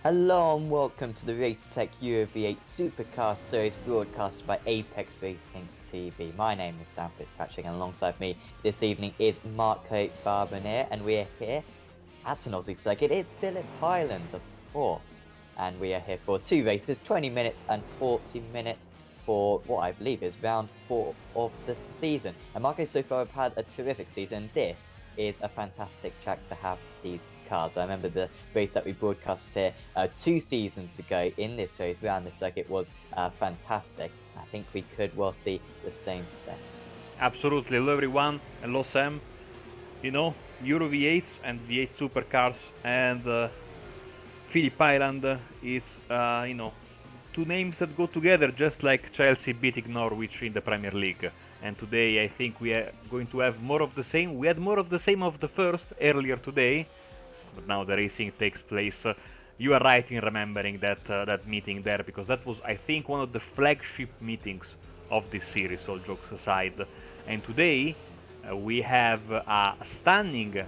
Hello and welcome to the Racetech Euro V8 SuperCar series broadcasted by Apex Racing TV. My name is Sam Fitzpatrick and alongside me this evening is Marco Barboneer and we are here at an Aussie circuit. It's Phillip Highlands, of course, and we are here for two races, 20 minutes and 40 minutes for what I believe is round 4 of the season. And Marco so far have had a terrific season. This is a fantastic track to have these cars. I remember the race that we broadcast here 2 seasons ago in this series around this circuit was fantastic. I think we could well see the same today. Absolutely. Hello everyone. Hello Sam. Euro V8s and V8 supercars and Phillip Island, it's, two names that go together just like Chelsea beating Norwich in the Premier League. And today I think we are going to have more of the same. We had more of the same of the first earlier today, but now the racing takes place. You are right in remembering that meeting there, because that was, I think, one of the flagship meetings of this series, all jokes aside. And today we have a stunning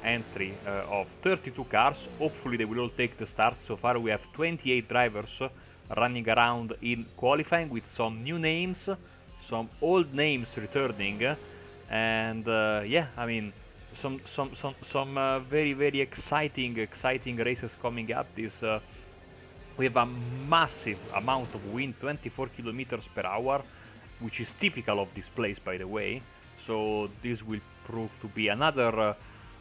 entry of 32 cars. Hopefully they will all take the start. So far we have 28 drivers running around in qualifying, with some new names, some old names returning, and yeah, I mean, some very exciting races coming up. We have a massive amount of wind, 24 kilometers per hour, which is typical of this place, by the way. So this will prove to be another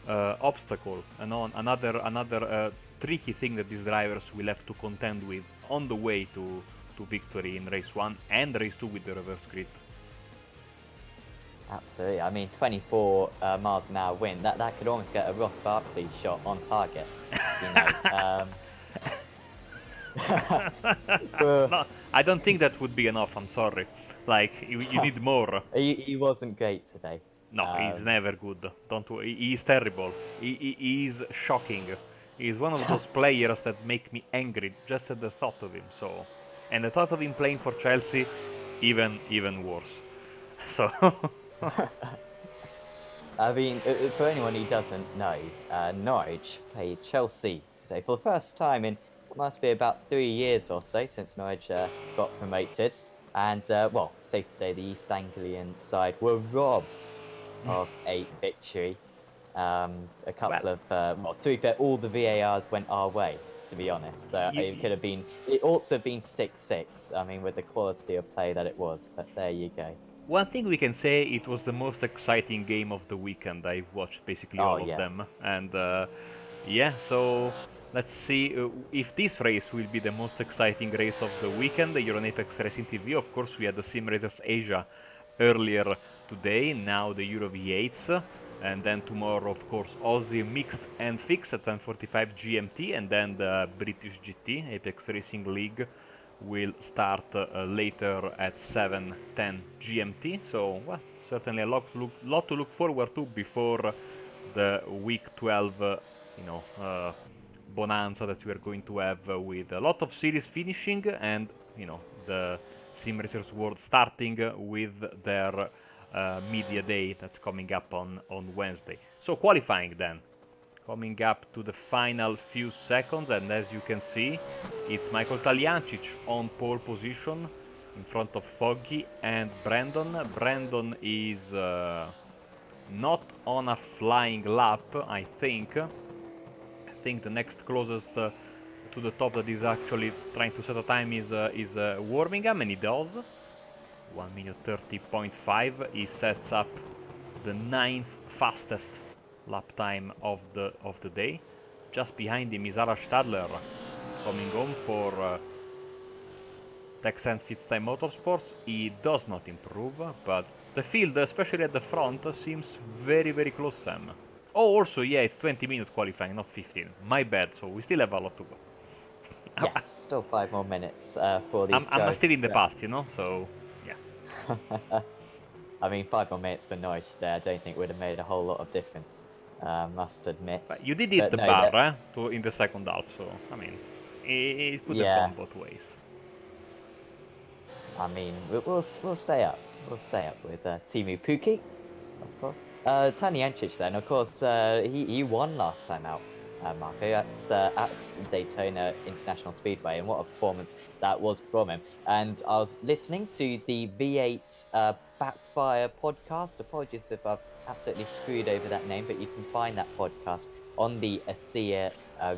obstacle, and another tricky thing that these drivers will have to contend with on the way to victory in race 1 and race 2 with the reverse grid. Absolutely. I mean, 24 miles an hour wind, that could almost get a Ross Barkley shot on target. No, I don't think that would be enough, I'm sorry. Like, you need more. He wasn't great today. No, he's never good. He's terrible. He is shocking. He's one of those players that make me angry just at the thought of him. So, and the thought of him playing for Chelsea, even worse. So. I mean, for anyone who doesn't know, Norwich played Chelsea today for the first time in what must be about 3 years or so since Norwich got promoted. And, well, safe to say the East Anglian side were robbed of a victory. A couple of, well, to be fair, all the VARs went our way, to be honest. So it ought to have been 6-6, I mean, with the quality of play that it was, but there you go. One thing we can say, it was the most exciting game of the weekend. I watched basically all of them. And yeah, so let's see if this race will be the most exciting race of the weekend. You're on Apex Racing TV. Of course, we had the Sim Racers Asia earlier today, now the Euro V8s. And then tomorrow, of course, Aussie Mixed and Fixed at 10:45 GMT, and then the British GT, Apex Racing League, will start later at 7:10 GMT. So, well, certainly a lot to look forward to before the week 12, bonanza that we are going to have with a lot of series finishing, and the Sim Racers World starting with their media day that's coming up on Wednesday. So qualifying then, coming up to the final few seconds, and as you can see, it's Michael Taljancic on pole position in front of Foggy and Brandon. Brandon is not on a flying lap, I think. I think the next closest to the top that is actually trying to set a time is Birmingham, and he does. 1 minute 30.5. He sets up the 9th fastest lap time of the day. Just behind him is Arash Stadler, coming home for Texans Fitztime Motorsports. He does not improve, but the field, especially at the front, seems very close, Sam. Oh, also, yeah, it's 20-minute qualifying, not 15. My bad, so we still have a lot to go. Yes, still 5 more minutes for these guys. I'm still in the past, so, yeah. I mean, 5 more minutes for Norwich today, I don't think would have made a whole lot of difference, must admit. But you did hit the bar in the second half, so, I mean, it could have gone both ways. I mean, we'll stay up. We'll stay up with Timu Puki, of course. Taljancic then, of course, he won last time out. Marco. That's at Daytona International Speedway, and what a performance that was from him. And I was listening to the V8 Backfire podcast. Apologies if I've absolutely screwed over that name, but you can find that podcast on the ASEA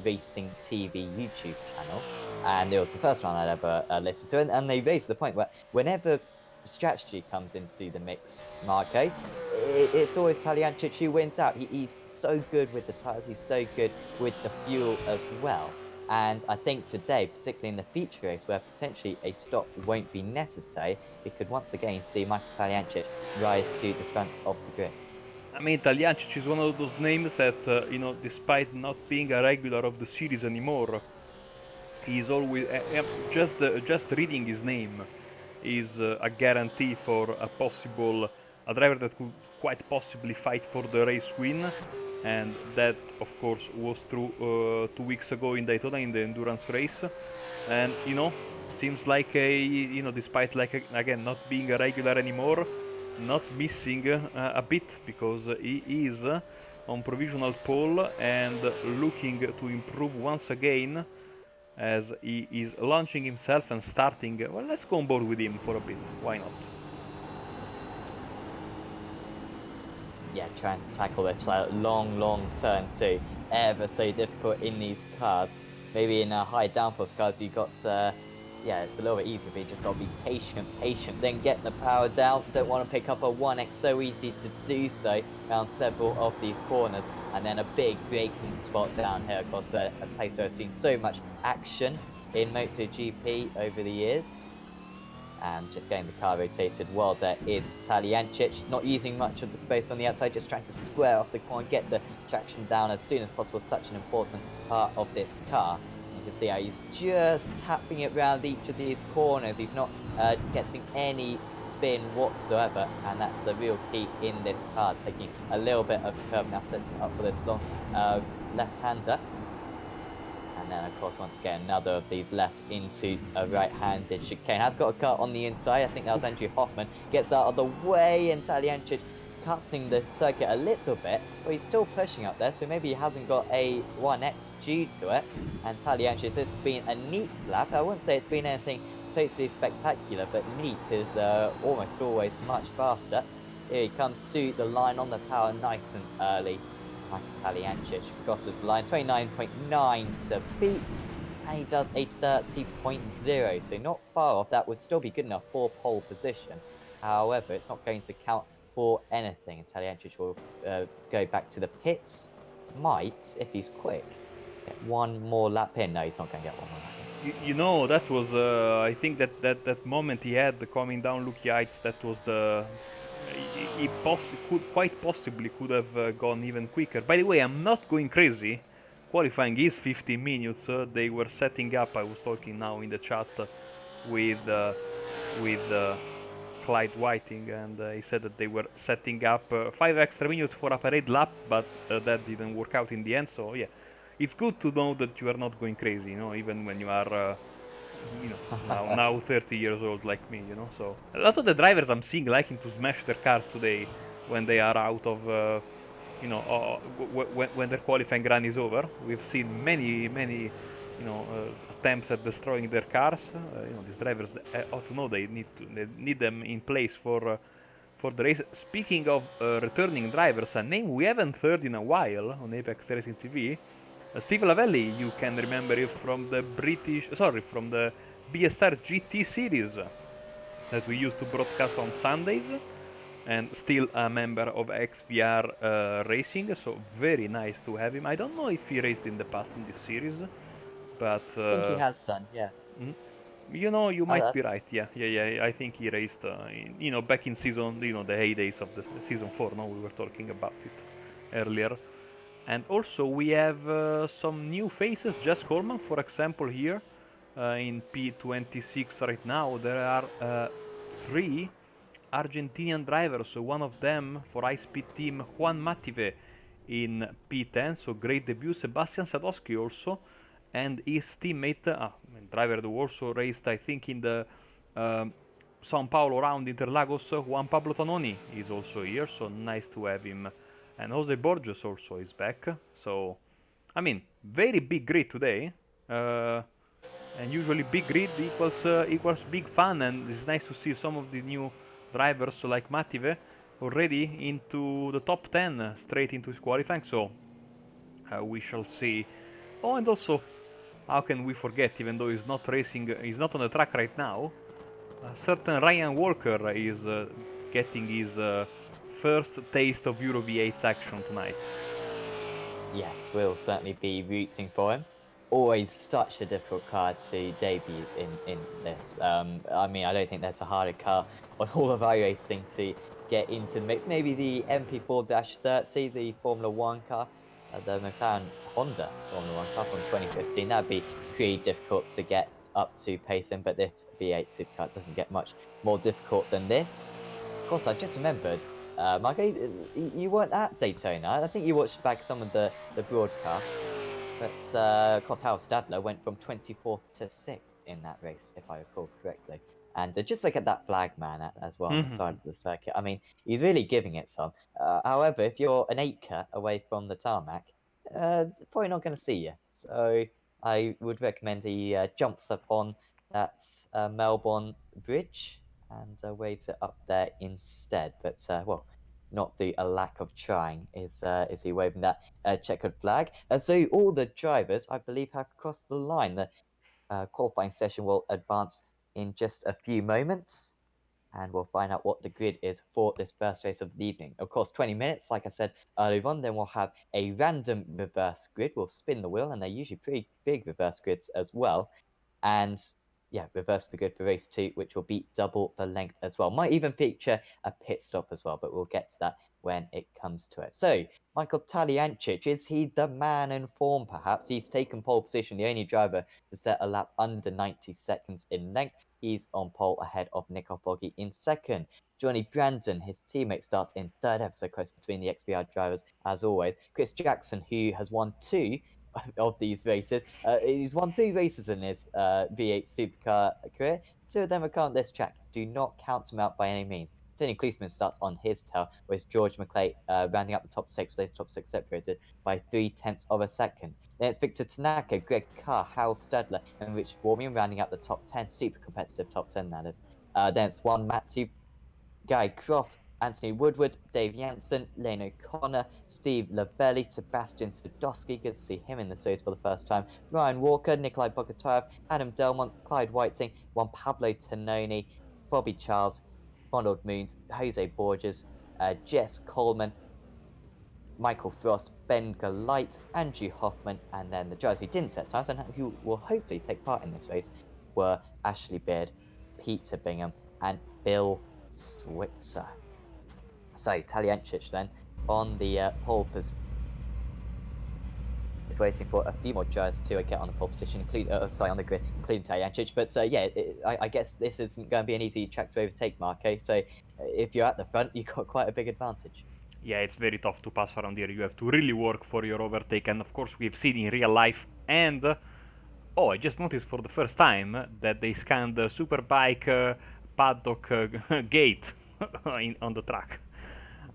Racing TV YouTube channel. And it was the first one I'd ever listened to, and they raised the point where whenever strategy comes into the mix, Marco, it's always Taliancic who wins out. He's so good with the tyres, he's so good with the fuel as well. And I think today, particularly in the feature race, where potentially a stop won't be necessary, we could once again see Michael Taliancic rise to the front of the grid. I mean, Taliancic is one of those names that, despite not being a regular of the series anymore, he's always just reading his name is a guarantee for a driver that could quite possibly fight for the race win, and that of course was true 2 weeks ago in Daytona in the endurance race. And seems like despite again not being a regular anymore, not missing a bit, because he is on provisional pole and looking to improve once again, as he is launching himself and starting. Well, let's go on board with him for a bit. Why not? Yeah, trying to tackle this long turn too. Ever so difficult in these cars. Maybe in high downforce cars, you got yeah, it's a little bit easier, but you just got to be patient, then get the power down. Don't want to pick up a 1x, so easy to do so around several of these corners. And then a big braking spot down here, of course, a place where I've seen so much action in MotoGP over the years. And just getting the car rotated well, there is Taliancic, not using much of the space on the outside, just trying to square off the corner, get the traction down as soon as possible. Such an important part of this car. You can see how he's just tapping it around each of these corners. He's not getting any spin whatsoever, and that's the real key in this car, taking a little bit of curve. Now sets him up for this long left-hander. And then, of course, once again, another of these left into a right-handed chicane. Has got a cut on the inside. I think that was Andrew Hoffman. Gets out of the way, and Taliancic cutting the circuit a little bit. But he's still pushing up there, so maybe he hasn't got a 1x due to it. And Taliancic, this has been a neat lap. I wouldn't say it's been anything totally spectacular, but neat is almost always much faster. Here he comes to the line on the power nice and early. Michael Taliancic crosses the line, 29.9 to beat, and he does a 30.0, so not far off. That would still be good enough for pole position. However, it's not going to count for anything, and Taliancic will go back to the pits. Might, if he's quick, get one more lap in. No, he's not going to get one more lap in. That was, I think that moment he had coming down Lucky Heights, that was the... He quite possibly could have gone even quicker. By the way, I'm not going crazy. Qualifying is 15 minutes. They were setting up. I was talking now in the chat with Clyde Whiting, and he said that they were setting up 5 extra minutes for a parade lap, but that didn't work out in the end. So yeah, it's good to know that you are not going crazy. Even when you are. Now 30 years old like me, so a lot of the drivers I'm seeing liking to smash their cars today when they are out of, when their qualifying run is over. We've seen many, attempts at destroying their cars. These drivers ought to know they need them in place for the race. Speaking of returning drivers, a name we haven't heard in a while on Apex Racing TV. Steve Lavelli, you can remember it from the from the BSR GT series that we used to broadcast on Sundays, and still a member of XVR Racing, so very nice to have him. I don't know if he raced in the past in this series, but... I think he has done, yeah. You might be right, yeah, I think he raced, back in season, the heydays of the season 4, no, we were talking about it earlier. And also we have some new faces. Jess Coleman, for example, here in P26 right now. There are 3 Argentinian drivers. So one of them for high-speed team, Juan Mative, in P10. So great debut. Sebastian Sadowski also, and his teammate, driver who also raced, I think, in the Sao Paulo round Interlagos, Juan Pablo Tononi is also here. So nice to have him. And Jose Borges also is back, so I mean, very big grid today. Uh, and usually big grid equals big fun, and it's nice to see some of the new drivers like Mative already into the top 10 straight into his qualifying. So we shall see. Oh, and also, how can we forget? Even though he's not racing, he's not on the track right now. A certain Ryan Walker is getting his first taste of Euro V8's action tonight. Yes, we'll certainly be rooting for him. Always such a difficult car to debut in this. I mean, I don't think there's a harder car on all of iRacing to get into the mix. Maybe the MP4-30, the Formula One car, the McLaren Honda Formula One car from 2015. That'd be pretty difficult to get up to pace in, but this V8 supercar doesn't get much more difficult than this. Of course, I just remembered, Marco, you weren't at Daytona. I think you watched back some of the broadcast. But, of course, Hal Stadler went from 24th to 6th in that race, if I recall correctly. And just look at that flag man as well on the side of the circuit. I mean, he's really giving it some. However, if you're an acre away from the tarmac, probably not going to see you. So I would recommend he jumps up on that Melbourne Bridge and waves it up there instead. But well, not the lack of trying is he waving that checkered flag. So all the drivers, I believe, have crossed the line. The qualifying session will advance in just a few moments. And we'll find out what the grid is for this first race of the evening. Of course, 20 minutes, like I said earlier on, then we'll have a random reverse grid. We'll spin the wheel, and they're usually pretty big reverse grids as well. And yeah, reverse the grid for race 2, which will be double the length as well. Might even feature a pit stop as well, but we'll get to that when it comes to it. So, Michael Taliancic, is he the man in form perhaps? He's taken pole position, the only driver to set a lap under 90 seconds in length. He's on pole ahead of Nico Foggy in second. Johnny Brandon, his teammate, starts in third, ever so close between the XBR drivers as always. Chris Jackson, who has won 2 of these races. He's won 3 races in his V8 supercar career. 2 of them are on this track. Do not count him out by any means. Tony Kleesman starts on his tail, whereas George McClay rounding up the top 6. Those top 6 separated by 0.3 of a second. Then it's Victor Tanaka, Greg Carr, Hal Stadler, and Richard Warmian rounding up the top 10. Super competitive top 10, that is. Then it's Juan Matthew, Guy Croft, Anthony Woodward, Dave Jansen, Lane O'Connor, Steve Labelli, Sebastian Sadowski, good to see him in the series for the first time, Ryan Walker, Nikolai Bogotayev, Adam Delmont, Clyde Whiting, Juan Pablo Tononi, Bobby Charles, Ronald Moons, Jose Borges, Jess Coleman, Michael Frost, Ben Galight, Andrew Hoffman, and then the drivers who didn't set times and who will hopefully take part in this race were Ashley Beard, Peter Bingham, and Bill Switzer. So Taliancic then on the pole position, waiting for a few more drivers to get on the pole position, on the grid, including Taliancic. But yeah, I guess this isn't going to be an easy track to overtake, Marco. So if you're at the front, you've got quite a big advantage. Yeah, it's very tough to pass around here. You have to really work for your overtake, and of course, we've seen in real life. And oh, I just noticed for the first time that they scanned the Superbike paddock gate on the track.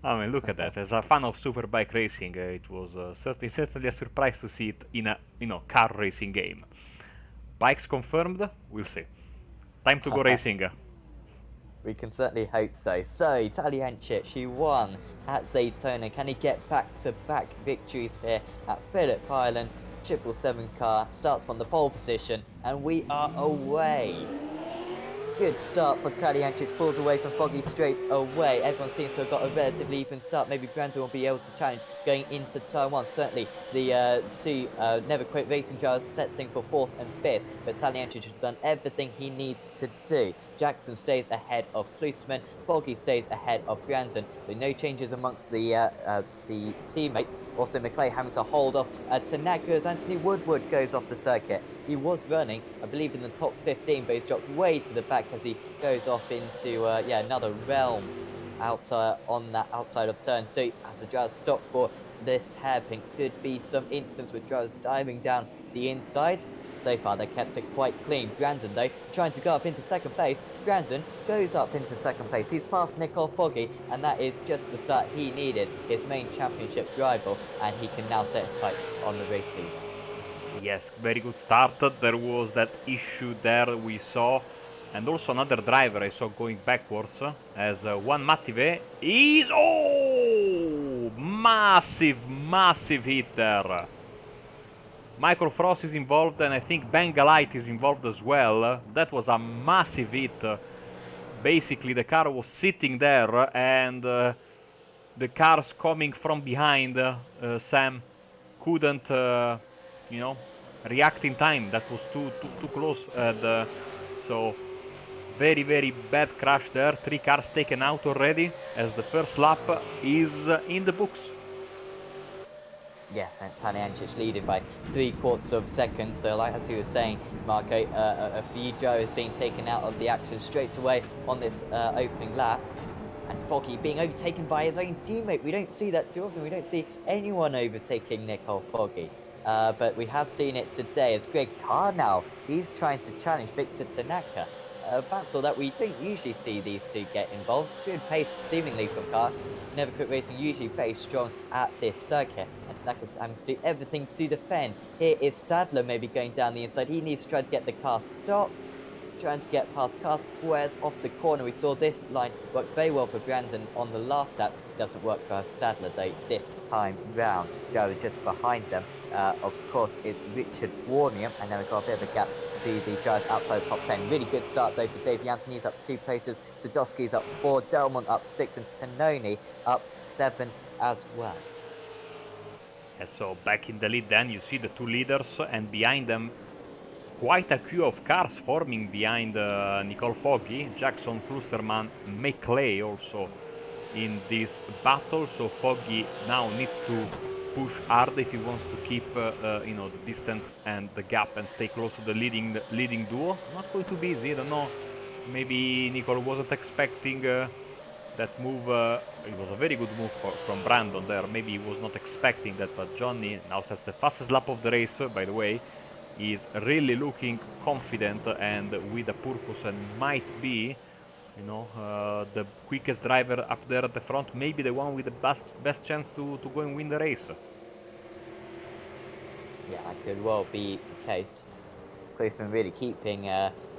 I mean, look at that. As a fan of Superbike racing, it was certainly a surprise to see it in a car racing game. Bikes confirmed. We'll see. Time to go racing. We can certainly hope so. So, Taliancic, who won at Daytona, can he get back-to-back victories here at Phillip Island? 777 car starts from the pole position, and we are away. Good start for Taliancic, pulls away from Foggy straight away. Everyone seems to have got a relatively even start. Maybe Brandon will be able to challenge going into turn 1. Certainly, the 2 Never Quit Racing drivers set thing for 4th and 5th, but Taliancic has done everything he needs to do. Jackson stays ahead of Klusman. Foggy stays ahead of Brandon. So no changes amongst the teammates. Also, McClay having to hold off Tanaka as Anthony Woodward goes off the circuit. He was running, I believe, in the top 15, but he's dropped way to the back as he goes off into another realm out on that outside of turn 2. As the drivers stop for this hairpin, could be some instance with drivers diving down the inside. So far, they kept it quite clean. Brandon, though, trying to go up into second place. Brandon goes up into second place. He's past Nicole Foggy, and that is just the start he needed, his main championship rival, and he can now set his sights on the race leader. Yes, very good start. There was that issue there we saw. And also another driver I saw going backwards as Juan Mative is... Oh! Massive hit there. Michael Frost is involved and I think Bengalite is involved as well. That was a massive hit. Basically the car was sitting there and the cars coming from behind Sam couldn't, you know, react in time. That was too close. And so very bad crash there. 3 cars taken out already as the first lap is in the books. Yes, and it's Tony Ančić leading by 3/4 of a second. So, like as you were saying, Marco, a few drivers being taken out of the action straight away on this opening lap. And Foggy being overtaken by his own teammate. We don't see that too often. We don't see anyone overtaking Nicole Foggy. But we have seen it today as Greg Carr now. He's trying to challenge Victor Tanaka. Battle that we don't usually see these two get involved. Good pace seemingly from Carr. Never Quit Racing usually very strong at this circuit. And Tanaka's having to do everything to defend. Here is Stadler maybe going down the inside. He needs to try to get the car stopped. Trying to get past car squares off the corner. We saw this line work very well for Brandon on the last lap. Doesn't work for Stadler though this time round. Driver just behind them, of course, is Richard Warnium, and then we've got a bit of a gap to the drivers outside the top 10. Really good start though for Dave Janssen. He's up 2 places. Sadowski's up 4, Delmont up 6, and Tononi up 7 as well. Yeah, so back in the lead then you see the 2 leaders and behind them quite a queue of cars forming behind Nicole Foggy, Jackson, Klusterman, McClay also in this battle. So Foggy now needs to push hard if he wants to keep you know, the distance and the gap and stay close to the leading duo. Not going to be easy. I don't know. Maybe Nicole wasn't expecting that move. It was a very good move from Brandon there. Maybe he was not expecting that, but Johnny now sets the fastest lap of the race, by the way. Is really looking confident and with a purpose, and might be, you know, the quickest driver up there at the front, maybe the one with the best chance to go and win the race. Yeah, that could well be the case. Closeman really keeping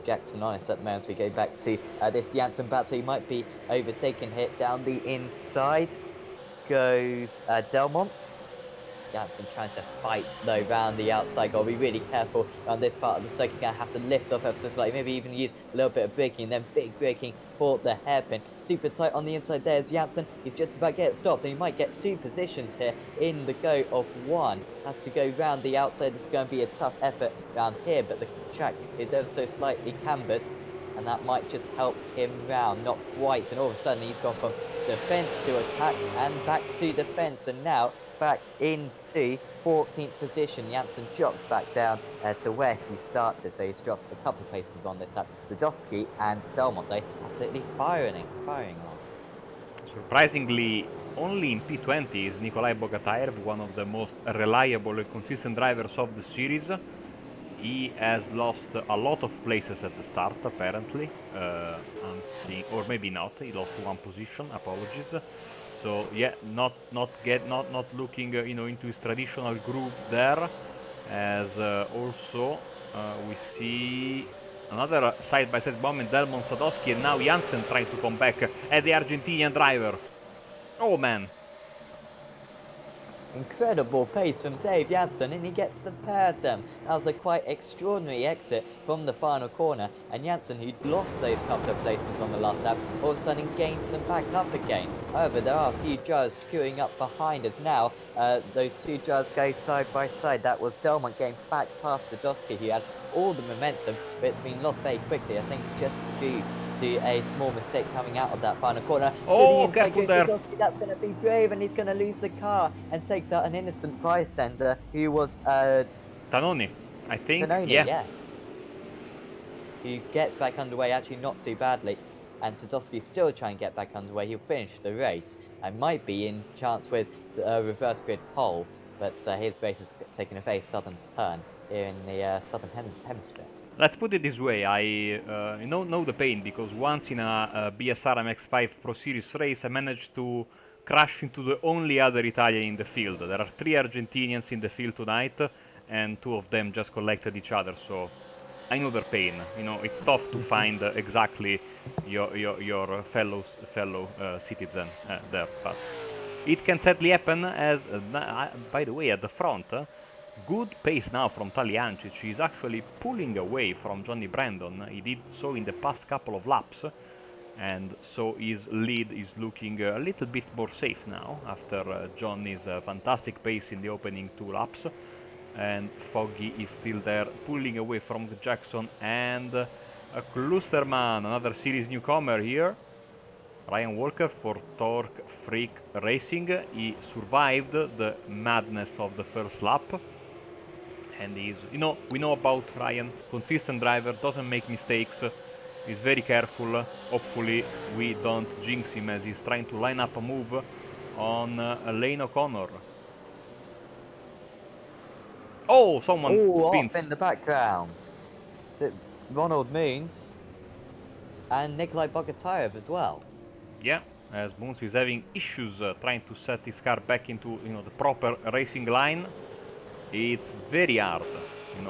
Jackson honest at the moment. We go back to this Janssen battle. So he might be overtaken here down the inside. Goes Delmont. Janssen trying to fight though round the outside. Gotta be really careful on this part of the circuit. Gonna have to lift off ever so slightly, maybe even use a little bit of braking, and then big braking for the hairpin. Super tight on the inside. There's Janssen. He's just about to get it stopped, and he might get 2 positions here in the go of 1. Has to go round the outside. This is going to be a tough effort round here, but the track is ever so slightly cambered, and that might just help him round. Not quite, and all of a sudden he's gone from defence to attack and back to defence, and now back into 14th position. Janssen drops back down to where he started, so he's dropped a couple of places on this lap. Sadowski and Delmont, they absolutely firing on. Surprisingly, only in P20 is Nikolai Bogatayev, one of the most reliable and consistent drivers of the series. He has lost a lot of places at the start, apparently. I'm seeing, or maybe not. He lost 1 position. Apologies. So yeah, not looking you know, into his traditional groove there. As also we see another side-by-side moment, Delmont, Sadowski, and now Janssen trying to come back at the Argentinian driver. Oh man. Incredible pace from Dave Janssen, and he gets the pair of them. That was a quite extraordinary exit from the final corner, and Janssen, who'd lost those couple of places on the last lap, all of a sudden gains them back up again. However, there are a few drivers queuing up behind us now. Those 2 drivers go side by side. That was Delmont getting back past Sadowski, who had all the momentum, but it's been lost very quickly, I think just due to a small mistake coming out of that final corner. Oh, to the inside careful there. Sadowski. That's going to be brave, and he's going to lose the car and takes out an innocent bystander who was Tononi, I think. Tononi, yeah. yes. Who gets back underway, actually not too badly. And Sadowski still trying to get back underway. He'll finish the race and might be in chance with a reverse grid pole, but his race has taken a very southern turn here in the southern hemisphere. Let's put it this way, I know the pain, because once in a BSR MX-5 Pro Series race I managed to crash into the only other Italian in the field. There are 3 Argentinians in the field tonight, and 2 of them just collected each other, so I know their pain. You know, it's tough to find exactly your fellow citizen there, but it can sadly happen. As by the way, at the front, good pace now from Taliancic. He's actually pulling away from Johnny Brandon. He did so in the past couple of laps, and so his lead is looking a little bit more safe now after Johnny's fantastic pace in the opening 2 laps. And Foggy is still there, pulling away from Jackson and Klusterman, another series newcomer here. Ryan Walker for Torque Freak Racing. He survived the madness of the first lap. And he's, we know about Ryan, consistent driver, doesn't make mistakes, is very careful. Hopefully we don't jinx him as he's trying to line up a move on Lane O'Connor. Oh, someone spins. Off in the background. Is it Ronald Moons and Nikolai Bogotayev as well? Yeah, as Moons is having issues trying to set his car back into the proper racing line. It's very hard,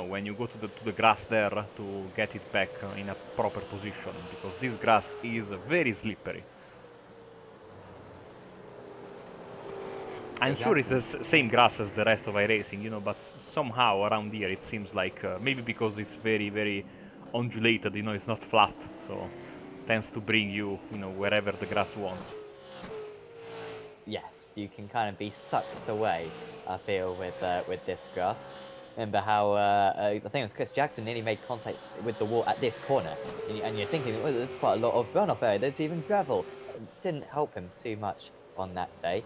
when you go to the grass there to get it back in a proper position, because this grass is very slippery. I'm sure it's the same grass as the rest of iRacing, but somehow around here it seems like, maybe because it's very, very undulated, it's not flat, so tends to bring you, wherever the grass wants. Yes, you can kind of be sucked away, I feel, with this grass. Remember how, I think it was Chris Jackson nearly made contact with the wall at this corner, and you're thinking, well, there's quite a lot of runoff area, there's even gravel. It didn't help him too much on that day.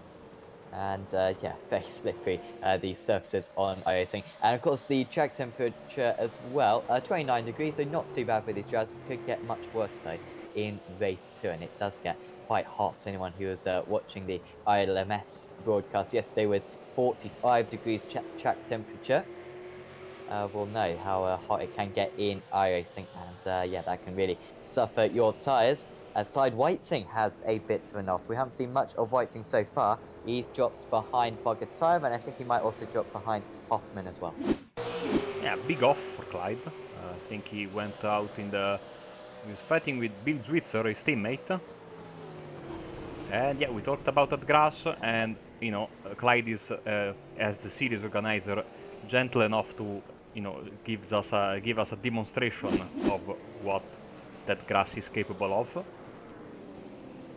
And yeah, very slippery, these surfaces on iRacing. And of course the track temperature as well, 29 degrees, so not too bad for these drivers. Could get much worse though in race 2, and it does get quite hot. Anyone who was watching the ILMS broadcast yesterday with 45 degrees track temperature will know how hot it can get in iRacing, and yeah, that can really suffer your tyres. As Clyde Whiting has a bit of an off. We haven't seen much of Whiting so far. He's dropped behind Bogotayev, and I think he might also drop behind Hoffman as well. Yeah, big off for Clyde. I think he went out he was fighting with Bill Zwitzer, his teammate. And yeah, we talked about that grass, and Clyde is, as the series organizer, gentle enough to, give us a demonstration of what that grass is capable of.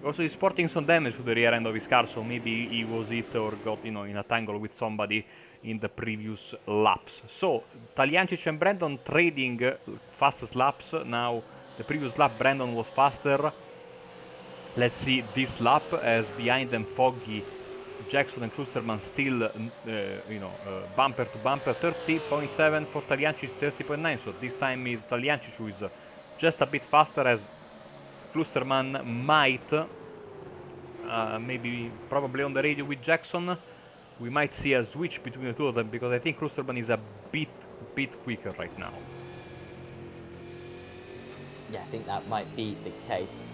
Also, he's sporting some damage to the rear end of his car, so maybe he was hit or got, in a tangle with somebody in the previous laps. So, Taliancic and Brandon trading fastest laps. Now, the previous lap, Brandon was faster. Let's see this lap, as behind them, Foggy, Jackson and Klusterman still, bumper to bumper. 30.7 for Taliancic, 30.9. So, this time is Taliancic who is just a bit faster, as Klusterman might, probably on the radio with Jackson, we might see a switch between the two of them, because I think Klusterman is a bit quicker right now. Yeah, I think that might be the case.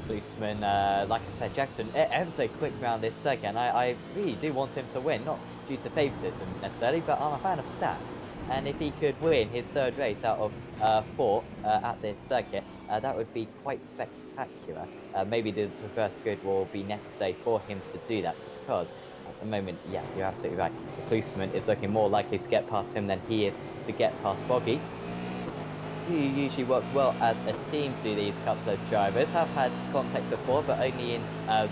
Klusterman, like I said, Jackson, ever so quick around this circuit, and I really do want him to win, not due to favouritism necessarily, but I'm a fan of stats. And if he could win his 3rd race out of 4 at this circuit, that would be quite spectacular. Maybe the reverse grid will be necessary for him to do that, because at the moment, yeah, you're absolutely right. Klusterman is looking more likely to get past him than he is to get past Boggy. Do usually work well as a team, do these couple of drivers. Have had contact before, but only in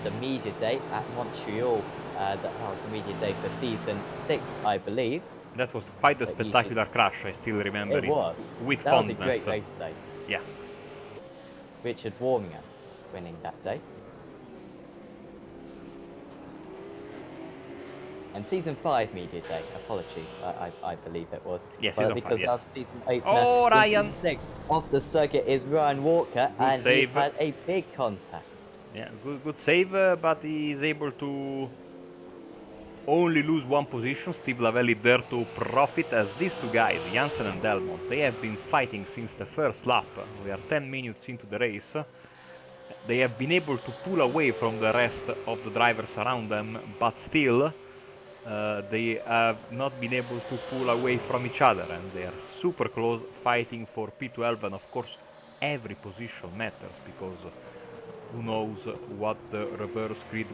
the media day at Montreal. That was the media day for season 6, I believe. That was quite a spectacular crash, I still remember it. It was. With that fondness. was a great race though. Yeah. Richard Warminger winning that day. And season 5 media day, apologies, I believe it was. Yeah, season 5, because yes. last season opener, oh, Ryan! Of the circuit is Ryan Walker, good and save. He's had a big contact. Yeah, good save, but he is able to only lose one position. Steve Lavelli there to profit, as these two guys, Jansen and Delmont, they have been fighting since the first lap. We are 10 minutes into the race. They have been able to pull away from the rest of the drivers around them, but still they have not been able to pull away from each other, and they are super close, fighting for P12. And of course every position matters, because who knows what the reverse grid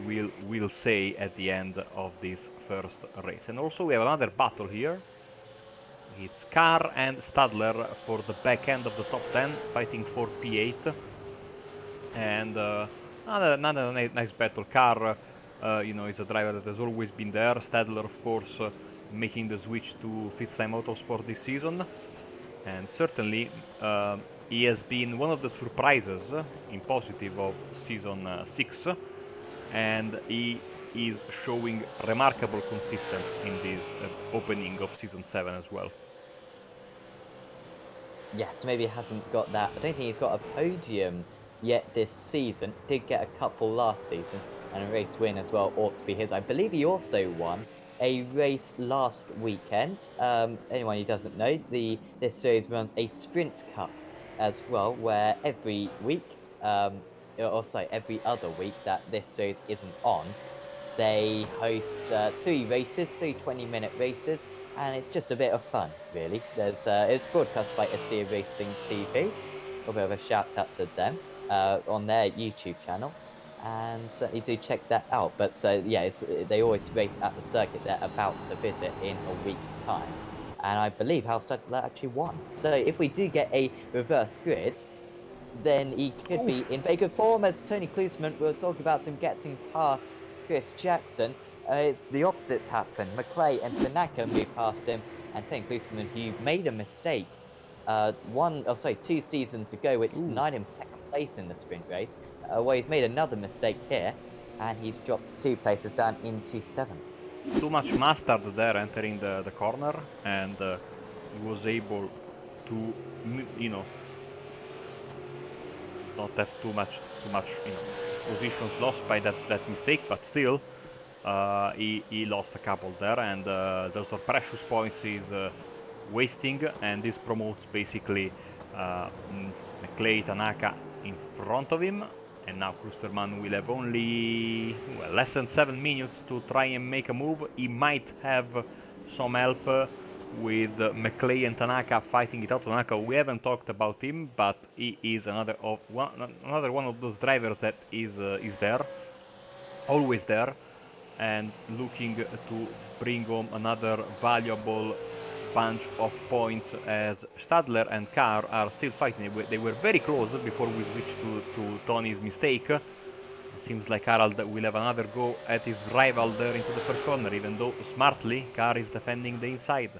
will say at the end of this first race. And also we have another battle here. It's Carr and Stadler for the back end of the top 10, fighting for P8. And another nice battle. Carr, is a driver that has always been there. Stadler, of course, making the switch to Fifth Time Autosport this season. And certainly he has been one of the surprises in positive of season 6, and he is showing remarkable consistency in this opening of season 7 as well. Yes, maybe he hasn't got that. I don't think he's got a podium yet this season. Did get a couple last season, and a race win as well ought to be his. I believe he also won a race last weekend. Anyone who doesn't know, this series runs a sprint cup as well, where every week, every other week that this series isn't on, they host 3 races, 3 20-minute races, and it's just a bit of fun, really. It's broadcast by SC Racing TV. A bit of a shout out to them on their YouTube channel, and certainly do check that out. But yeah, they always race at the circuit they're about to visit in a week's time, and I believe Hal Stadler actually won. So if we do get a reverse grid, then he could be in very good form, as Tony Klusman will talk about him getting past Chris Jackson. It's the opposites happen. McClay and Tanaka move past him, and Tony Klusman, who made a mistake 2 seasons ago, which denied him second place in the sprint race. Well, he's made another mistake here, and he's dropped 2 places down into 7th. Too much mustard there entering the corner, and he was able to, not have too much, positions lost by that mistake, but still, he lost a couple there, and those are precious points he's wasting, and this promotes basically McClay, Tanaka in front of him, and now Klusterman will have only less than 7 minutes to try and make a move. He might have some help with McClay and Tanaka fighting it out. Tanaka, we haven't talked about him, but he is another one of those drivers that is there, always there, and looking to bring home another valuable bunch of points, as Stadler and Carr are still fighting. They were very close before we switched to Tony's mistake. It seems like Harald will have another go at his rival there into the first corner, even though smartly Carr is defending the inside.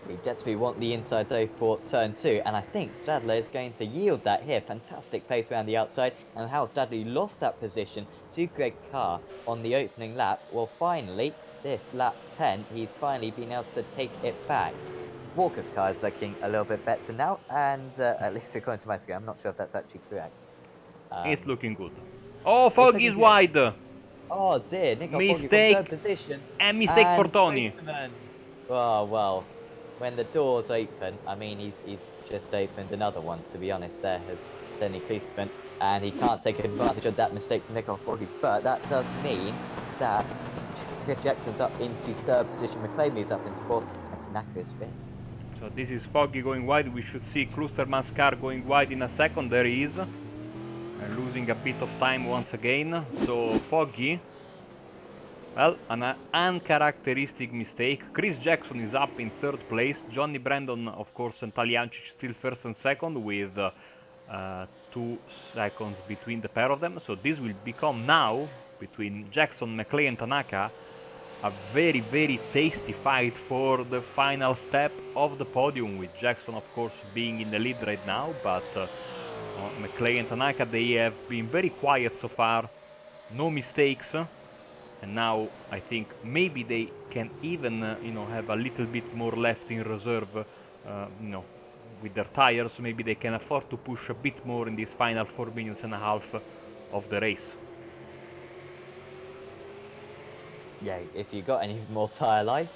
We desperately want the inside though for turn 2, and I think Stadler is going to yield that here. Fantastic pace around the outside, and how Stadler lost that position to Greg Carr on the opening lap. Well, finally, this lap 10, he's finally been able to take it back. Walker's car is looking a little bit better now, and at least according to my screen, I'm not sure if that's actually correct. It's looking good. Oh, Foggy is wide! Oh dear, Nick got mistake! Foggy from 3rd position. And mistake for Tony. Oh, well, when the doors open, I mean, he's just opened another one, to be honest. There has Tony Klusman, and he can't take advantage of that mistake from Nick Foggy, but that does mean that Chris Jackson's up into 3rd position, McClay moves up into 4th, and Tanaka is 5th. So this is Foggy going wide. We should see Klusterman's car going wide in a second. There he is. Losing a bit of time once again. So Foggy, well, an uncharacteristic mistake. Chris Jackson is up in 3rd place. Johnny Brandon, of course, and Taliancic still 1st and 2nd, with 2 seconds between the pair of them. So this will become now, between Jackson, McClay and Tanaka, a very, very tasty fight for the final step of the podium, with Jackson, of course, being in the lead right now, but McClay and Tanaka, they have been very quiet so far, no mistakes, and now I think maybe they can even, have a little bit more left in reserve, with their tires. Maybe they can afford to push a bit more in this final 4 minutes and a half of the race. Yeah, if you got any more tyre life,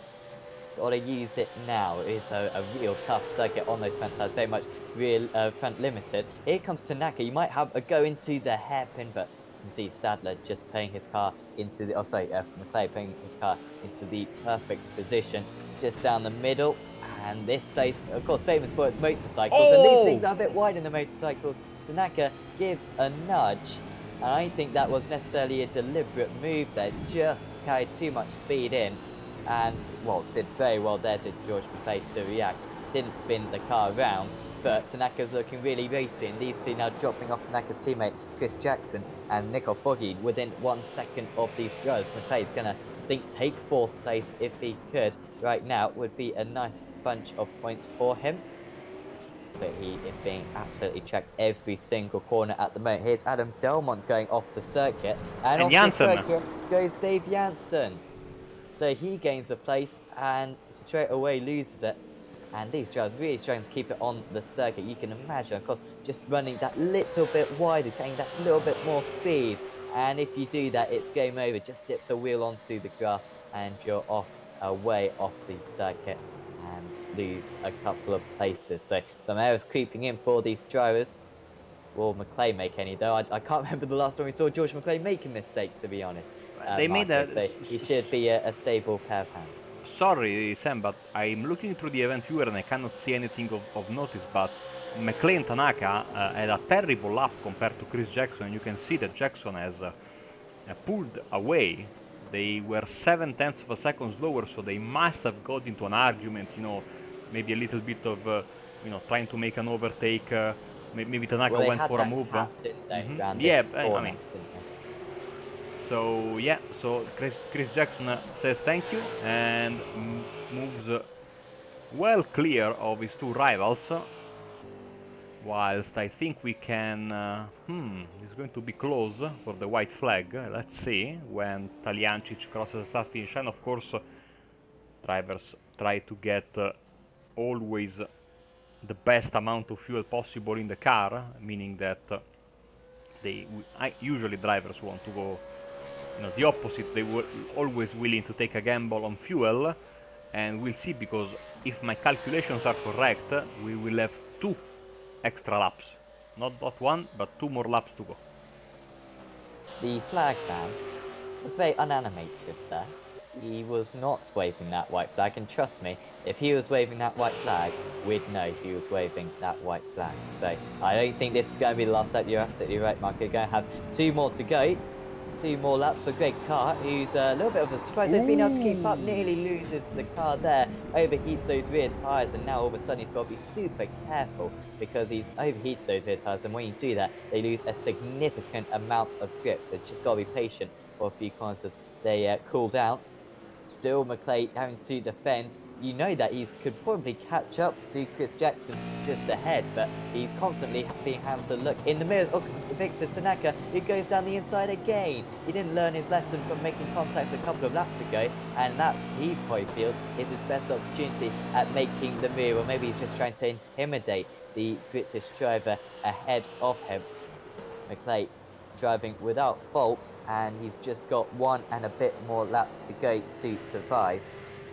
gotta use it now. It's a real tough circuit on those front tyres, very much real front limited. Here comes Tanaka. You might have a go into the hairpin, but you can see Stadler just putting his car into the, McLeod putting his car into the perfect position, just down the middle. And this place, of course, famous for its motorcycles, and these things Oh! are a bit wide in the motorcycles. Tanaka gives a nudge, and I don't think that was necessarily a deliberate move there, just carried too much speed in and, well, did very well there, did George McClay to react. Didn't spin the car around, but Tanaka's looking really racy, and these two now dropping off Tanaka's teammate, Chris Jackson, and Nico Foggy within 1 second of these drugs. McClay's gonna, I think, take 4th place if he could. Right now would be a nice bunch of points for him. But he is being absolutely checked every single corner at the moment. Here's Adam Delmont going off the circuit, and And off the Jansen. circuit goes Dave Jansen. So he gains a place and straight away loses it. And these drivers really struggling to keep it on the circuit. You can imagine, of course, just running that little bit wider, getting that little bit more speed. And if you do that, it's game over. Just dips a wheel onto the grass and you're off, way off the circuit and lose a couple of places. So some errors creeping in for these drivers. Will McClay make any, though? I can't remember the last time we saw George McClay make a mistake, to be honest, They made Marco. a. So he should be a stable pair of hands. Sorry, Sam, but I'm looking through the event viewer and I cannot see anything of notice, but McClay and Tanaka had a terrible lap compared to Chris Jackson. You can see that Jackson has pulled away. They were 7/10 of a second slower, so they must have got into an argument, maybe a little bit of, trying to make an overtake. Maybe Tanaka Well, they went had for a that move. tap, didn't they, around Yeah, this I corner, mean, didn't they? so yeah, so Chris Jackson says thank you and moves well clear of his two rivals. Whilst I think we can... it's going to be close for the white flag. Let's see when Taliancic crosses the start finish line. Of course, drivers try to get always the best amount of fuel possible in the car, meaning that usually drivers want to go the opposite. They were always willing to take a gamble on fuel, and we'll see, because if my calculations are correct, we will have 2 extra laps. Not 1, but 2 more laps to go. The flag man was very unanimated there. He was not waving that white flag, and trust me, if he was waving that white flag, we'd know he was waving that white flag. So I don't think this is going to be the last lap. You're absolutely right, Mark. We're going to have 2 more to go. 2 more laps for Greg Carr, who's a little bit of a surprise. He's been able to keep up, nearly loses the car there, overheats those rear tyres, and now all of a sudden he's got to be super careful because he's overheats those rear tyres, and when you do that, they lose a significant amount of grip. So just got to be patient for a few corners as they cool down. Still, McClay having to defend. You know that he could probably catch up to Chris Jackson just ahead, but he's constantly being having to look in the mirror. Oh, Victor Tanaka, who goes down the inside again. He didn't learn his lesson from making contact a couple of laps ago, and that's, he probably feels, is his best opportunity at making the move, or maybe he's just trying to intimidate the British driver ahead of him. McClay driving without faults, and he's just got 1 and a bit more laps to go to survive.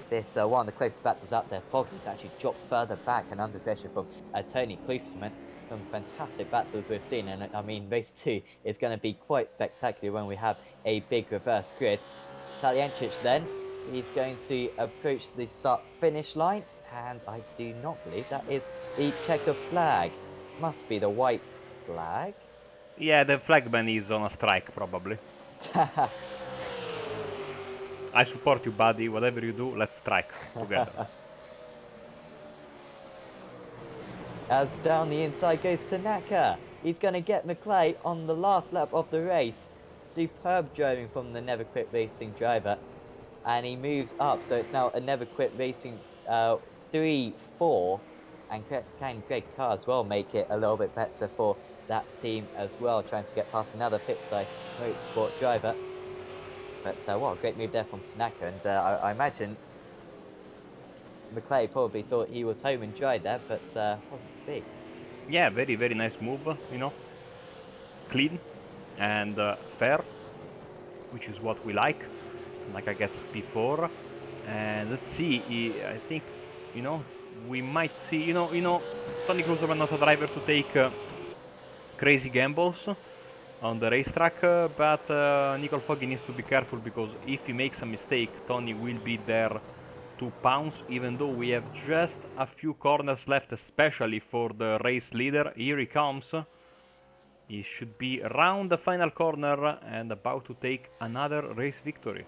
This one of the closest battles out there. Foggy's actually dropped further back and under pressure from Tony Klosterman. Some fantastic battles we've seen, and I mean, race 2 is going to be quite spectacular when we have a big reverse grid. Taliancic then, he's going to approach the start-finish line, and I do not believe that is the checker flag. Must be the white flag. Yeah, the flagman is on a strike, probably. I support you, buddy. Whatever you do, let's strike together. As down the inside goes Tanaka. He's going to get McClay on the last lap of the race. Superb driving from the Never Quit Racing driver. And he moves up, so it's now a Never Quit Racing 3-4. And can Greg Carr as well make it a little bit better for that team as well, trying to get past another Pitstop Motorsport driver. But what a great move there from Tanaka, and I imagine McClay probably thought he was home and dry there, but wasn't to be. Yeah, very, very nice move, clean and fair, which is what we like. like I guess before. And let's see. I think we might see. Tony Cruiser was not a driver to take crazy gambles on the racetrack, but Nicole Foggy needs to be careful because if he makes a mistake, Tony will be there to pounce, even though we have just a few corners left, especially for the race leader. Here he comes. He should be around the final corner and about to take another race victory.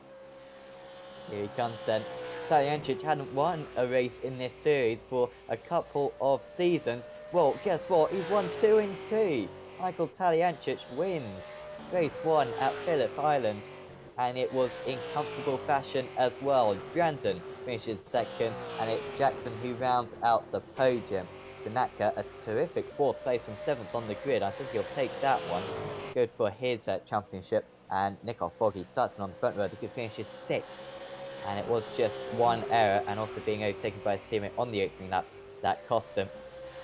Here he comes then. Taliancic hadn't won a race in this series for a couple of seasons. Well, guess what? He's won 2 in 2. Michael Taliancic wins race 1 at Phillip Island. And it was in comfortable fashion as well. Brandon finishes second, and it's Jackson who rounds out the podium. Tanaka, a terrific 4th place from 7th on the grid. I think he'll take that one. Good for his championship. And Nicole Foggy starts on the front row. He could finish 6th. And it was just one error, and also being overtaken by his teammate on the opening lap that cost him.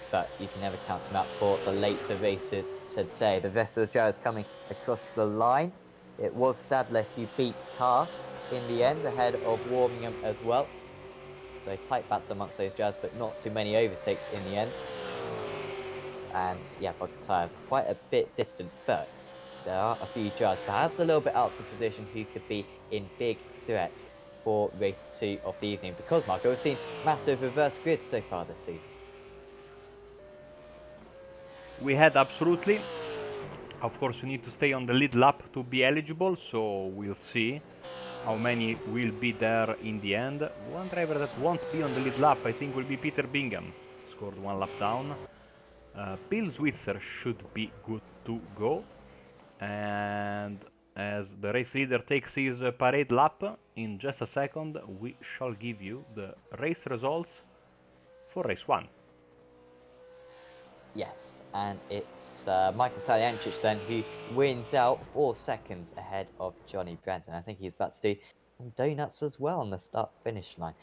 But you can never count him out for the later races today. The rest of the drivers coming across the line. It was Stadler who beat Carr in the end, ahead of Warmingham as well. So tight bats amongst those drivers, but not too many overtakes in the end. And yeah, Bogatayev quite a bit distant, but there are a few drivers perhaps a little bit out of position who could be in big threat for race 2 of the evening, because Marco, we've seen massive reverse grids so far this season. We had absolutely. Of course, you need to stay on the lead lap to be eligible, so we'll see how many will be there in the end. One driver that won't be on the lead lap, I think, will be Peter Bingham. Scored 1 lap down. Bill Switzer should be good to go. And as the race leader takes his parade lap, in just a second we shall give you the race results for race 1. Yes, and it's Michael Taliancic then who wins out 4 seconds ahead of Johnny Brandon. I think he's about to do some donuts as well on the start-finish line.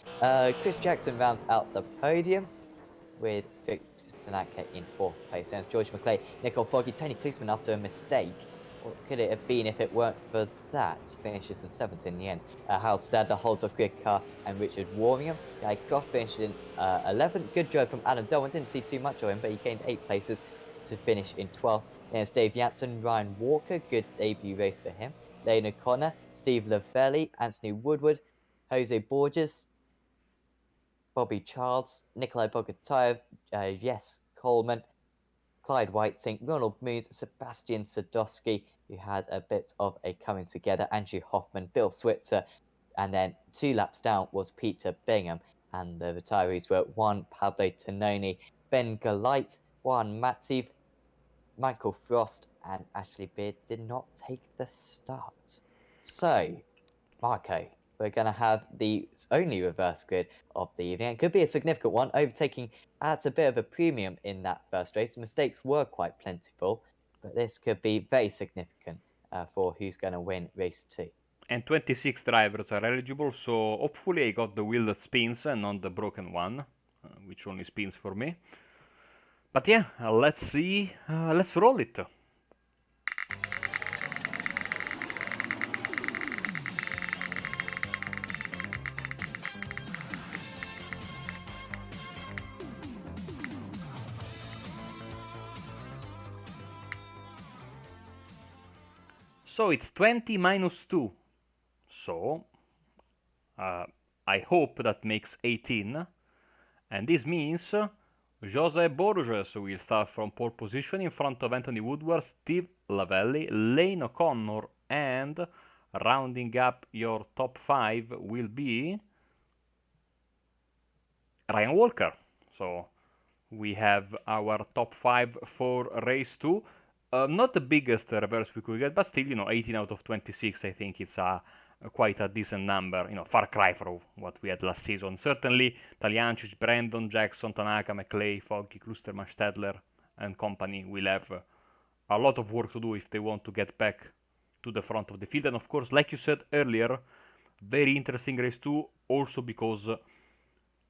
Chris Jackson rounds out the podium with Victor Tanaka in 4th place. There's George McClay, Nicole Foggy, Tony Klusman after a mistake. What could it have been if it weren't for that? Finishes in 7th in the end. Hal Stadler holds off Greg Carr and Richard Warmingham. Guy Croft finished in 11th. Good job from Adam Dolman. Didn't see too much of him, but he gained 8 places to finish in 12th. There's Dave Jansen, Ryan Walker. Good debut race for him. Lane O'Connor, Steve Lavelli, Anthony Woodward, Jose Borges, Bobby Charles, Nikolai Bogatayev, Yes Coleman, Clyde Whiting, Ronald Moons, Sebastian Sadowski, who had a bit of a coming together, Andrew Hoffman, Bill Switzer, and then 2 laps down was Peter Bingham. And the retirees were Juan Pablo Tononi, Ben Galite, Juan Matiev, Michael Frost, and Ashley Beard did not take the start. So, Marco, we're going to have the only reverse grid of the evening. It could be a significant one, overtaking at a bit of a premium in that first race. The mistakes were quite plentiful, but this could be very significant for who's going to win race 2. And 26 drivers are eligible, so hopefully I got the wheel that spins and not the broken one, which only spins for me. But yeah, let's see, let's roll it. So it's 20 minus 2. So I hope that makes 18. And this means Jose Borges will start from pole position in front of Anthony Woodward, Steve Lavelli, Lane O'Connor, and rounding up your top 5 will be Ryan Walker. So we have our top 5 for race 2. Not the biggest reverse we could get, but still, 18 out of 26, I think it's quite a decent number. Far cry from what we had last season. Certainly, Taliancic, Brandon, Jackson, Tanaka, McClay, Foggy, Klusterman, Stadler, and company will have a lot of work to do if they want to get back to the front of the field. And of course, like you said earlier, very interesting race 2, also because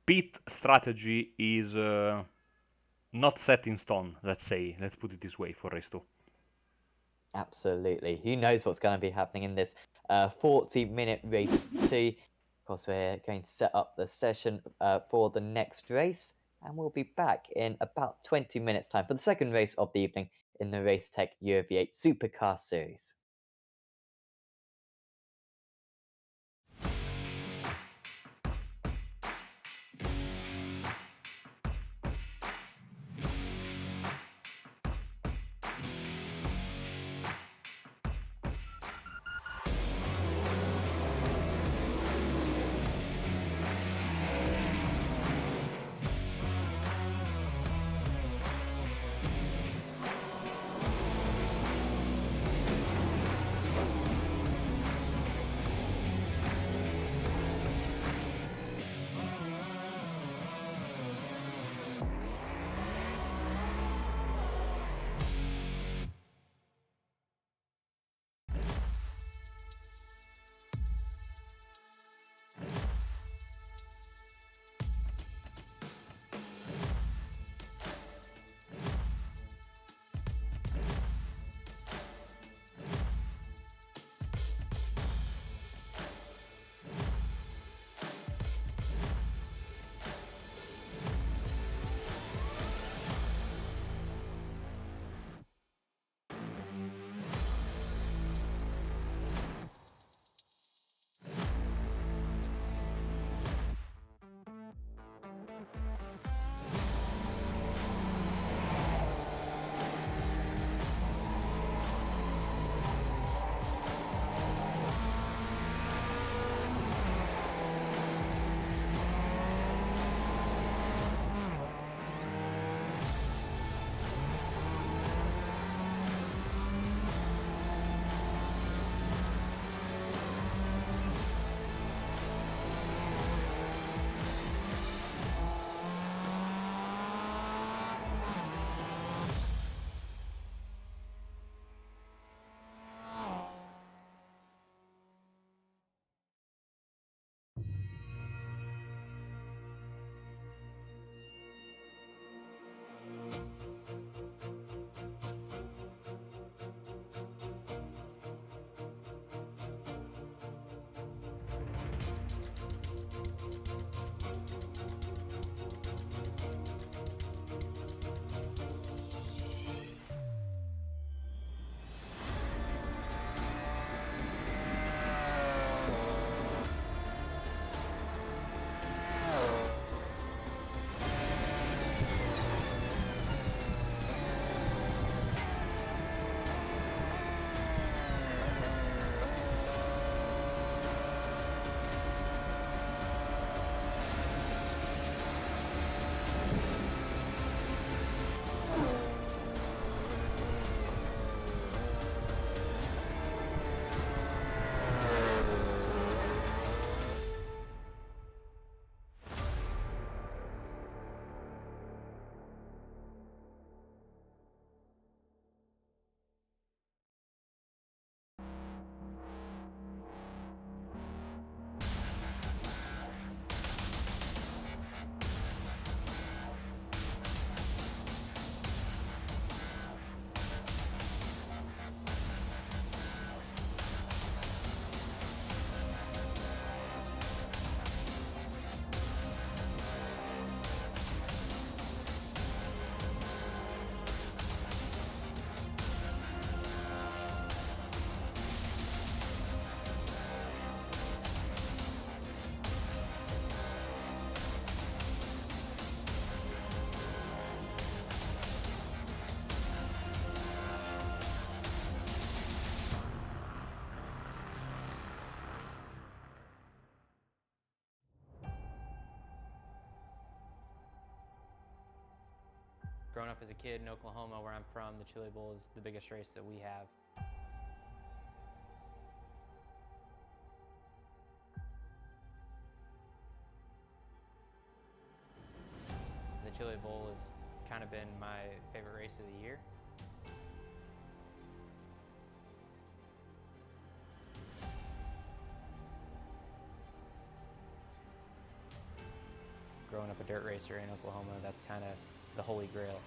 pit strategy is not set in stone, let's put it this way, for race 2. Absolutely. Who knows what's going to be happening in this 40-minute race 2. Of course, we're going to set up the session for the next race, and we'll be back in about 20 minutes' time for the second race of the evening in the Racetech Euro V8 Supercar Series. Growing up as a kid in Oklahoma, where I'm from, the Chili Bowl is the biggest race that we have. The Chili Bowl has kind of been my favorite race of the year. Growing up a dirt racer in Oklahoma, that's kind of the holy grail.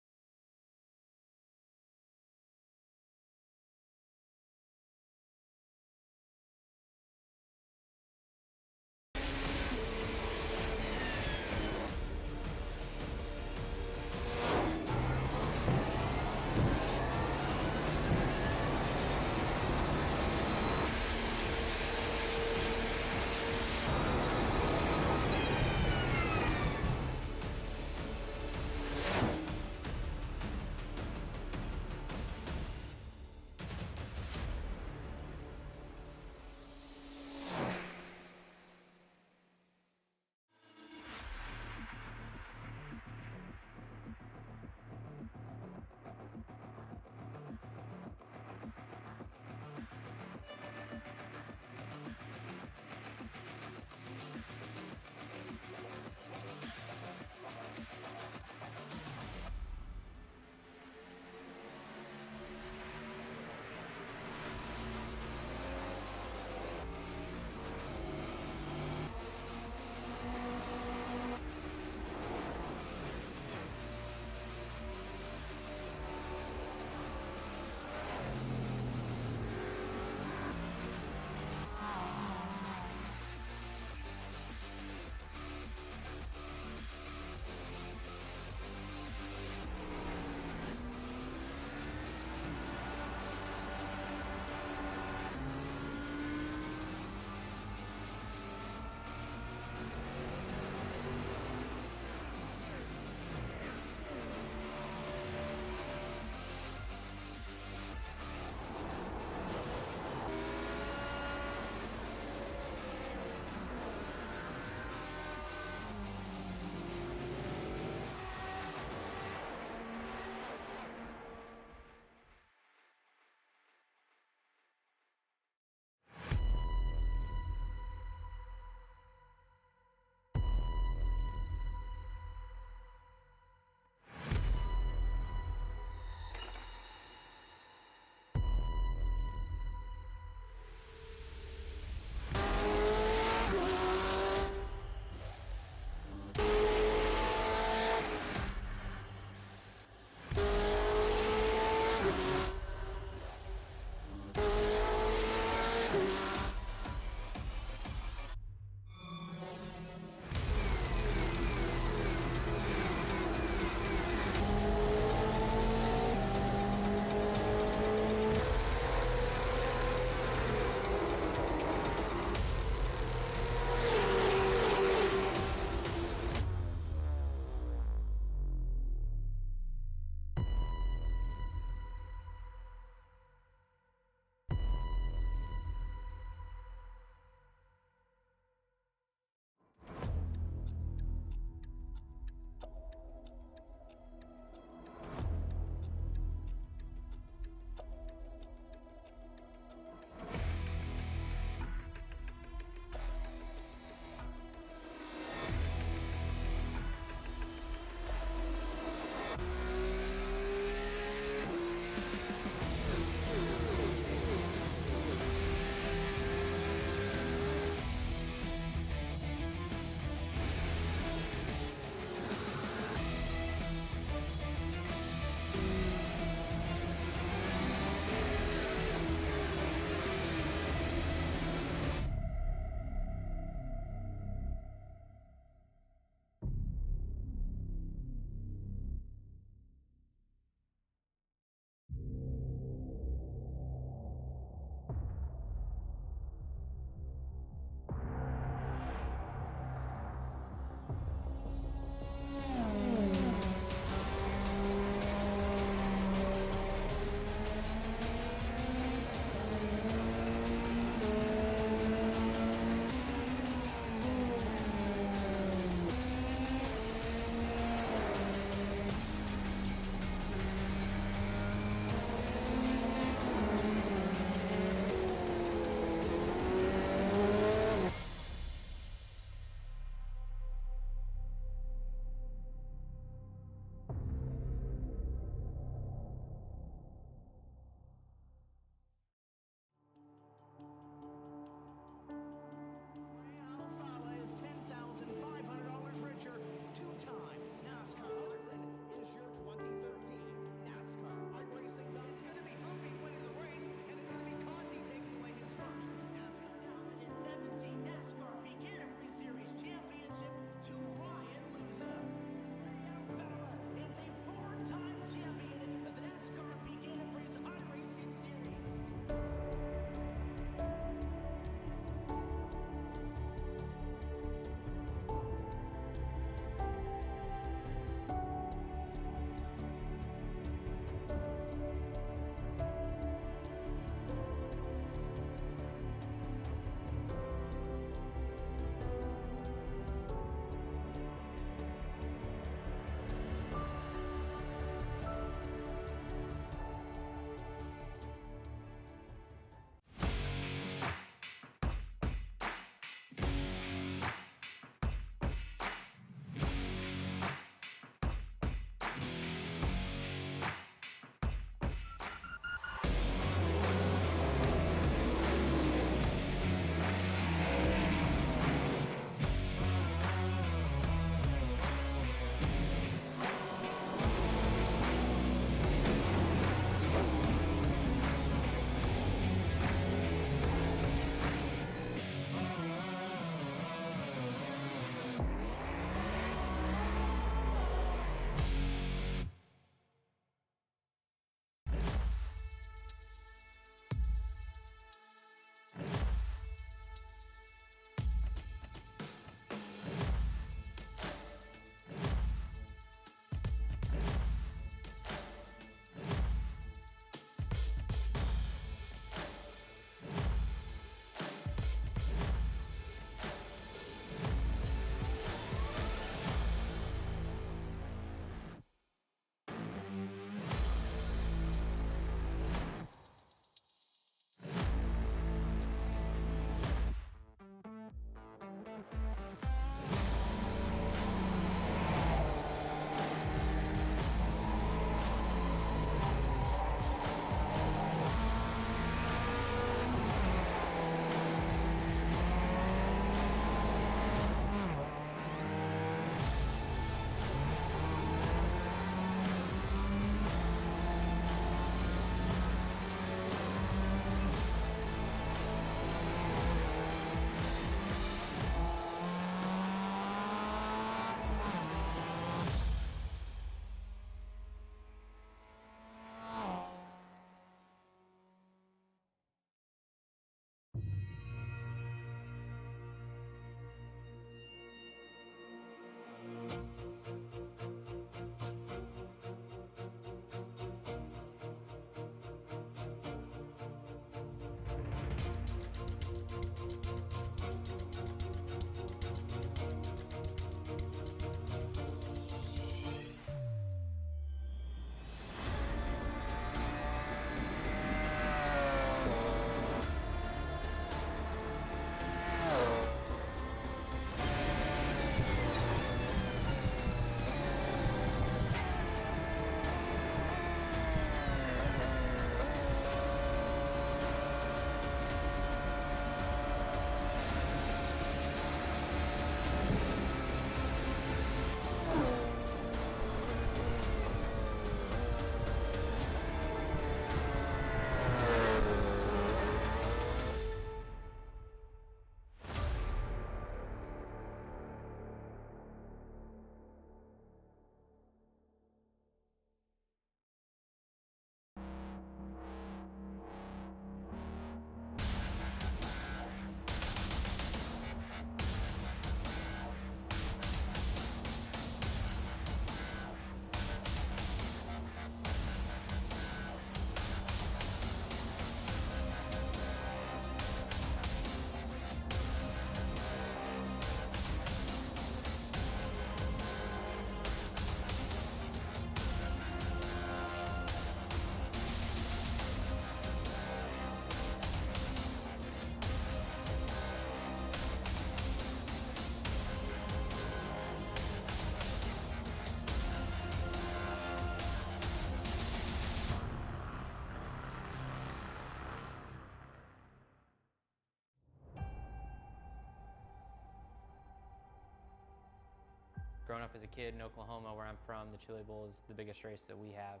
Growing up as a kid in Oklahoma, where I'm from, the Chili Bowl is the biggest race that we have.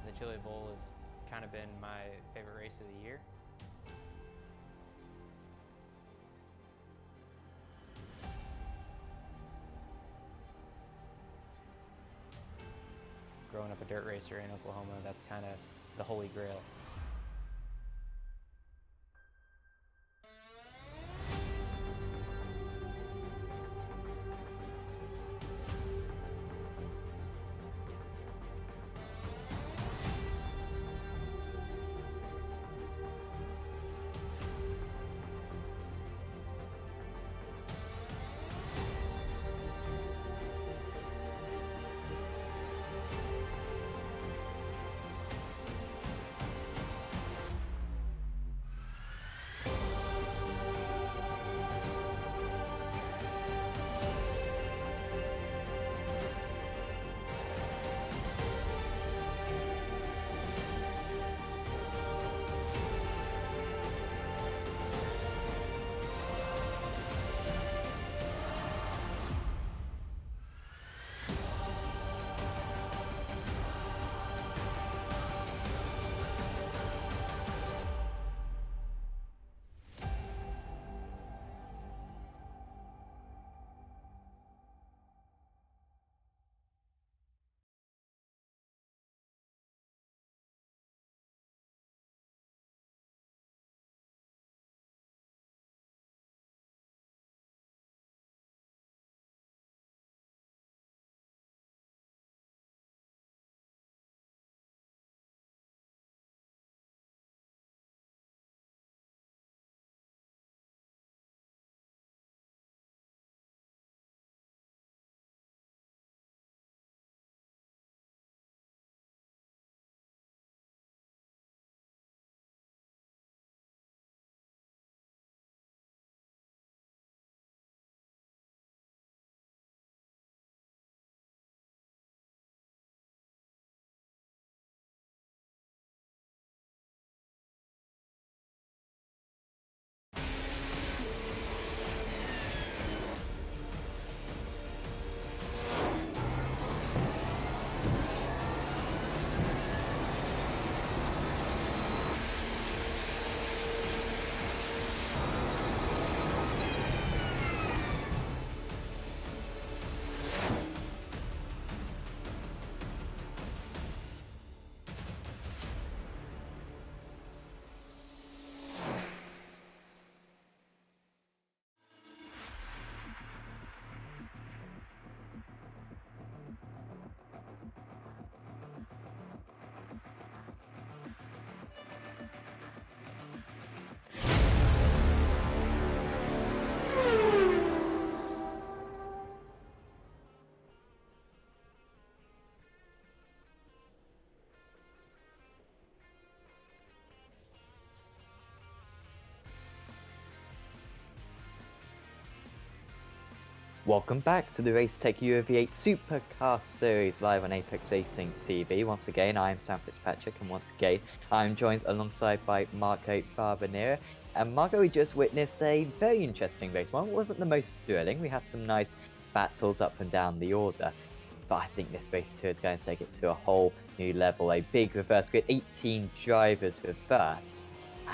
The Chili Bowl has kind of been my favorite race of the year. Growing up a dirt racer in Oklahoma, that's kind of the holy grail. Welcome back to the Racetech UV8 Supercar Series live on Apex Racing TV. Once again, I am Sam Fitzpatrick, and once again, I'm joined alongside by Marco Barbanera. And Marco, we just witnessed a very interesting race. One wasn't the most thrilling. We had some nice battles up and down the order. But I think this race too is going to take it to a whole new level. A big reverse grid, 18 drivers reversed.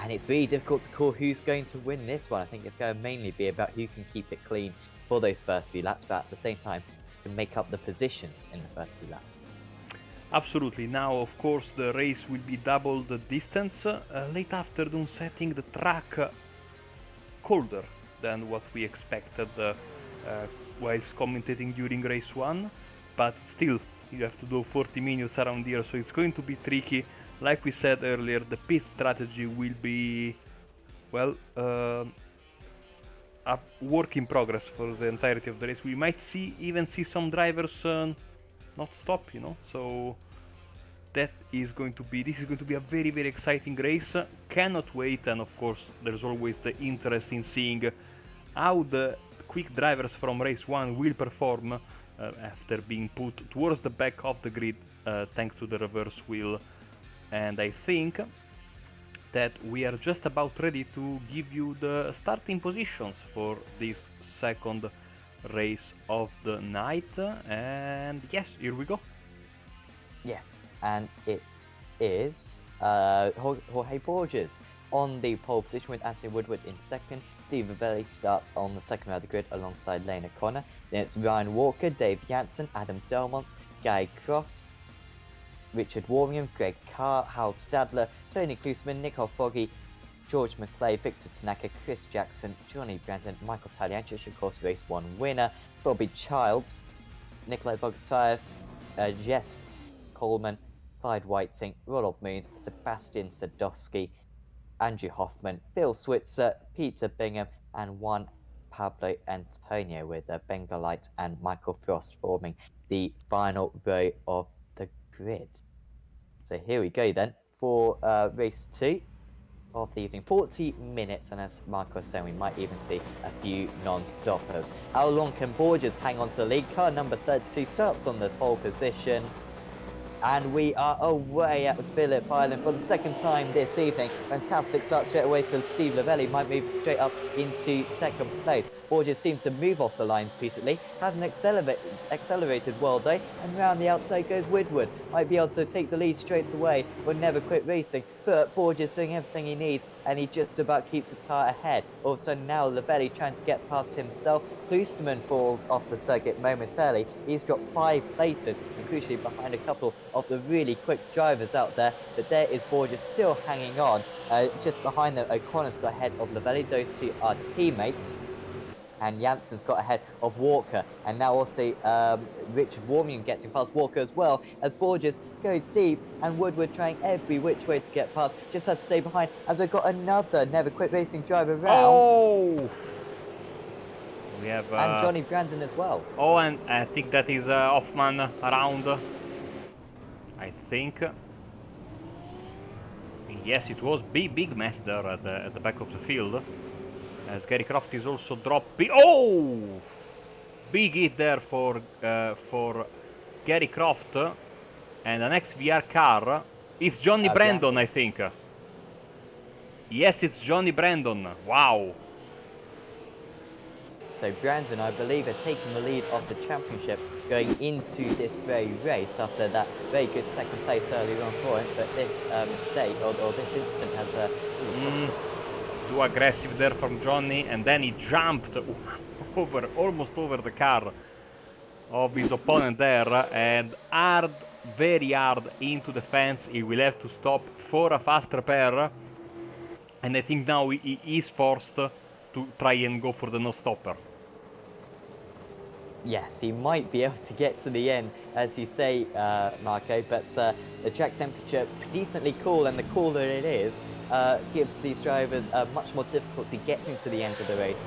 And it's really difficult to call who's going to win this one. I think it's going to mainly be about who can keep it clean for those first few laps, but at the same time can make up the positions in the first few laps. Absolutely. Now, of course, the race will be double the distance. Late afternoon setting, the track colder than what we expected whilst commentating during race 1, but still you have to do 40 minutes around here, so it's going to be tricky. Like we said earlier, the pit strategy will be, well, a work in progress for the entirety of the race. We might even see some drivers not stop, you know, so this is going to be a very, very exciting race. Cannot wait, and of course there's always the interest in seeing how the quick drivers from race 1 will perform after being put towards the back of the grid thanks to the reverse wheel. And I think that we are just about ready to give you the starting positions for this second race of the night. And yes, here we go. Yes, and it is Jorge Borges on the pole position with Anthony Woodward in second. Steve Ravelli starts on the second row of the grid alongside Lane O'Connor. Then it's Ryan Walker, Dave Jansen, Adam Delmont, Guy Croft, Richard Warmingham, Greg Carr, Hal Stadler, Tony Klusman, Nicole Foggy, George McClay, Victor Tanaka, Chris Jackson, Johnny Brandon, Michael Taliancic, of course, race 1 winner, Bobby Childs, Nikolai Bogotayev, Jess Coleman, Clyde Whiting, Rolov Moons, Sebastian Sadowski, Andrew Hoffman, Bill Switzer, Peter Bingham, and Juan Pablo Antonio, with Bengalite and Michael Frost forming the final row of the grid. So here we go then for race 2 of the evening. 40 minutes, and as Marco was saying, we might even see a few non-stoppers. How long can Borges hang on to the lead? Car number 32 starts on the pole position. And we are away at Phillip Island for the second time this evening. Fantastic start straight away for Steve Lavelli. Might move straight up into second place. Borges seemed to move off the line recently. Hasn't accelerated well though. And round the outside goes Woodward. Might be able to take the lead straight away. Will never quit racing. But Borges doing everything he needs. And he just about keeps his car ahead. All of a sudden now Lavelli trying to get past himself. Klusman falls off the circuit momentarily. He's dropped 5 places, and crucially behind a couple of the really quick drivers out there. But there is Borges still hanging on. Just behind them, O'Connor's got ahead of Lavelli. Those two are teammates. And Jansen's got ahead of Walker. And now also Richard Warmingham getting past Walker as well, as Borges goes deep, and Woodward trying every which way to get past. Just had to stay behind, as we've got another Never Quit Racing driver round. Oh! We have and Johnny Brandon as well. Oh, and I think that is Hoffman around. I think. Yes, it was big mess there at the back of the field. As Gary Croft is also dropping. Oh! Big hit there for Gary Croft. And an XVR car. It's Johnny Brandon, I think. Yes, it's Johnny Brandon. Wow. So Brandon, I believe, had taken the lead of the championship going into this very race after that very good second place earlier on for him. But this mistake, or this incident, has too aggressive there from Johnny, and then he jumped almost over the car of his opponent there, and very hard into the fence. He will have to stop for a fast repair, and I think now he is forced to try and go for the no-stopper. Yes, he might be able to get to the end, as you say, Marco, but the track temperature decently cool, and the cooler it is gives these drivers much more difficulty getting to the end of the race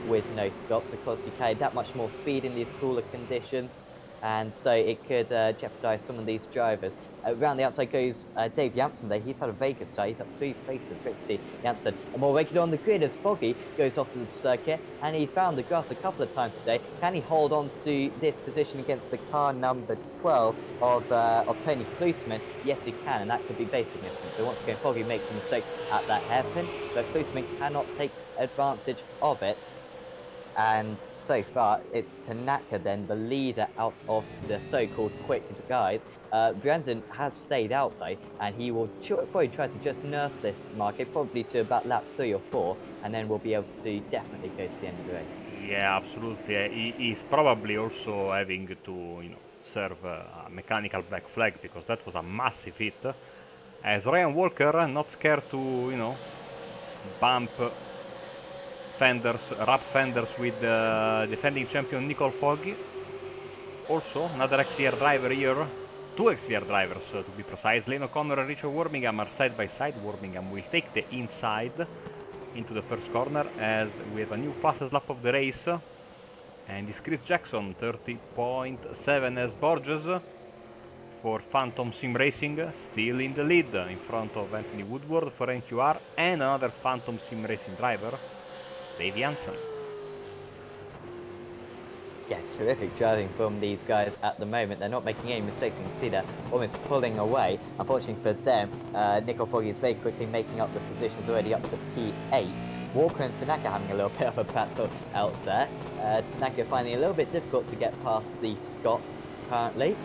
with no stops. Of course, you carry that much more speed in these cooler conditions, and so it could jeopardize some of these drivers. Around the outside goes Dave Jansen there. He's had a very good start. He's up 3 places. Great to see Jansen. And more regular on the grid as Foggy goes off the circuit, and he's found the grass a couple of times today. Can he hold on to this position against the car number 12 of Tony Klusman? Yes, he can, and that could be very significant. So once again, Foggy makes a mistake at that hairpin, but Klusman cannot take advantage of it. And so far, it's Tanaka then, the leader out of the so-called quick guys. Brandon has stayed out though, and he will probably try to just nurse this market, probably to about lap 3 or 4, and then we'll be able to definitely go to the end of the race. Yeah, absolutely. He's probably also having to, serve a mechanical black flag, because that was a massive hit. As Ryan Walker, not scared to, bump fenders, wrap fenders with defending champion Nicole Foggy. Also, another XVR driver here. 2 XVR drivers, to be precise. Lane O'Connor and Richard Warmingham are side by side. Warmingham will take the inside into the first corner, as we have a new fastest lap of the race. And it's Chris Jackson, 30.7 as Borges for Phantom Sim Racing, still in the lead in front of Anthony Woodward for NQR, and another Phantom Sim Racing driver, Dave Jansen. Yeah, terrific driving from these guys at the moment. They're not making any mistakes. You can see they're almost pulling away. Unfortunately for them, Nicole Foggy is very quickly making up the positions already up to P8. Walker and Tanaka having a little bit of a battle out there. Tanaka finding it a little bit difficult to get past the Scots currently.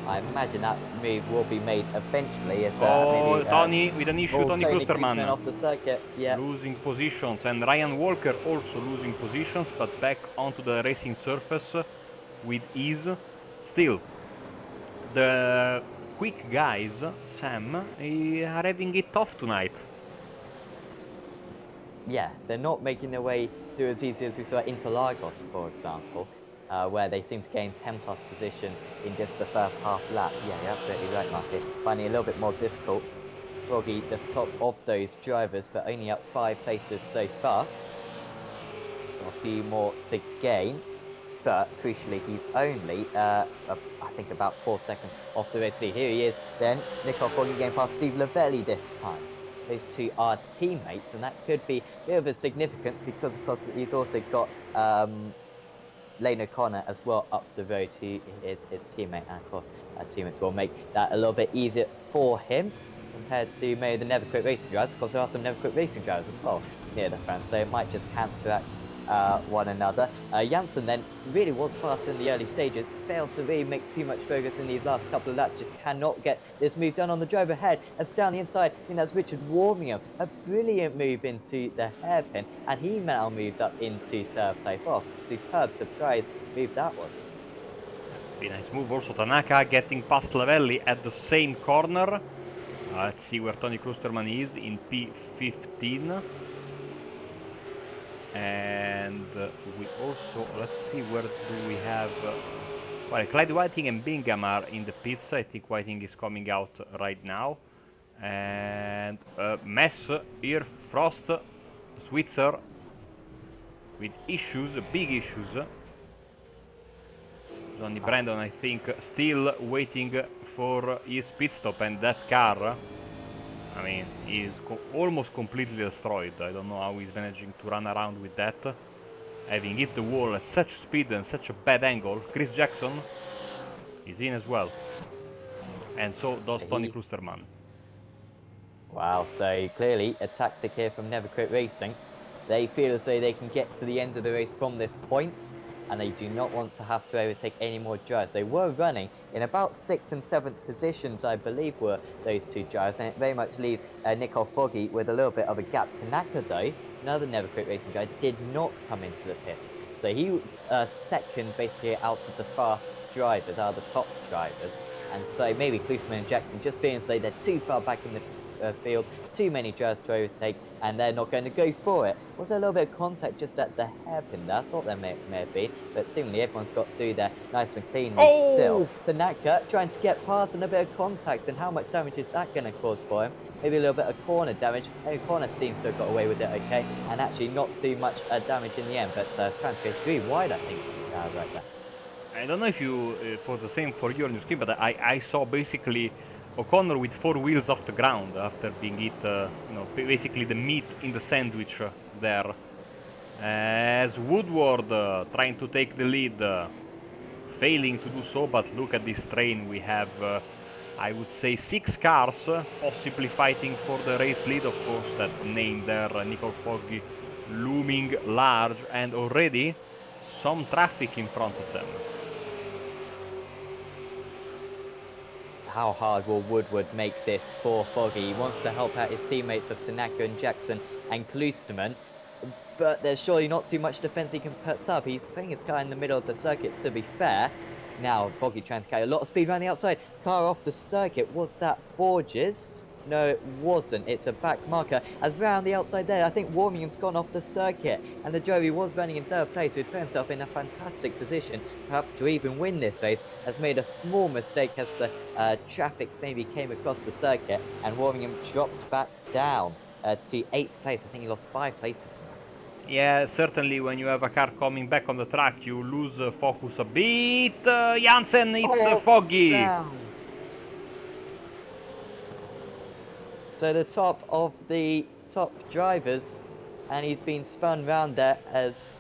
I imagine that move will be made eventually. As, maybe, Tony with an issue, Tony Klusterman off the circuit. Yeah. losing positions, and Ryan Walker also losing positions, but back onto the racing surface with ease. Still, the quick guys, Sam, are having it tough tonight. Yeah, they're not making their way through as easy as we saw at Interlagos, for example, where they seem to gain 10 plus positions in just the first half lap. Yeah, you're absolutely right, Marky. Finding it a little bit more difficult. Froggy, the top of those drivers, but only up 5 places so far. Got a few more to gain, but crucially, he's only, I think, about 4 seconds off the race lead. Here he is, then. Nicole Froggy going past Steve Lavelli this time. Those two are teammates, and that could be a bit of a significance because, of course, he's also got Lane O'Connor as well up the road, who is his teammate, and of course, teammates will make that a little bit easier for him compared to maybe the Never Quit Racing drivers. Of course, there are some Never Quit Racing drivers as well near the front, so it might just counteract one another. Janssen then really was fast in the early stages, failed to really make too much progress in these last couple of laps, just cannot get this move done on the driver ahead. As down the inside, I think that's Richard Warmingham, a brilliant move into the hairpin, and he now moves up into 3rd place. Well, superb surprise move that was. Be nice move also. Tanaka getting past Lavelli at the same corner. Let's see where Tony Klusterman is in P15. And we also, let's see, where do we have... well, Clyde Whiting and Bingham are in the pits. I think Whiting is coming out right now. And mess here, Frost, Switzer, with issues, big issues. Johnny Brandon, I think, still waiting for his pit stop, and that car, I mean, is almost completely destroyed. I don't know how he's managing to run around with that, having hit the wall at such speed and such a bad angle. Chris Jackson is in as well, and so does Tony Klusterman. Wow, so clearly a tactic here from Never Quit Racing. They feel as though they can get to the end of the race from this point, and they do not want to have to overtake any more drivers. They were running in about 6th and 7th positions, I believe, were those two drivers, and it very much leaves Nicole Foggy with a little bit of a gap. Tanaka, though, another Never Quit Racing driver, did not come into the pits. So he was second, basically, out of the fast drivers, out of the top drivers. And so maybe Klusman and Jackson just feeling as though they're too far back in the field, too many drivers to overtake, and they're not going to go for it. Was there a little bit of contact just at the hairpin there? I thought there may have been, but seemingly everyone's got through there nice and cleanly still. Tanaka trying to get past and a bit of contact, and how much damage is that going to cause for him? Maybe a little bit of corner damage. Corner seems to have got away with it okay, and actually not too much damage in the end, but trying to go 3 wide, I think, right there. I don't know if you, for the same for you on your screen, but I saw basically O'Connor with 4 wheels off the ground after being hit, you know, basically the meat in the sandwich there. As Woodward trying to take the lead, failing to do so, but look at this train. We have, I would say, 6 cars possibly fighting for the race lead. Of course, that name there, Nicole Foggy, looming large, and already some traffic in front of them. How hard will Woodward make this for Foggy? He wants to help out his teammates of Tanaka and Jackson and Klusterman, but there's surely not too much defense he can put up. He's putting his car in the middle of the circuit, to be fair. Now, Foggy trying to carry a lot of speed around the outside. Car off the circuit. Was that Borges? No, it wasn't. It's a back marker. As round the outside there, I think Warmingham's gone off the circuit. And the Joey was running in 3rd place, who'd put himself in a fantastic position, perhaps to even win this race, has made a small mistake as the traffic maybe came across the circuit. And Warmingham drops back down to 8th place. I think he lost 5 places. Yeah, certainly when you have a car coming back on the track, you lose focus a bit. Janssen, it's Foggy. Sound. So the top of the top drivers, and he's been spun round there as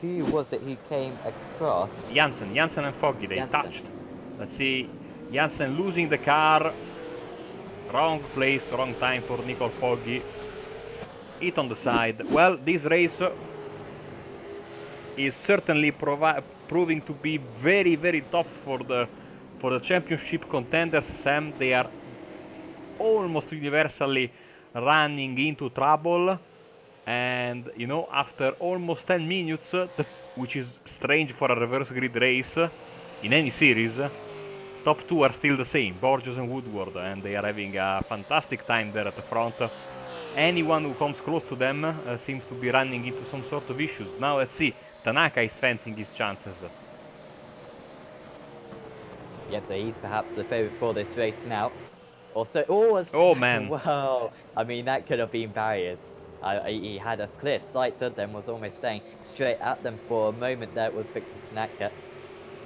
Who was it who came across? Janssen and Foggy, they Janssen. touched. Let's see, Janssen losing the car. Wrong place, wrong time for Nicole Foggy. Hit on the side. Well, this race is certainly proving to be very, very tough for the championship contenders. Sam, they are almost universally running into trouble. And you know, after almost 10 minutes, which is strange for a reverse grid race in any series, top two are still the same, Borges and Woodward, and they are having a fantastic time there at the front. Anyone who comes close to them seems to be running into some sort of issues. Now let's see, Tanaka is fencing his chances. Yep, so he's perhaps the favourite for this race now. Also, oh Oh, man. Wow, I mean, that could have been barriers. He had a clear sight of them, was almost staying straight at them for a moment there. It was Victor Tanaka.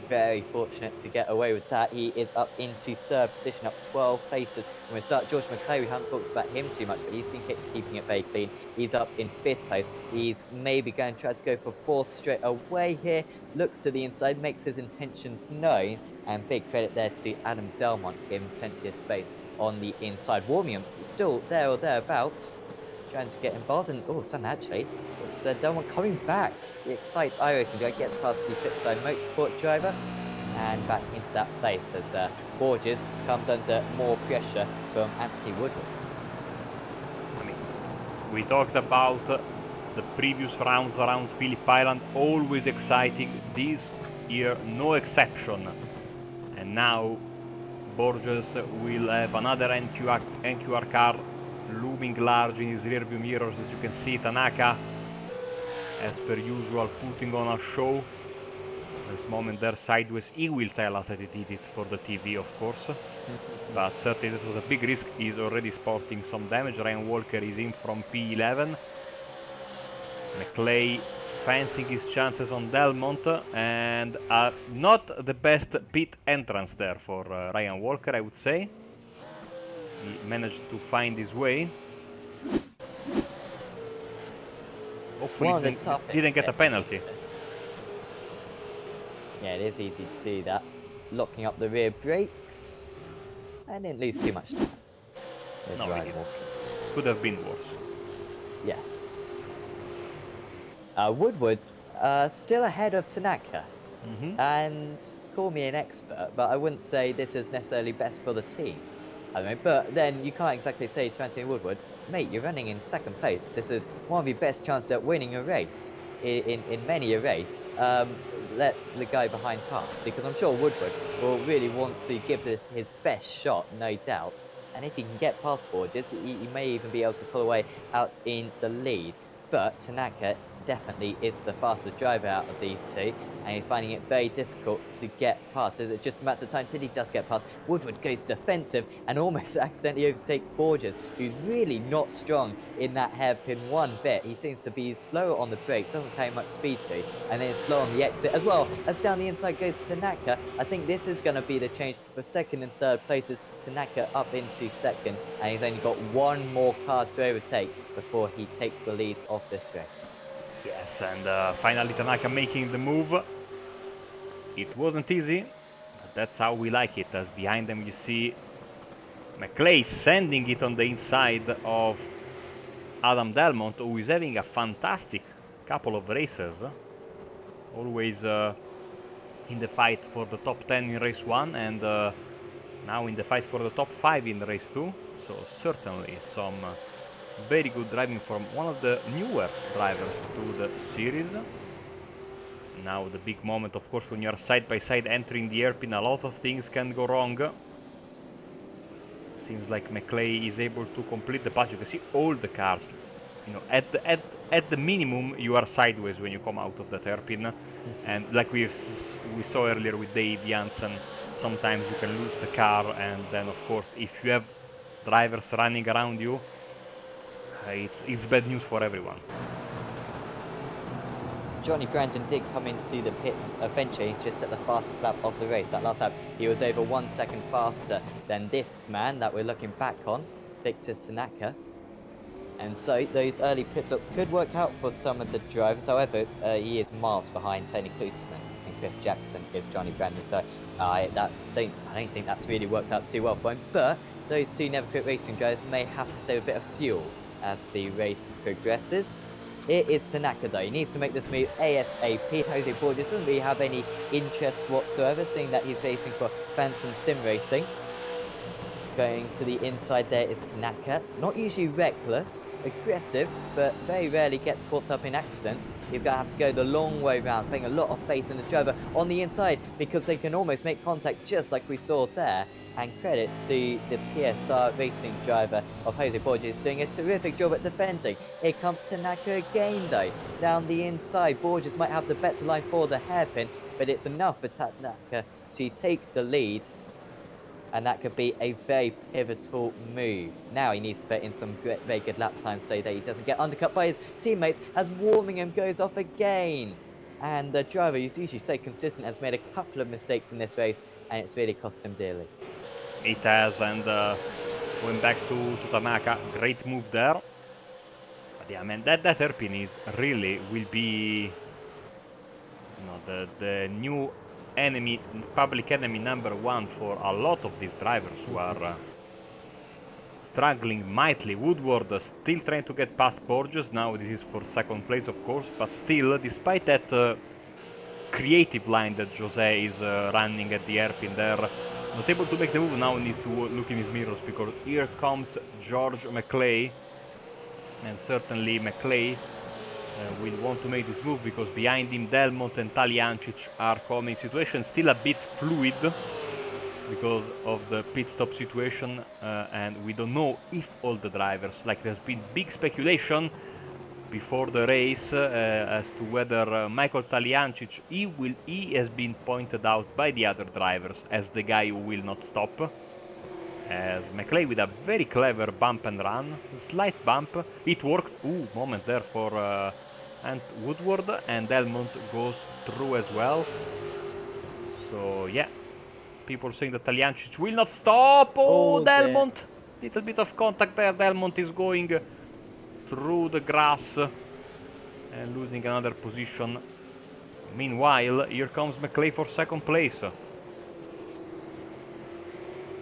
Very fortunate to get away with that. He is up into third position, up 12 places. And we start George McClay, we haven't talked about him too much, but he's been keeping it very clean. He's up in 5th place. He's maybe going to try to go for 4th straight away here. Looks to the inside, makes his intentions known. And big credit there to Adam Delmont, giving plenty of space on the inside. Warmium still there or thereabouts, trying to get involved. And oh, son, actually, it's Delmont coming back. It excites iRacing guy, gets past the Pitstone Motorsport driver and back into that place as Borges comes under more pressure from Anthony Woodward. I mean, we talked about the previous rounds around Phillip Island, always exciting. This year, no exception. And now Borges will have another NQR car looming large in his rearview mirrors. As you can see, Tanaka, as per usual, putting on a show. This moment there sideways, he will tell us that he did it for the TV, of course. But certainly it was a big risk. He's already sporting some damage. Ryan Walker is in from P11. McClay fancying his chances on Delmont, and not the best pit entrance there for Ryan Walker, I would say. He managed to find his way. Hopefully he didn't get a penalty. Yeah, it is easy to do that. Locking up the rear brakes. I didn't lose too much time. No, he didn't. Could have been worse. Yes. Woodward still ahead of Tanaka. And call me an expert, but I wouldn't say this is necessarily best for the team. I mean, but then you can't exactly say to Anthony Woodward, mate, you're running in 2nd place. This is one of your best chances at winning a race in many a race. Let the guy behind pass, because I'm sure Woodward will really want to give this his best shot, no doubt. And if he can get past Borges, he may even be able to pull away out in the lead. But Tanaka definitely is the fastest driver out of these two, and he's finding it very difficult to get past. It's just a matter of time till he does get past. Woodward goes defensive and almost accidentally overtakes Borges, who's really not strong in that hairpin one bit. He seems to be slow on the brakes, doesn't carry much speed through, and then slow on the exit as well. As down the inside goes Tanaka. I think this is going to be the change for 2nd and 3rd places. Tanaka up into 2nd, and he's only got one more car to overtake before he takes the lead of this race. Yes, and finally Tanaka making the move. It wasn't easy, but that's how we like it, as behind them you see McClay sending it on the inside of Adam Delmont, who is having a fantastic couple of races. Always in the fight for the top 10 in race 1, and now in the fight for the top 5 in race 2. So certainly some very good driving from one of the newer drivers to the series. Now the big moment, of course, when you are side by side entering the hairpin, a lot of things can go wrong. Seems like McClay is able to complete the pass. You can see all the cars, you know, at the minimum you are sideways when you come out of that hairpin. And like we saw earlier with Dave Janssen, sometimes you can lose the car, and then of course if you have drivers running around you, it's bad news for everyone. Johnny Brandon did come into the pits eventually. He's just set the fastest lap of the race. That last lap, he was over 1 second faster than this man that we're looking back on, Victor Tanaka. And so those early pit stops could work out for some of the drivers. However, he is miles behind Tony Klusman, and Chris Jackson is Johnny Brandon. So I don't think that's really works out too well for him. But those two Never Quit Racing drivers may have to save a bit of fuel as the race progresses. It is Tanaka though. He needs to make this move ASAP. Jose Borges doesn't really have any interest whatsoever, seeing that he's racing for Phantom Sim Racing. Going to the inside there is Tanaka. Not usually reckless, aggressive, but very rarely gets caught up in accidents. He's going to have to go the long way round, putting a lot of faith in the driver on the inside because they can almost make contact just like we saw there. And credit to the PSR racing driver of Jose Borges doing a terrific job at defending. Here comes Tanaka again though, down the inside. Borges might have the better line for the hairpin, but it's enough for Tanaka to take the lead. And that could be a very pivotal move. Now he needs to put in some very good lap times so that he doesn't get undercut by his teammates as Warmingham goes off again. And the driver, who's usually so consistent, has made a couple of mistakes in this race, and it's really cost him dearly. It has, and going back to Tanaka, great move there. But yeah, man, that hairpin is really will be, the new enemy, public enemy #1 for a lot of these drivers who are struggling mightily. Woodward still trying to get past Borges. Now this is for second place, of course, but still, despite that creative line that Jose is running at the hairpin there, not able to make the move. Now needs to look in his mirrors because here comes George McClay, and certainly McClay will want to make this move because behind him Delmont and Taliancic are coming. Situation still a bit fluid because of the pit stop situation, and we don't know if all the drivers, like there's been big speculation before the race as to whether Michael Taliancic, he has been pointed out by the other drivers as the guy who will not stop. As McClay with a very clever bump and run, slight bump, it worked. Ooh, moment there for and Woodward, and Delmont goes through as well. So yeah, people saying that Taliancic will not stop. Oh, Delmont! Little bit of contact there. Delmont is going through the grass and losing another position. Meanwhile, here comes McClay for second place.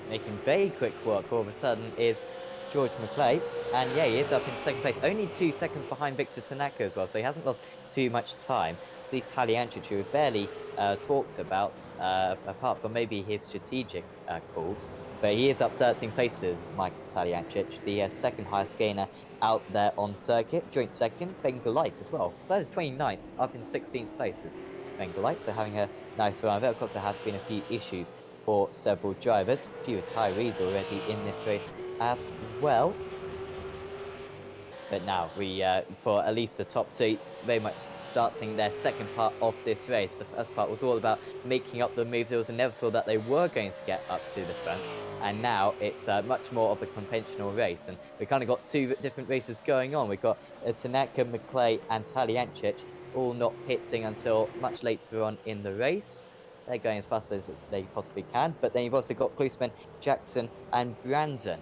Making very quick work all of a sudden is George McClay, and yeah, he is up in second place, only 2 seconds behind Victor Tanaka as well, so he hasn't lost too much time. See Taliancic, who we've barely talked about, apart from maybe his strategic calls, but he is up 13 places, Michael Taliancic, the second highest gainer out there on circuit. Joint second, Bengal Light as well, so 29th, up in 16th places. Bengal Light, so having a nice run. Of course, there has been a few issues for several drivers, a few retirees already in this race as well. But now we, for at least the top two, very much starting their second part of this race. The first part was all about making up the moves. It was inevitable that they were going to get up to the front, and now it's much more of a conventional race. And we kind of got two different races going on. We've got Tanaka, McClay, and Taliancic all not pitting until much later on in the race. They're going as fast as they possibly can, but then you've also got Klusman, Jackson, and Brandon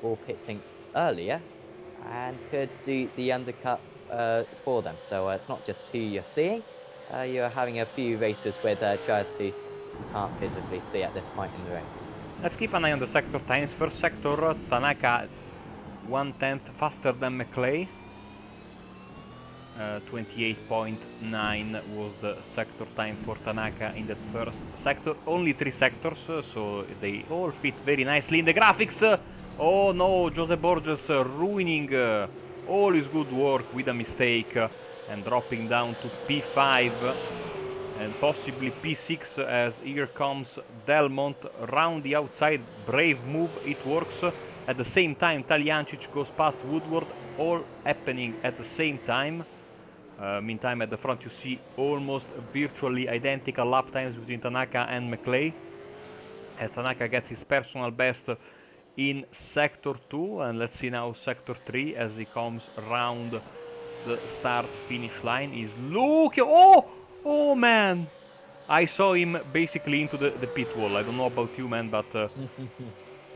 all pitting earlier and could do the undercut for them. So it's not just who you're seeing, you're having a few races with drivers who you can't visibly see at this point in the race. Let's keep an eye on the sector times. First sector, Tanaka 1/10 faster than McClay. 28.9 was the sector time for Tanaka in that first sector. Only 3 sectors, so they all fit very nicely in the graphics. Oh no, Jose Borges ruining all his good work with a mistake and dropping down to P5 and possibly P6 as here comes Delmont round the outside. Brave move, it works. At the same time, Taliancic goes past Woodward, all happening at the same time. Meantime, at the front you see almost virtually identical lap times between Tanaka and McClay, as Tanaka gets his personal best in Sector 2, and let's see now Sector 3 as he comes round the start-finish line. He's looking... Oh man! I saw him basically into the pit wall. I don't know about you, man, but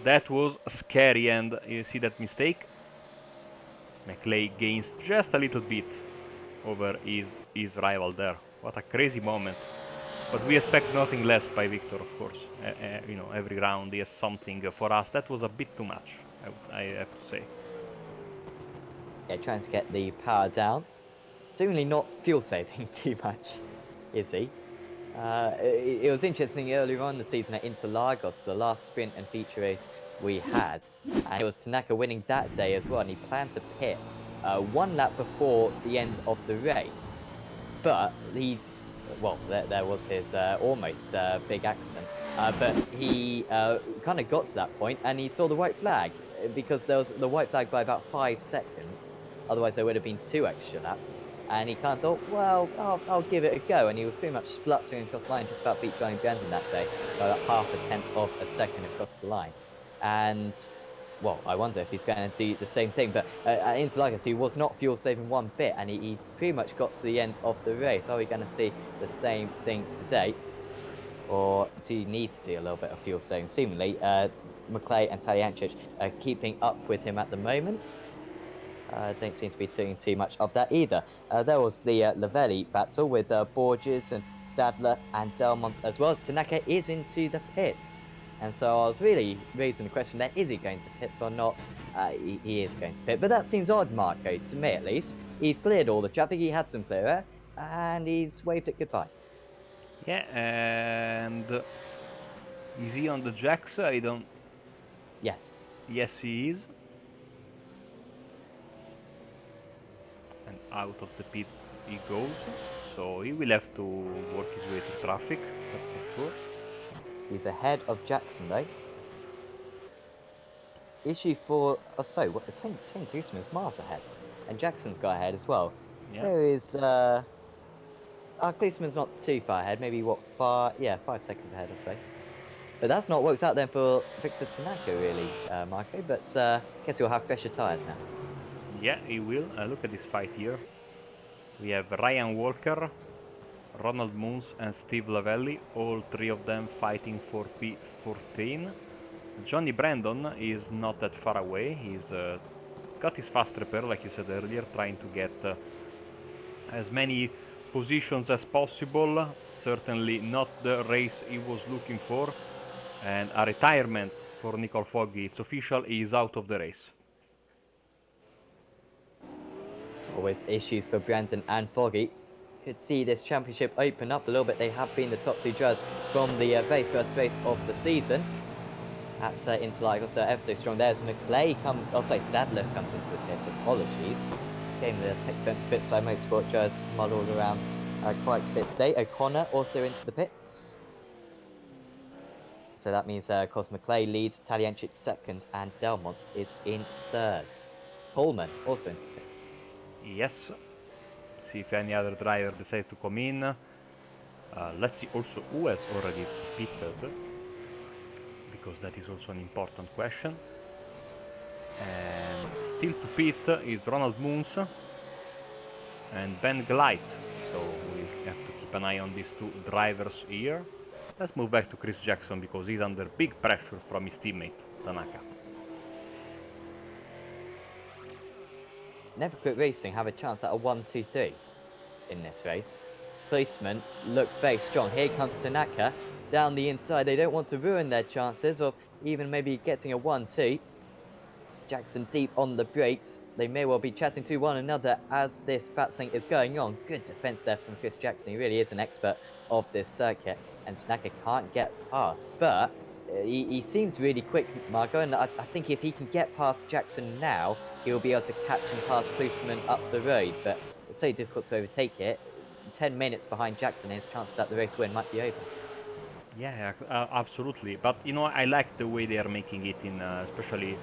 that was scary, and you see that mistake? McLeay gains just a little bit over his rival there. What a crazy moment. But we expect nothing less by Victor, of course. You know, every round he has something for us. That was a bit too much, I have to say. Yeah, trying to get the power down. Seemingly not fuel saving too much, is he? It was interesting earlier on in the season at Interlagos, the last sprint and feature race we had. And it was Tanaka winning that day as well, and he planned to pit 1 lap before the end of the race. But there was his almost big accident. But he kind of got to that point and he saw the white flag because there was the white flag by about 5 seconds. Otherwise, there would have been 2 extra laps. And he kind of thought, well, I'll give it a go. And he was pretty much spluttering across the line, just about beat Johnny Brandon that day by about half a tenth of a second across the line. And well, I wonder if he's going to do the same thing. But at Interlagos, he was not fuel saving one bit, and he pretty much got to the end of the race. Are we going to see the same thing today? Or do you need to do a little bit of fuel saving? Seemingly, McLeay and Taliancic are keeping up with him at the moment. Don't seem to be doing too much of that either. There was the Lavelli battle with Borges and Stadler and Delmont, as well as Tanaka is into the pits. And so I was really raising the question there, is he going to pit or not? He is going to pit, but that seems odd, Marco, to me at least. He's cleared all the traffic, he had some clear air, and he's waved it goodbye. Yeah, and is he on the jacks? I don't... Yes. Yes, he is. And out of the pit he goes, so he will have to work his way through traffic, that's for sure. He's ahead of Jackson though. Issue for Tony Gleesman's miles ahead, and Jackson's got ahead as well. Yeah. There is Gleesman's not too far ahead, maybe 5 seconds ahead or so. But that's not worked out then for Victor Tanaka really, Marco. But guess he'll have fresher tyres now. Yeah, he will. Look at this fight here. We have Ryan Walker, Ronald Moons and Steve Lavelli, all 3 of them fighting for P14. Johnny Brandon is not that far away. He's got his fast repair, like you said earlier, trying to get as many positions as possible. Certainly not the race he was looking for. And a retirement for Nicole Foggy. It's official, he is out of the race. With issues for Brandon and Foggy, could see this championship open up a little bit. They have been the top 2 drivers from the very first race of the season at Interlagos. So ever so strong. There's McLeay comes, Stadler comes into the pits. Apologies. Getting the Tech Sense pit style motorsport drivers muddled around quite a bit today. O'Connor also into the pits. So that means, of course, McLeay leads, Taliancic second, and Delmont is in third. Coleman also into the pits. Yes. See if any other driver decides to come in. Let's see also who has already pitted, because that is also an important question. And still to pit is Ronald Moons and Ben Gleit. So we have to keep an eye on these 2 drivers here. Let's move back to Chris Jackson because he's under big pressure from his teammate, Tanaka. Never Quit Racing have a chance at a 1-2-3 in this race. Policeman looks very strong. Here comes Tanaka down the inside. They don't want to ruin their chances of even maybe getting a 1-2. Jackson deep on the brakes. They may well be chatting to one another as this battling is going on. Good defense there from Chris Jackson. He really is an expert of this circuit. And Tanaka can't get past. But he seems really quick, Marco. And I think if he can get past Jackson now, he'll be able to catch and pass Policeman up the road. But it's so difficult to overtake it. 10 minutes behind Jackson, his chances at the race win might be over. Yeah, absolutely. But, you know, I like the way they are making it in, especially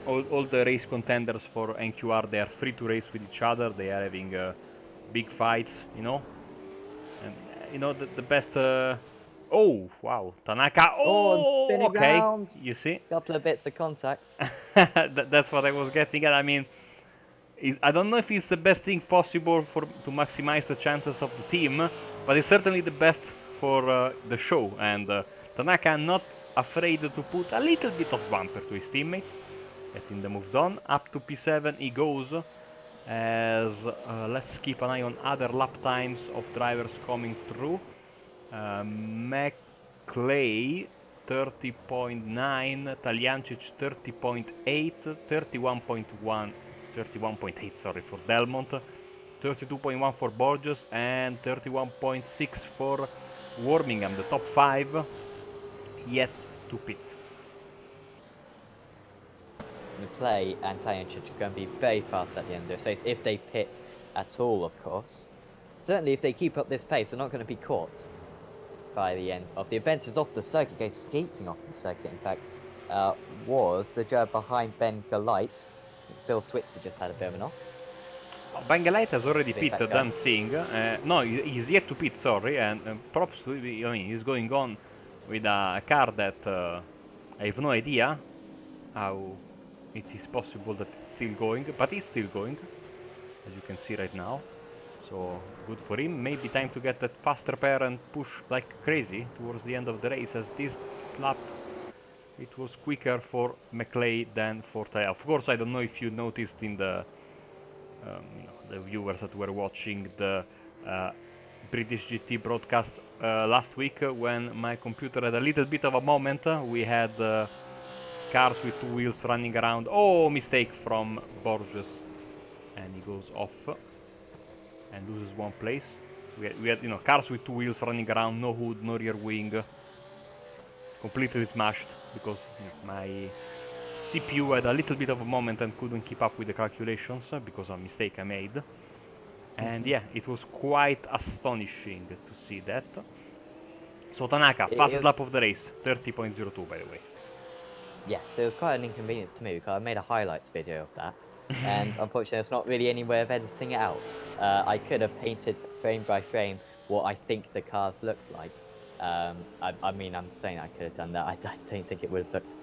all the race contenders for NQR. They are free to race with each other. They are having big fights, you know. And, you know, the best... Oh, wow. Tanaka. Oh, spinning okay. round. You see? Couple of bits of contact. That's what I was getting at. I mean, I don't know if it's the best thing possible to maximize the chances of the team, but it's certainly the best for the show. And Tanaka not afraid to put a little bit of bumper to his teammate. getting the move done. Up to P7 he goes, as let's keep an eye on other lap times of drivers coming through. McClay 30.9, Taliancic 30.8, 31.1, 31.8 sorry for Delmont, 32.1 for Borges, and 31.6 for Wormingham. The top 5 yet to pit. McClay and Taliancic are going to be very fast at the end of this race, if they pit at all, of course. Certainly, if they keep up this pace, they're not going to be caught by the end of the event. Is off the circuit, goes skating off the circuit, in fact, was the driver behind Ben Galite. Bill Switzer just had a bit of an off. Bangalite has already Big pitted, fat guy. I'm seeing. No, he's yet to pit, sorry, and props to him. I mean, he's going on with a car that I have no idea how it is possible that it's still going, but it's still going, as you can see right now. So, good for him. Maybe time to get that faster pair and push like crazy towards the end of the race, as this lap it was quicker for McClay than for Taya. Of course, I don't know if you noticed in the the viewers that were watching the British GT broadcast last week, when my computer had a little bit of a moment. We had cars with 2 wheels running around. Oh, mistake from Borges, and he goes off and loses 1 place. We had cars with 2 wheels running around, no hood, no rear wing, completely smashed because my CPU had a little bit of a moment and couldn't keep up with the calculations because of a mistake I made. And yeah, it was quite astonishing to see that. So Tanaka, fastest lap of the race, 30.02 by the way. Yes, it was quite an inconvenience to me because I made a highlights video of that. And unfortunately, there's not really any way of editing it out. I could have painted frame by frame what I think the cars looked like. I mean, I'm saying I could have done that. I don't think it would have looked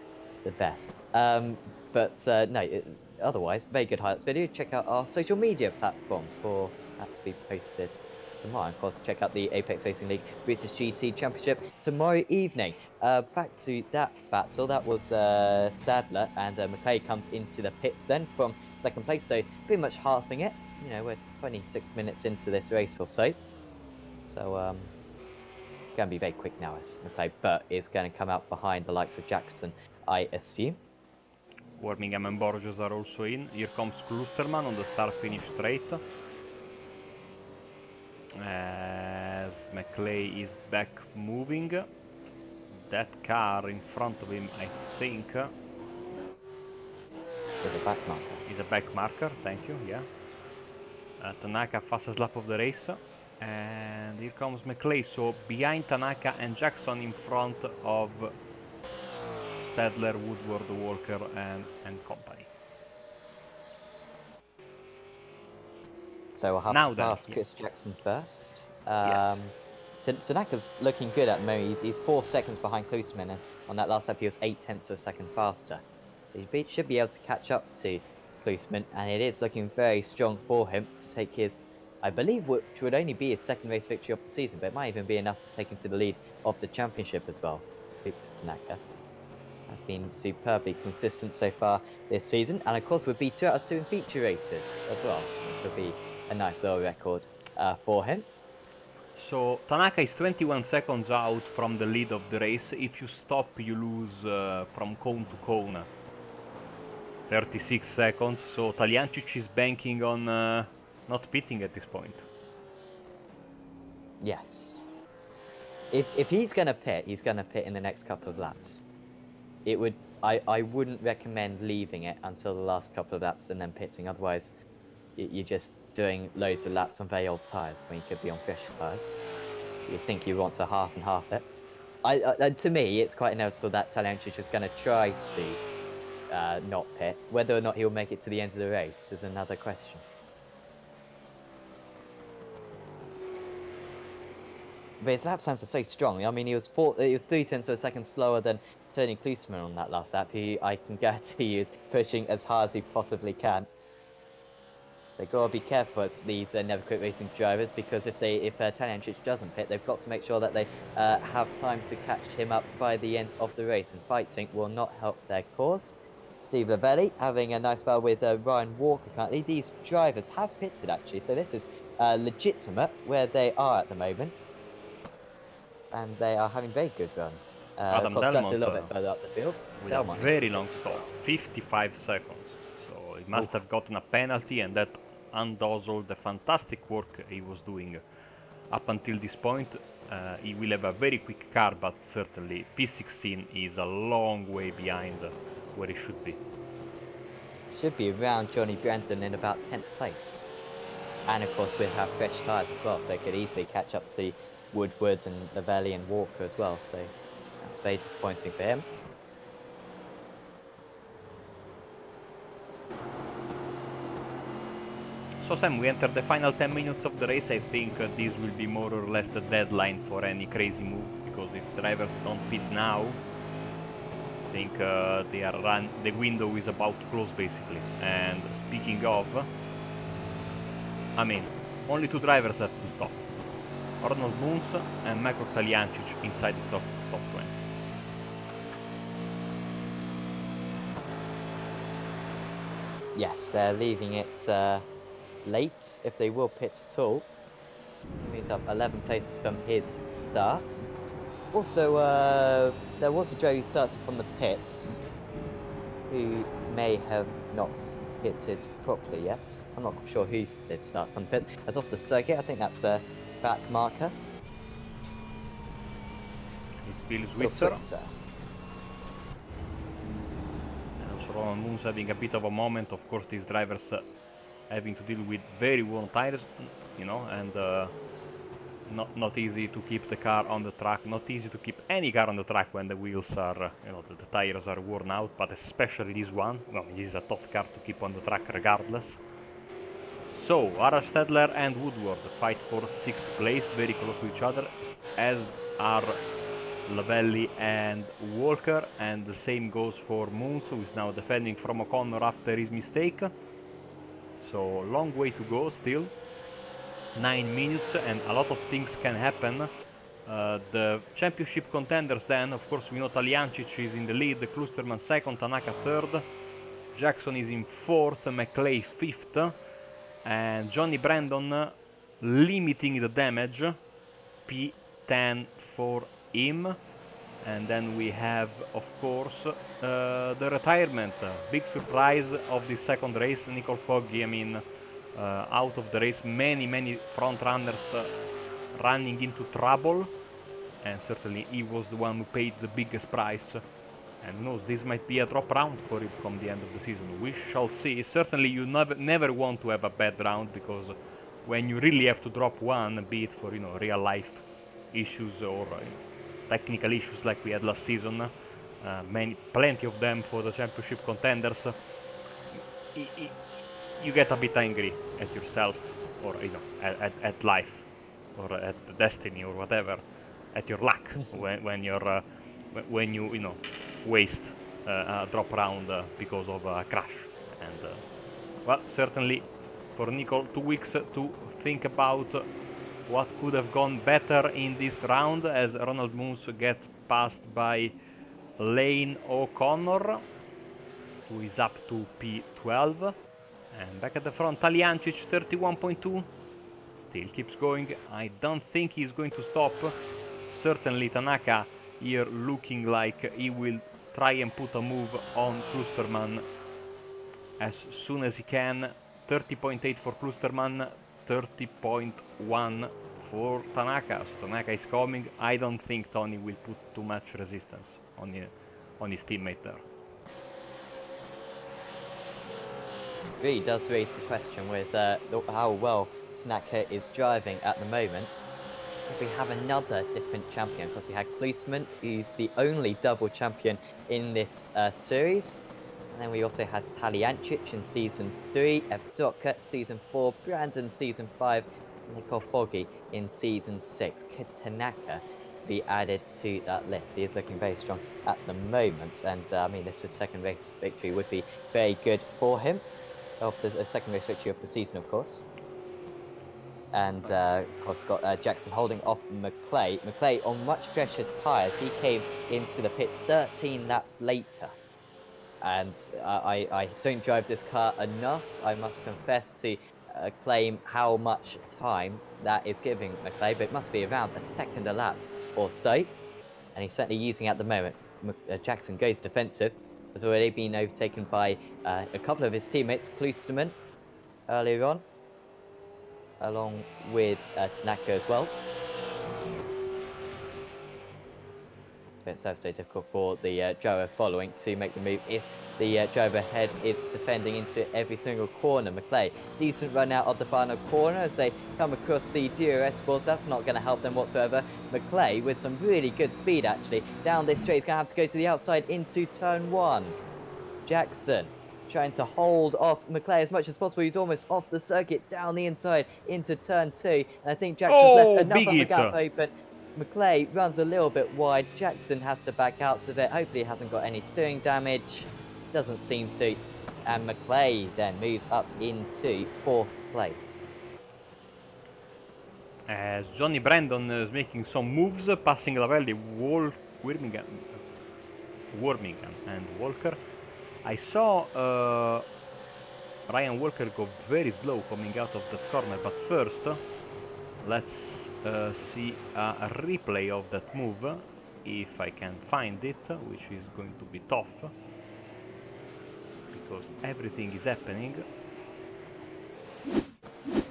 the best. No, otherwise, very good highlights video. Check out our social media platforms for that to be posted tomorrow. Of course, check out the Apex Racing League British GT Championship tomorrow evening. Back to that battle, that was Stadler, and McClay comes into the pits then from second place, so pretty much halving it. You know, we're 26 minutes into this race or so. So, going to be very quick now as McClay, but it's going to come out behind the likes of Jackson, I assume. Wormingham and Borges are also in. Here comes Klusterman on the start-finish straight, as McClay is back moving. That car in front of him, I think, There's a back marker. is a back marker, thank you, yeah. Tanaka, fastest lap of the race. And here comes McClay, so behind Tanaka and Jackson, in front of Stadler, Woodward, Walker, and company. So we'll have Now to then, pass yeah. Chris Jackson first. Yes. Tanaka's looking good at the moment. He's 4 seconds behind Klusman, and on that last lap he was 0.8 of a second faster. So he should be able to catch up to Klusman, and it is looking very strong for him to take his, I believe, which would only be his second race victory of the season, but it might even be enough to take him to the lead of the championship as well. Victor Tanaka has been superbly consistent so far this season, and of course would be 2 out of 2 in feature races as well, which would be a nice little record for him. So Tanaka is 21 seconds out from the lead of the race. If you stop, you lose from cone to cone 36 seconds. So Taliancic is banking on not pitting at this point. Yes. If he's going to pit, he's going to pit in the next couple of laps. I wouldn't recommend leaving it until the last couple of laps and then pitting. Otherwise, you're just doing loads of laps on very old tyres when you could be on fresher tyres. You think you want to half and half it. To me, it's quite noticeable that Taliancic is going to try to not pit. Whether or not he'll make it to the end of the race is another question. But his lap times are so strong. I mean, he was 0.3 of a second slower than Tony Klusman on that last lap, who I can guarantee you is pushing as hard as he possibly can. They've got to be careful as these Never Quit Racing drivers, because if Taliancic doesn't pit, they've got to make sure that they have time to catch him up by the end of the race, and fighting will not help their cause. Steve Lavelli having a nice battle with Ryan Walker currently. These drivers have pitted actually, so this is legitimate where they are at the moment. And they are having very good runs. Of Adam course, that's a Delmont little bit further up the field. with Delmont a has very long pitted stop, well. 55 seconds. So he must Oof. have gotten a penalty, and that undoes all the fantastic work he was doing up until this point. He will have a very quick car, but certainly P16 is a long way behind where he should be. Should be around Johnny Brenton in about 10th place. And of course, we'll have fresh tyres as well, so it could easily catch up to Woodward and Lavelli and Walker as well. So that's very disappointing for him. So Sam, we enter the final 10 minutes of the race. I think this will be more or less the deadline for any crazy move, because if drivers don't pit now, I think the window is about to close basically. And speaking of, I mean, only 2 drivers have to stop. Arnold Moons and Marco Taliancic inside the top 20. Yes, they're leaving it late, if they will pit at all. He means up 11 places from his start. Also, there was a driver who started from the pits who may have not pitted properly yet. I'm not sure who did start from the pits. As off the circuit, I think that's a back marker. It's Bill Bill Switzer. And also Roman Moons having a bit of a moment. Of course, these drivers having to deal with very worn tires, you know, and not easy to keep the car on the track, not easy to keep any car on the track when the wheels are, you know, the tires are worn out, but especially this one. Well, this is a tough car to keep on the track regardless. So, Arash Stedler and Woodward fight for 6th place, very close to each other, as are Lavelli and Walker, and the same goes for Moons, who is now defending from O'Connor after his mistake. So, long way to go still. 9 minutes, and a lot of things can happen. The championship contenders then, of course, we know Taliancic is in the lead, Klusterman 2nd, Tanaka 3rd, Jackson is in 4th, McClay 5th, and Johnny Brandon limiting the damage, P10 for him. And then we have, of course, the retirement. Big surprise of the second race, Nicole Foggy, I mean, out of the race, many front runners running into trouble, and certainly he was the one who paid the biggest price. And who knows, this might be a drop round for him come the end of the season. We shall see. Certainly you never want to have a bad round, because when you really have to drop one, be it for, you know, real life issues or technical issues like we had last season, plenty of them for the championship contenders, you get a bit angry at yourself, or, you know, at life, or at the destiny, or whatever, at your luck when you know, waste a drop round because of a crash. And well, certainly for Nicole, 2 weeks to think about what could have gone better in this round, as Ronald Moons gets passed by Lane O'Connor, who is up to P12. And back at the front, Taliancic 31.2, still keeps going. I don't think he's going to stop. Certainly Tanaka here looking like he will try and put a move on Klusterman as soon as he can. 30.8 for Klusterman, 30.1 for Tanaka. So Tanaka is coming. I don't think Tony will put too much resistance on his teammate there. Really does raise the question with how well Tanaka is driving at the moment. If we have another different champion, because we had Kloosman, who's the only double champion in this series. And then we also had Taliancic in Season 3, Evdoka Season 4, Brandon Season 5, and Nicole Foggy in Season 6. Could Tanaka be added to that list? He is looking very strong at the moment, and I mean, this second race victory would be very good for him. Of the second race victory of the season, of course. And of course, got Jackson holding off McClay. McClay on much fresher tyres. He came into the pits 13 laps later. and I don't drive this car enough, I must confess, to claim how much time that is giving McClay, but it must be around a second a lap or so, and he's certainly using it at the moment. Jackson goes defensive, has already been overtaken by a couple of his teammates, Klosterman earlier on, along with Tanaka as well. But it's so difficult for the driver following to make the move if the driver ahead is defending into every single corner. McClay, decent run out of the final corner as they come across the DRS balls. That's not going to help them whatsoever. McClay with some really good speed actually. Down this straight, he's going to have to go to the outside into turn 1. Jackson trying to hold off McClay as much as possible. He's almost off the circuit, down the inside into turn 2. And I think Jackson's left enough of a gap open. McClay runs a little bit wide. Jackson has to back out of it. Hopefully he hasn't got any steering damage. Doesn't seem to. And McClay then moves up into 4th place. As Johnny Brandon is making some moves, passing Lavelli, Wormingham and Walker. I saw Ryan Walker go very slow coming out of the corner, but first, let's see a replay of that move, if I can find it, which is going to be tough, because everything is happening.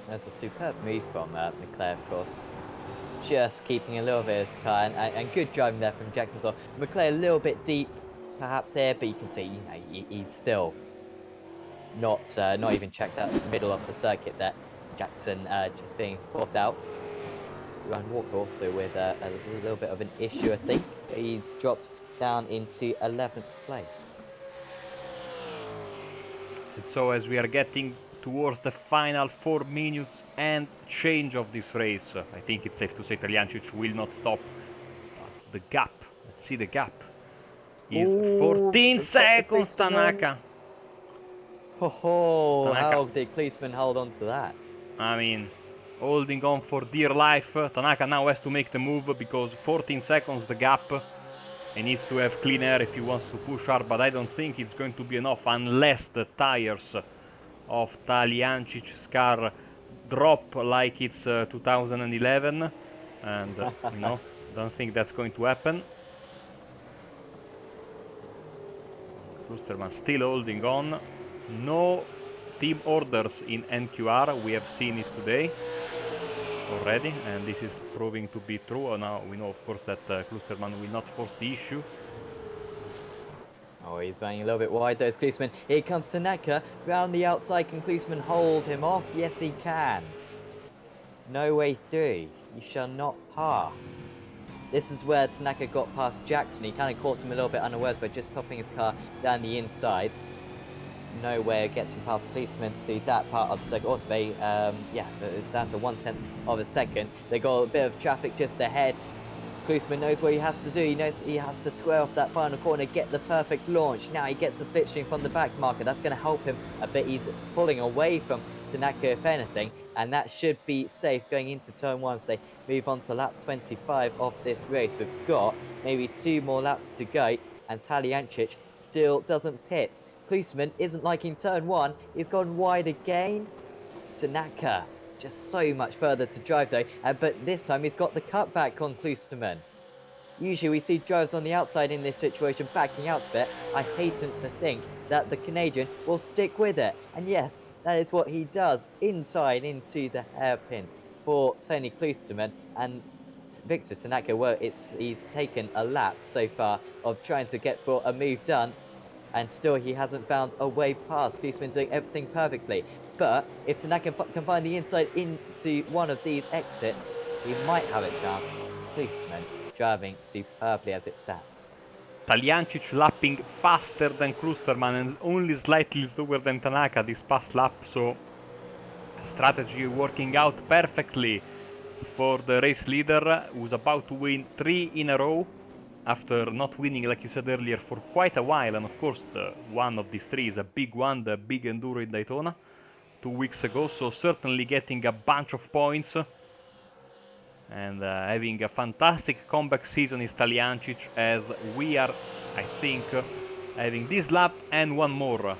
There's a superb move from McClay, of course. Just keeping a little bit of his car, and good driving there from Jackson as well. McClay a little bit deep, perhaps here, but you can see, you know, he's still not even checked out the middle of the circuit there. Jackson just being forced out. Ryan Walker also with a little bit of an issue, I think. He's dropped down into 11th place. And so as we are getting towards the final 4 minutes and change of this race, I think it's safe to say Taliancic will not stop. The gap, let's see the gap, is 14 seconds, Tanaka. Oh, Tanaka. How did Klosterman hold on to that? I mean, holding on for dear life. Tanaka now has to make the move because 14 seconds the gap. He needs to have clean air if he wants to push hard, but I don't think it's going to be enough unless the tires of Taliancic's car drop like it's 2011, and you know, don't think that's going to happen. Klosterman still holding on. No team orders in NQR, we have seen it today already, and this is proving to be true. Now we know, of course, that Klosterman will not force the issue. Oh, he's running a little bit wide. There's Klosterman. Here comes Tanaka. Round the outside. Can Klosterman hold him off? Yes, he can. No way through. You shall not pass. This is where Tanaka got past Jackson. He kind of caught him a little bit unawares by just popping his car down the inside. No way of getting past Klosterman through that part of the circuit. Also, yeah, it's down to 1/10 of a second. They got a bit of traffic just ahead. Klosterman knows what he has to do. He knows he has to square off that final corner, get the perfect launch. Now he gets the slipstream from the back marker. That's going to help him a bit. He's pulling away from Tanaka, if anything, and that should be safe going into turn 1 as they move on to lap 25 of this race. We've got maybe 2 more laps to go, and Taliancic still doesn't pit. Klosterman isn't liking turn 1. He's gone wide again. Tanaka just so much further to drive though, but this time he's got the cutback on Klosterman. Usually we see drivers on the outside in this situation backing out of it. I hasten to think that the Canadian will stick with it, and yes, that is what he does, inside into the hairpin for Tony Klosterman. And Victor Tanaka, well, he's taken a lap so far of trying to get for a move done, and still he hasn't found a way past. Klosterman doing everything perfectly. But if Tanaka can find the inside into one of these exits, he might have a chance. Klosterman driving superbly as it stands. Taliancic lapping faster than Klosterman and only slightly slower than Tanaka this past lap, so strategy working out perfectly for the race leader, who's about to win 3 in a row after not winning, like you said earlier, for quite a while. And of course, one of these 3 is a big one, the big Enduro in Daytona 2 weeks ago, so certainly getting a bunch of points. And having a fantastic comeback season is Taliancic, as we are, I think, having this lap and one more.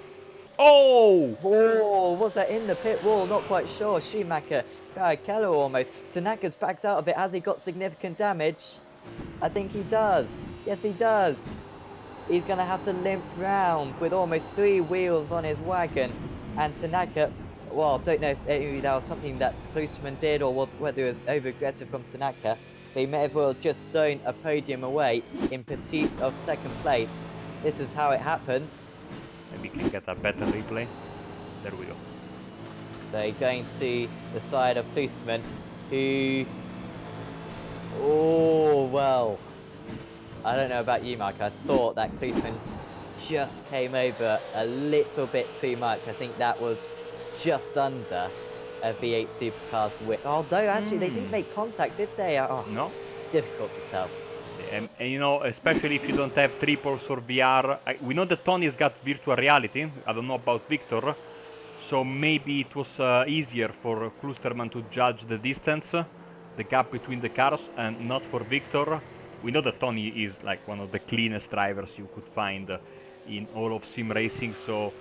Oh! Oh, was that in the pit wall? Not quite sure. Schumacher, Barrichello almost. Tanaka's backed out of it. Has he got significant damage? I think he does. Yes, he does. He's going to have to limp round with almost 3 wheels on his wagon. And Tanaka, well, don't know if maybe that was something that Klusman did or whether it was over-aggressive from Tanaka. But he may as well just thrown a podium away in pursuit of second place. This is how it happens. Maybe we can get a better replay. There we go. So going to the side of Klusman, who... Oh, well... I don't know about you, Mark. I thought that Klusman just came over a little bit too much. I think that was just under a V8 Supercar's width. Although, actually, they didn't make contact, did they? Oh, No. difficult to tell. And you know, especially if you don't have triples or VR. We know that Tony's got virtual reality. I don't know about Victor. So maybe it was easier for Klusterman to judge the distance, the gap between the cars, and not for Victor. We know that Tony is like one of the cleanest drivers you could find in all of sim racing, so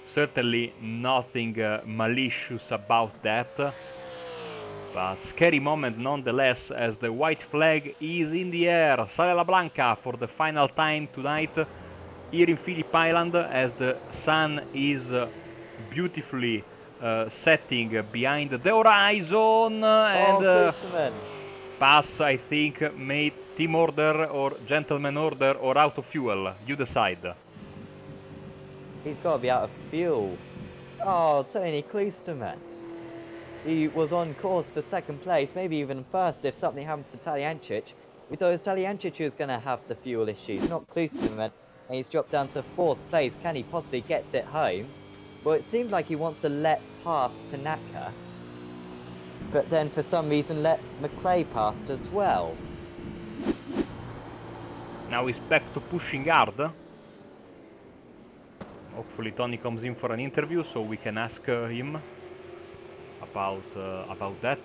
certainly nothing malicious about that. But scary moment nonetheless, as the white flag is in the air. Sale la Blanca for the final time tonight here in Phillip Island, as the sun is beautifully setting behind the horizon. And Klusman. pass, I think, made team order or gentleman order or out of fuel. You decide. He's got to be out of fuel. Oh, Tony Klusman. He was on course for second place, maybe even first if something happened to Talyancic. We thought it was Talyancic who was going to have the fuel issues, not Klusman. And he's dropped down to 4th place. Can he possibly get it home? Well, it seemed like he wants to let past Tanaka. But then for some reason let McClay past as well. Now he's back to pushing hard. Hopefully Tony comes in for an interview so we can ask him about that.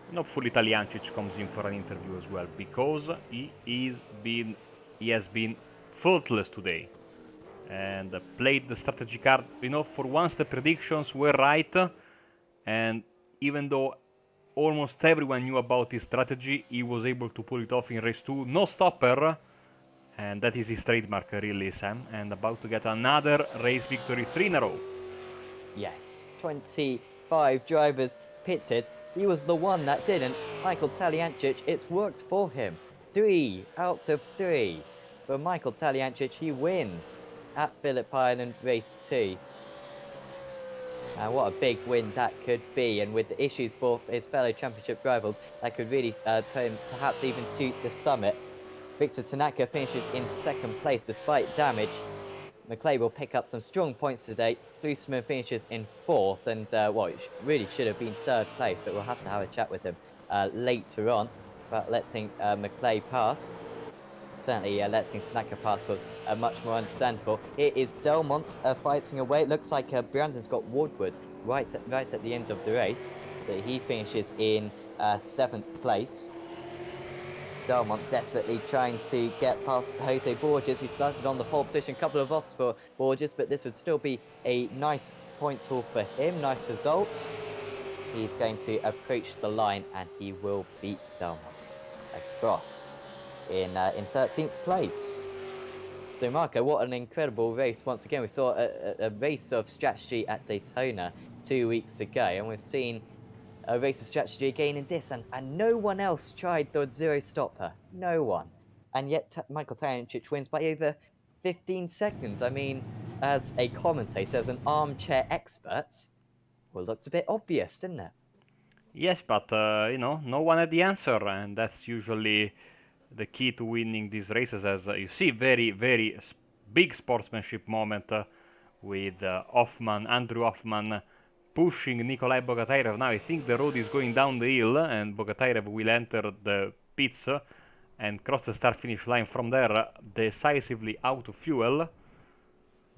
And hopefully Talyancic comes in for an interview as well, because he has been faultless today and played the strategy card. You know, for once the predictions were right, and even though almost everyone knew about his strategy, he was able to pull it off in race 2. No stopper, and that is his trademark really, Sam, and about to get another race victory, 3 in a row. Yes, 25 drivers pitted. He was the one that didn't. Michael Talyancic, it's worked for him. 3 out of 3. But Michael Talyancic, he wins at Phillip Island race 2. And what a big win that could be. And with the issues for his fellow championship rivals, that could really put him perhaps even to the summit. Victor Tanaka finishes in 2nd place despite damage. McClay will pick up some strong points today. Klusman finishes in 4th, and well, it really should have been 3rd place, but we'll have to have a chat with him later on about letting McClay past. Certainly, letting Tanaka pass was much more understandable. Here is Delmont fighting away. It looks like Brandon's got Wardwood right at the end of the race, so he finishes in 7th place. Delmont desperately trying to get past Jose Borges, who started on the pole position. A couple of offs for Borges, but this would still be a nice points haul for him. Nice results. He's going to approach the line, and he will beat Delmont across in 13th place. So, Marco, what an incredible race. Once again, we saw a race of strategy at Daytona 2 weeks ago, and we've seen a race of strategy again in this, and no one else tried the zero stopper. No one. And yet Michael Talyancic wins by over 15 seconds. I mean, as a commentator, as an armchair expert, well, looked a bit obvious, didn't it? Yes, but you know, no one had the answer, and that's usually the key to winning these races. As you see, very big sportsmanship moment with Andrew Hoffman pushing Nikolai Bogatairev. Now I think the road is going down the hill, and Bogatairev will enter the pits and cross the start-finish line from there, decisively out of fuel.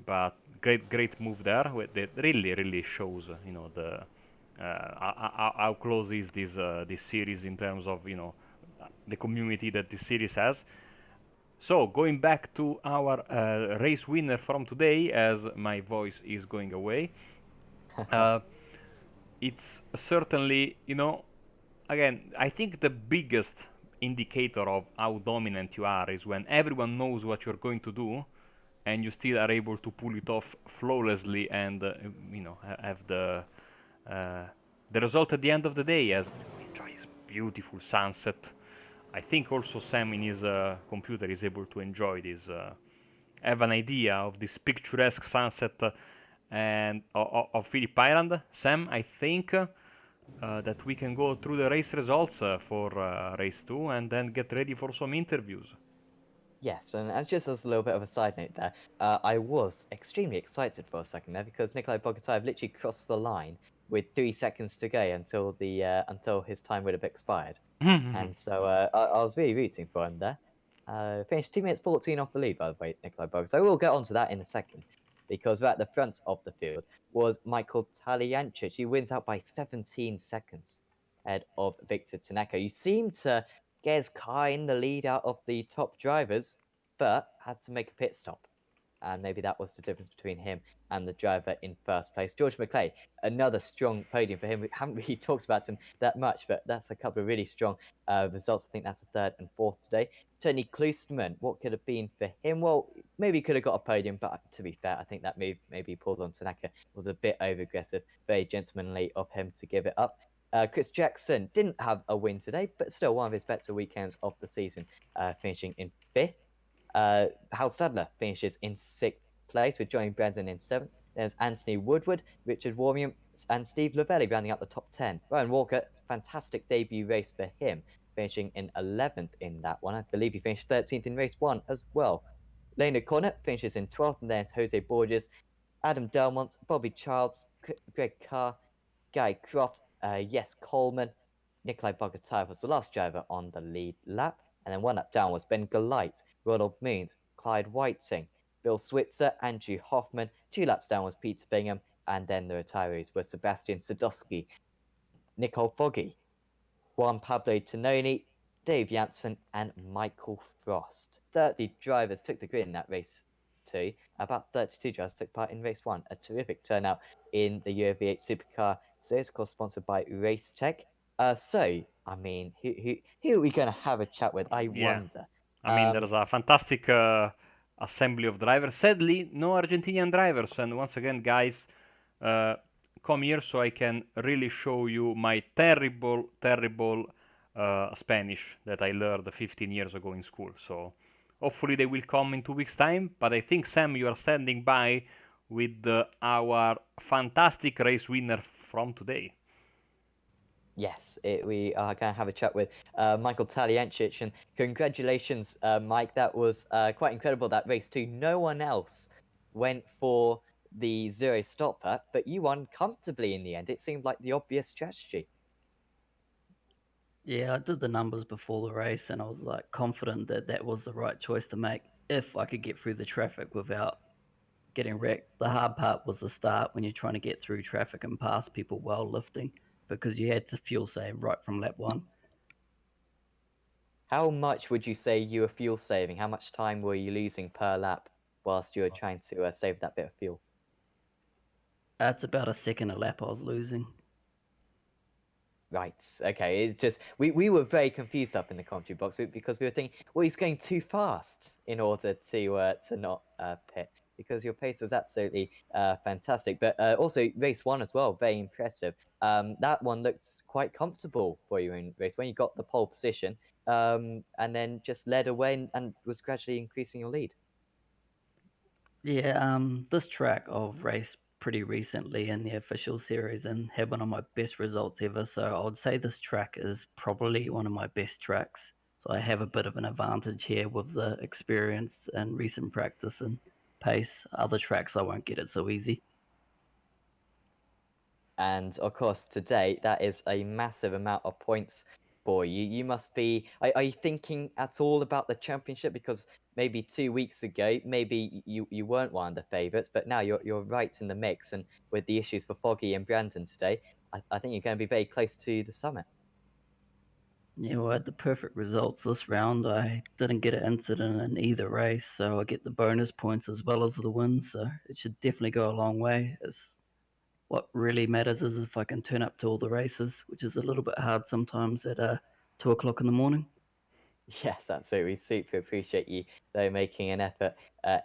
But great move there. That really shows, you know, the how close is this series in terms of, you know, the community that this series has. So, going back to our race winner from today, as my voice is going away, uh, it's certainly, again, I think the biggest indicator of how dominant you are is when everyone knows what you're going to do and you still are able to pull it off flawlessly and, have uh, the result at the end of the day as we enjoy this beautiful sunset. I think also Sam in his computer is able to enjoy this, have an idea of this picturesque sunset and of Phillip Island. Sam, I think that we can go through the race results for race 2 and then get ready for some interviews. Yes, and just as a little bit of a side note there, I was extremely excited for a second there because Nikolai Bogotayev literally crossed the line with 3 seconds to go until his time would have expired, and so I was really rooting for him there. Finished 2 minutes 14 off the lead, by the way, Nikolai Bogotayev. I will get onto that in a second because right at the front of the field was Michael Taliancic. He wins out by 17 seconds ahead of Victor Tanaka. You seem to get his car in the lead out of the top drivers, but had to make a pit stop. And maybe that was the difference between him and the driver in first place. George McClay, another strong podium for him. We haven't really talked about him that much, but that's a couple of really strong results. I think that's a third and fourth today. Tony Klosterman, what could have been for him? Well, maybe he could have got a podium, but to be fair, I think that move maybe pulled on Tanaka was a bit over aggressive. Very gentlemanly of him to give it up. Chris Jackson didn't have a win today, but still one of his better weekends of the season, finishing in fifth. Hal Stadler finishes in sixth place with Johnny Brandon in seventh. There's Anthony Woodward, Richard Warmium, and Steve Lavelli rounding out the top 10. Ryan Walker, fantastic debut race for him, finishing in 11th in that one. I believe he finished 13th in race 1 as well. Lena Cornett finishes in 12th, and there's Jose Borges, Adam Delmont, Bobby Childs, Greg Carr, Guy Croft, Yes Coleman. Nikolai Bogotayev was the last driver on the lead lap. And then one up down was Ben Galight, Ronald Means, Clyde Whiting, Bill Switzer, Andrew Hoffman. 2 laps down was Peter Bingham. And then the retirees were Sebastian Sadowski, Nicole Foggy, Juan Pablo Tononi, Dave Janssen, and Michael Frost. 30 drivers took the grid in that race two. About 32 drivers took part in race 1. A terrific turnout in the UAV8 Supercar series, of course, sponsored by Racetech. So, I mean, who are we going to have a chat with? I Yeah, wonder. I mean, there's a fantastic assembly of drivers. Sadly, no Argentinian drivers. And once again, guys, uh, come here so I can really show you my terrible, terrible Spanish that I learned 15 years ago in school. So hopefully they will come in 2 weeks' time. But I think, Sam, you are standing by with our fantastic race winner from today. Yes, we are going to have a chat with Michael Taliancic, and congratulations, Mike. That was quite incredible, that race too. No one else went for the zero stopper, but you won comfortably in the end. It seemed like the obvious strategy. Yeah, I did the numbers before the race, and I was like confident that that was the right choice to make if I could get through the traffic without getting wrecked. The hard part was the start when you're trying to get through traffic and pass people while lifting because you had to fuel save right from lap 1. How much would you say you were fuel saving? How much time were you losing per lap whilst you were trying to save that bit of fuel? It's about a second a lap I was losing. Right. Okay. It's just we were very confused up in the commentary box because we were thinking, well, he's going too fast in order to not pit because your pace was absolutely fantastic. But also race 1 as well, very impressive. That one looked quite comfortable for you in race 1. You got the pole position, and then just led away and was gradually increasing your lead. Yeah, this track I've raced pretty recently in the official series and had one of my best results ever. So I would say this track is probably one of my best tracks. So I have a bit of an advantage here with the experience and recent practice and pace. Other tracks I won't get it so easy. And of course, today that is a massive amount of points for you. You must be. Are you thinking at all about the championship? Because maybe 2 weeks ago, maybe you weren't one of the favourites, but now you're right in the mix. And with the issues for Foggy and Brandon today, I think you're going to be very close to the summit. Yeah, well, I had the perfect results this round. I didn't get an incident in either race, so I get the bonus points as well as the win, so it should definitely go a long way. What really matters is if I can turn up to all the races, which is a little bit hard sometimes at 2 o'clock in the morning. Yes, absolutely. Super appreciate you though making an effort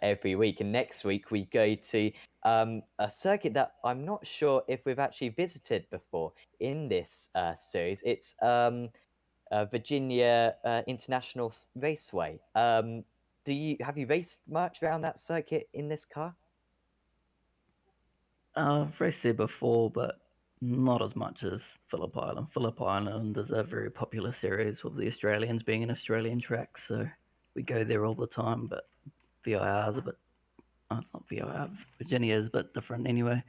every week. And next week we go to a circuit that I'm not sure if we've actually visited before in this series. It's Virginia International Raceway. Have you raced much around that circuit in this car? I've raced there before, but not as much as Phillip Island. Phillip Island is a very popular series with the Australians being an Australian track, so we go there all the time, but VIR is a bit, it's not VIR, Virginia is a bit different anyway.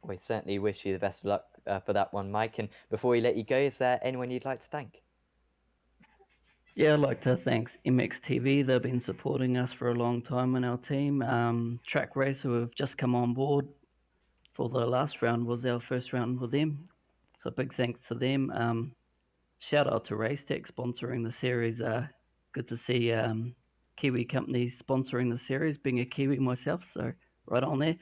We certainly wish you the best of luck for that one, Mike. And before we let you go, is there anyone you'd like to thank? Yeah, I'd like to thank MXTV. They've been supporting us for a long time in our team. Track Racer, who have just come on board for the last round, was our first round with them. So big thanks to them. Shout out to Racetech sponsoring the series. Good to see Kiwi company sponsoring the series, being a Kiwi myself. So right on there.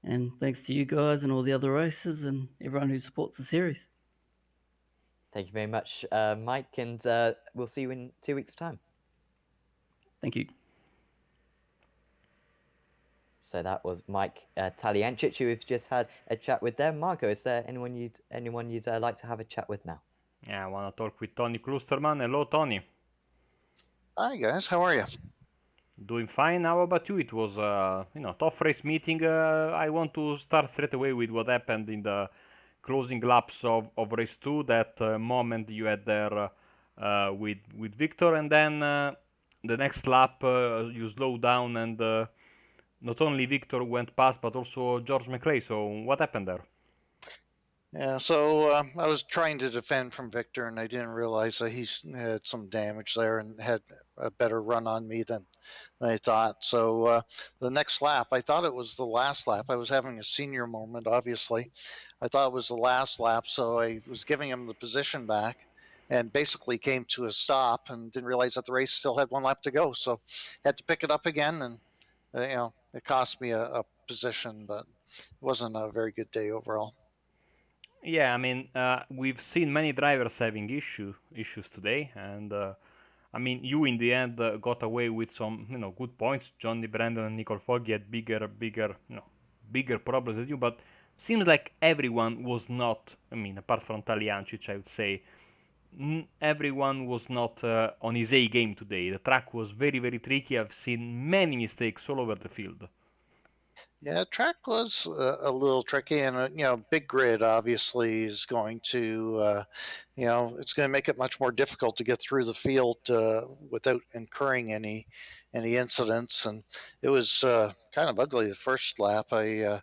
And thanks to you guys and all the other racers and everyone who supports the series. Thank you very much, Mike, and we'll see you in 2 weeks' time. Thank you. So that was Mike Taliancic, who we've just had a chat with there. Marco, is there anyone you'd like to have a chat with now? Yeah, I want to talk with Tony Klusterman. Hello, Tony. Hi guys, how are you? Doing fine. How about you? It was tough race meeting. I want to start straight away with what happened in the closing laps of race 2. That moment you had there with Victor, and then the next lap you slowed down, and not only Victor went past, but also George McClay. So what happened there? Yeah, so I was trying to defend from Victor, and I didn't realize that he had some damage there and had a better run on me than I thought. So the next lap, I thought it was the last lap. I was having a senior moment, obviously. I thought it was the last lap, so I was giving him the position back and basically came to a stop and didn't realize that the race still had one lap to go. So had to pick it up again, and it cost me a position, but it wasn't a very good day overall. Yeah, I mean, we've seen many drivers having issues today, and I mean, you in the end got away with some, good points. Johnny Brandon and Nicole Foggy had bigger problems than you, but seems like everyone was not. I mean, apart from Taliancic, I would say, everyone was not on his A game today. The track was very, very tricky. I've seen many mistakes all over the field. Yeah, track was a little tricky, and big grid obviously is going to, it's going to make it much more difficult to get through the field without incurring any incidents. And it was kind of ugly the first lap. I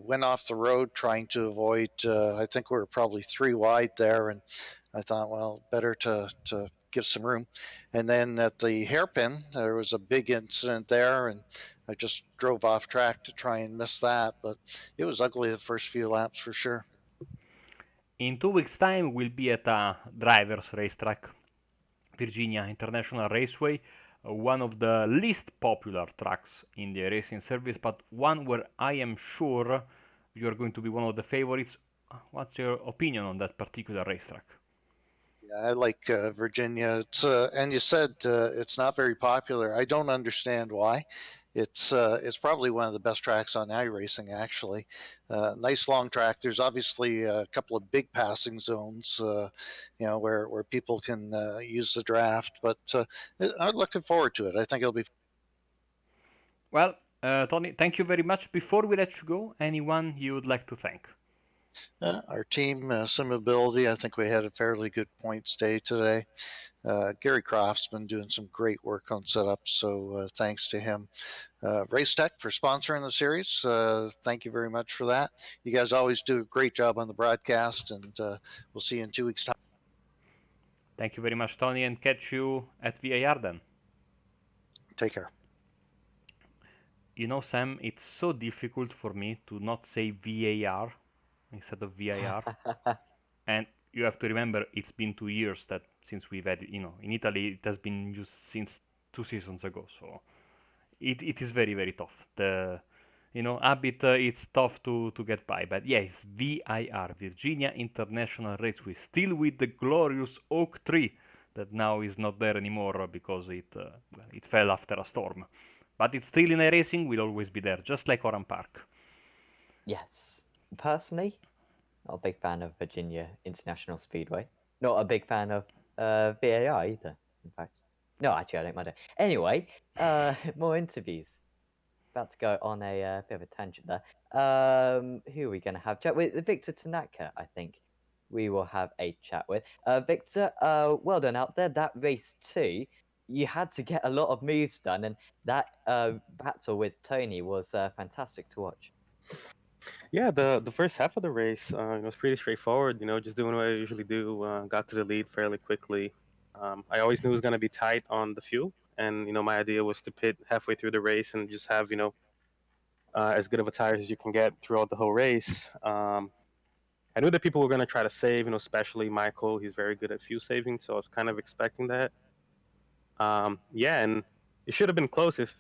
went off the road trying to avoid. I think we were probably 3 wide there, and I thought, well, better to give some room. And then at the hairpin, there was a big incident there, and I just drove off track to try and miss that. But it was ugly the first few laps for sure. In 2 weeks' time, we'll be at a drivers' racetrack, Virginia International Raceway, one of the least popular tracks in the racing service, but one where I am sure you're going to be one of the favorites. What's your opinion on that particular racetrack? Yeah, I like Virginia. And you said it's not very popular. I don't understand why. It's probably one of the best tracks on iRacing actually. Nice long track. There's obviously a couple of big passing zones, where people can use the draft. But I'm looking forward to it. I think it'll be. Well, Tony, thank you very much. Before we let you go, anyone you would like to thank? Our team, Simability, I think we had a fairly good points day today. Gary Croft's been doing some great work on setups, so thanks to him. Racetech for sponsoring the series. Thank you very much for that. You guys always do a great job on the broadcast, and we'll see you in 2 weeks' time. Thank you very much, Tony, and catch you at VAR then. Take care. You know, Sam, it's so difficult for me to not say VAR instead of VIR. And you have to remember it's been 2 years that since we've had it. In Italy it has been used since 2 seasons ago, so it is very very tough. A bit it's tough to get by, but yeah, it's VIR, Virginia International Raceway, still with the glorious oak tree that now is not there anymore because it fell after a storm. But it's still in a racing, will always be there, just like Oran Park. Yes. Personally, not a big fan of Virginia International Speedway. Not a big fan of VAI either, in fact. No, actually, I don't mind it. Anyway, more interviews. About to go on a bit of a tangent there. Who are we going to have chat with? Victor Tanaka, I think we will have a chat with. Victor, well done out there. That race too, you had to get a lot of moves done, and that battle with Tony was fantastic to watch. Yeah, the first half of the race was pretty straightforward. Just doing what I usually do. Got to the lead fairly quickly. I always knew it was going to be tight on the fuel, and my idea was to pit halfway through the race and just have as good of a tires as you can get throughout the whole race. I knew that people were going to try to save, especially Michael. He's very good at fuel saving, so I was kind of expecting that. Yeah, and it should have been close if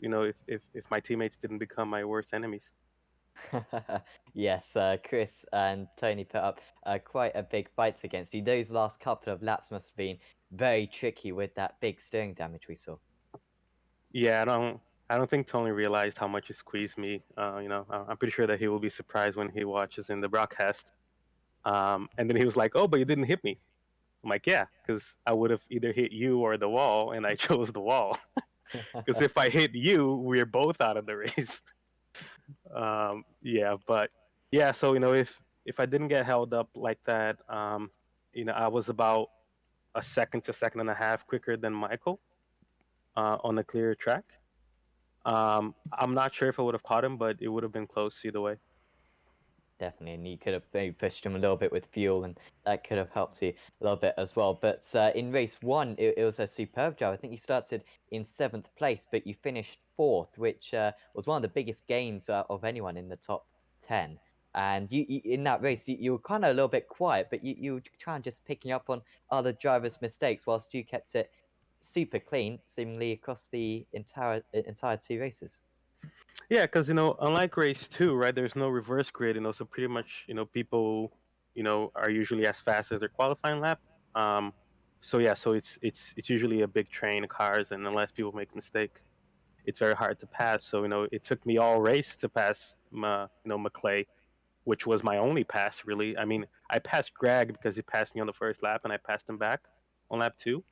my teammates didn't become my worst enemies. Yes, Chris and Tony put up quite a big fights against you. Those last couple of laps must have been very tricky with that big steering damage we saw. Yeah, I don't think Tony realized how much he squeezed me. I'm pretty sure that he will be surprised when he watches in the broadcast. And then he was like, "Oh, but you didn't hit me." I'm like, "Yeah, because I would have either hit you or the wall, and I chose the wall. Because if I hit you, we're both out of the race." Yeah, but yeah, so if I didn't get held up like that, I was about a second to a second and a half quicker than Michael on a clear track. I'm not sure if I would have caught him, but it would have been close either way. Definitely, and you could have maybe pushed him a little bit with fuel, and that could have helped you a little bit as well. But in race one, it was a superb job. I think you started in 7th place, but you finished 4th, which was one of the biggest gains of anyone in the top 10. And you in that race, you were kind of a little bit quiet, but you were kind of just picking up on other drivers' mistakes, whilst you kept it super clean, seemingly across the entire 2 races. Yeah, because unlike race two, right? There's no reverse grid, so pretty much people are usually as fast as their qualifying lap. So yeah, so it's usually a big train of cars, and unless people make mistakes, it's very hard to pass. So it took me all race to pass McClay, which was my only pass really. I mean, I passed Greg because he passed me on the first lap, and I passed him back on lap two.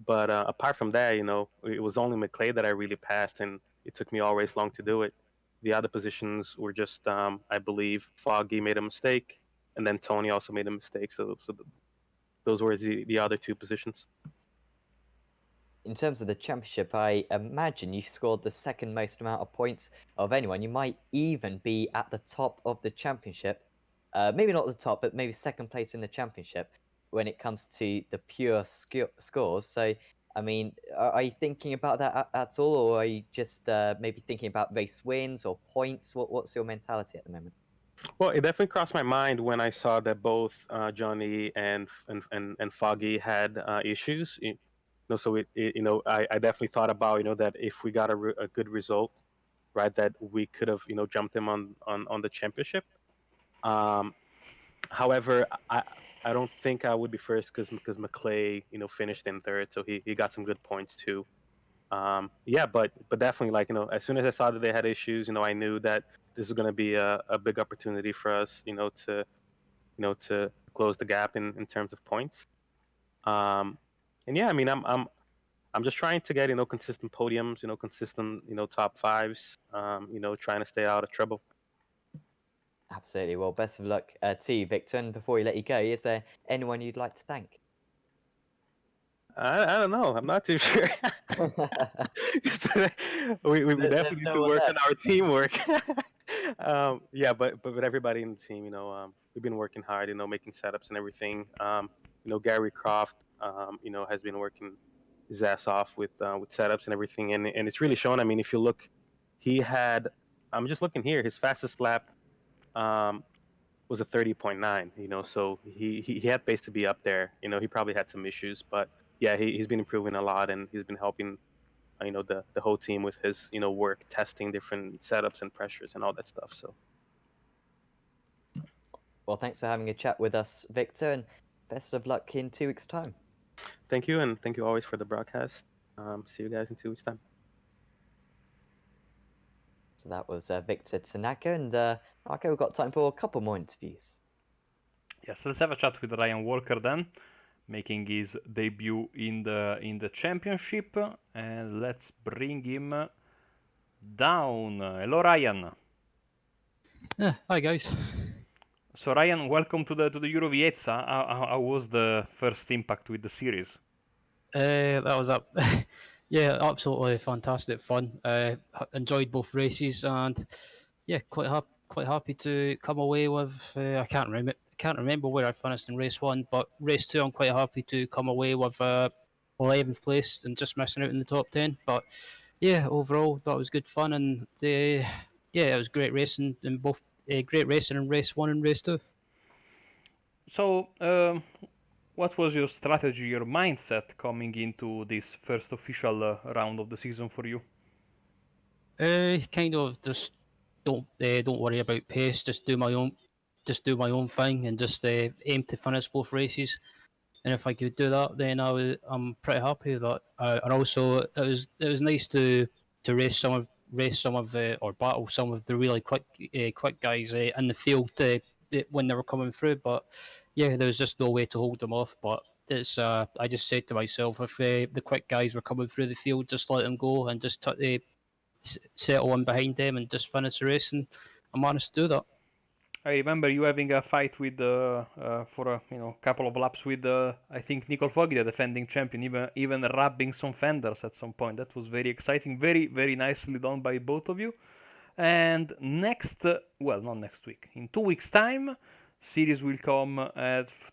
But apart from that, it was only McClay that I really passed, and it took me all race long to do it. The other positions were just, I believe, Foggy made a mistake, and then Tony also made a mistake. So those were the other two positions. In terms of the championship, I imagine you scored the second most amount of points of anyone. You might even be at the top of the championship. Maybe not the top, but maybe second place in the championship when it comes to the pure scores. So, I mean, are you thinking about that at all, or are you just maybe thinking about race wins or points? What's your mentality at the moment? Well, it definitely crossed my mind when I saw that both Johnny and Foggy had issues. So I definitely thought about that if we got a good result, right, that we could have jumped them on the championship. Um, However, I don't think I would be first because McClay finished in third, so he got some good points too. Yeah, but definitely like as soon as I saw that they had issues, I knew that this was going to be a big opportunity for us, to close the gap in terms of points. And yeah, I mean I'm just trying to get consistent podiums, consistent top fives, trying to stay out of trouble. Absolutely. Well, best of luck to you, Victor. And before we let you go, is there anyone you'd like to thank? I don't know. I'm not too sure. we There's definitely need no to one work there. on our teamwork. Yeah, but with everybody in the team, we've been working hard, making setups and everything. Gary Croft, has been working his ass off with setups and everything, and it's really shown. I mean, if you look, he had. I'm just looking here. His fastest lap, um, was a 30.9. So he had pace to be up there. He probably had some issues, but yeah, he's been improving a lot, and he's been helping the whole team with his work testing different setups and pressures and all that stuff. So Well, thanks for having a chat with us, Victor, and best of luck in 2 weeks' time. thank you, and thank you always for the broadcast. See you guys in 2 weeks' time. So that was Victor Tanaka, and okay, we've got time for a couple more interviews. Yes, let's have a chat with Ryan Walker then, making his debut in the championship, and let's bring him down. Hello, Ryan. Yeah, hi guys. So Ryan, welcome to the Euro V8. How was the first impact with the series? That was up. Yeah, absolutely fantastic fun. Enjoyed both races, and yeah, quite happy to come away with. I can't remember where I finished in race one, but race two, I'm quite happy to come away with 11th place and just missing out in the top 10. But yeah, overall, thought it was good fun, and yeah, it was great racing in both. Great racing in race one and race two. So, what was your strategy, your mindset coming into this first official round of the season for you? Kind of just don't worry about pace. Just do my own thing, and just aim to finish both races. And if I could do that, then I'm pretty happy with that. And also, it was nice to race some of the or battle some of the really quick guys in the field when they were coming through. But yeah, there was just no way to hold them off. But it's I just said to myself, if the quick guys were coming through the field, just let them go and just settle in behind them and just finish the race. And I managed to do that. I remember you having a fight with for a couple of laps with I think Nicole Foggy, the defending champion, even rubbing some fenders at some point. That was very exciting, very nicely done by both of you. And next, well, not next week, in 2 weeks' time, series will come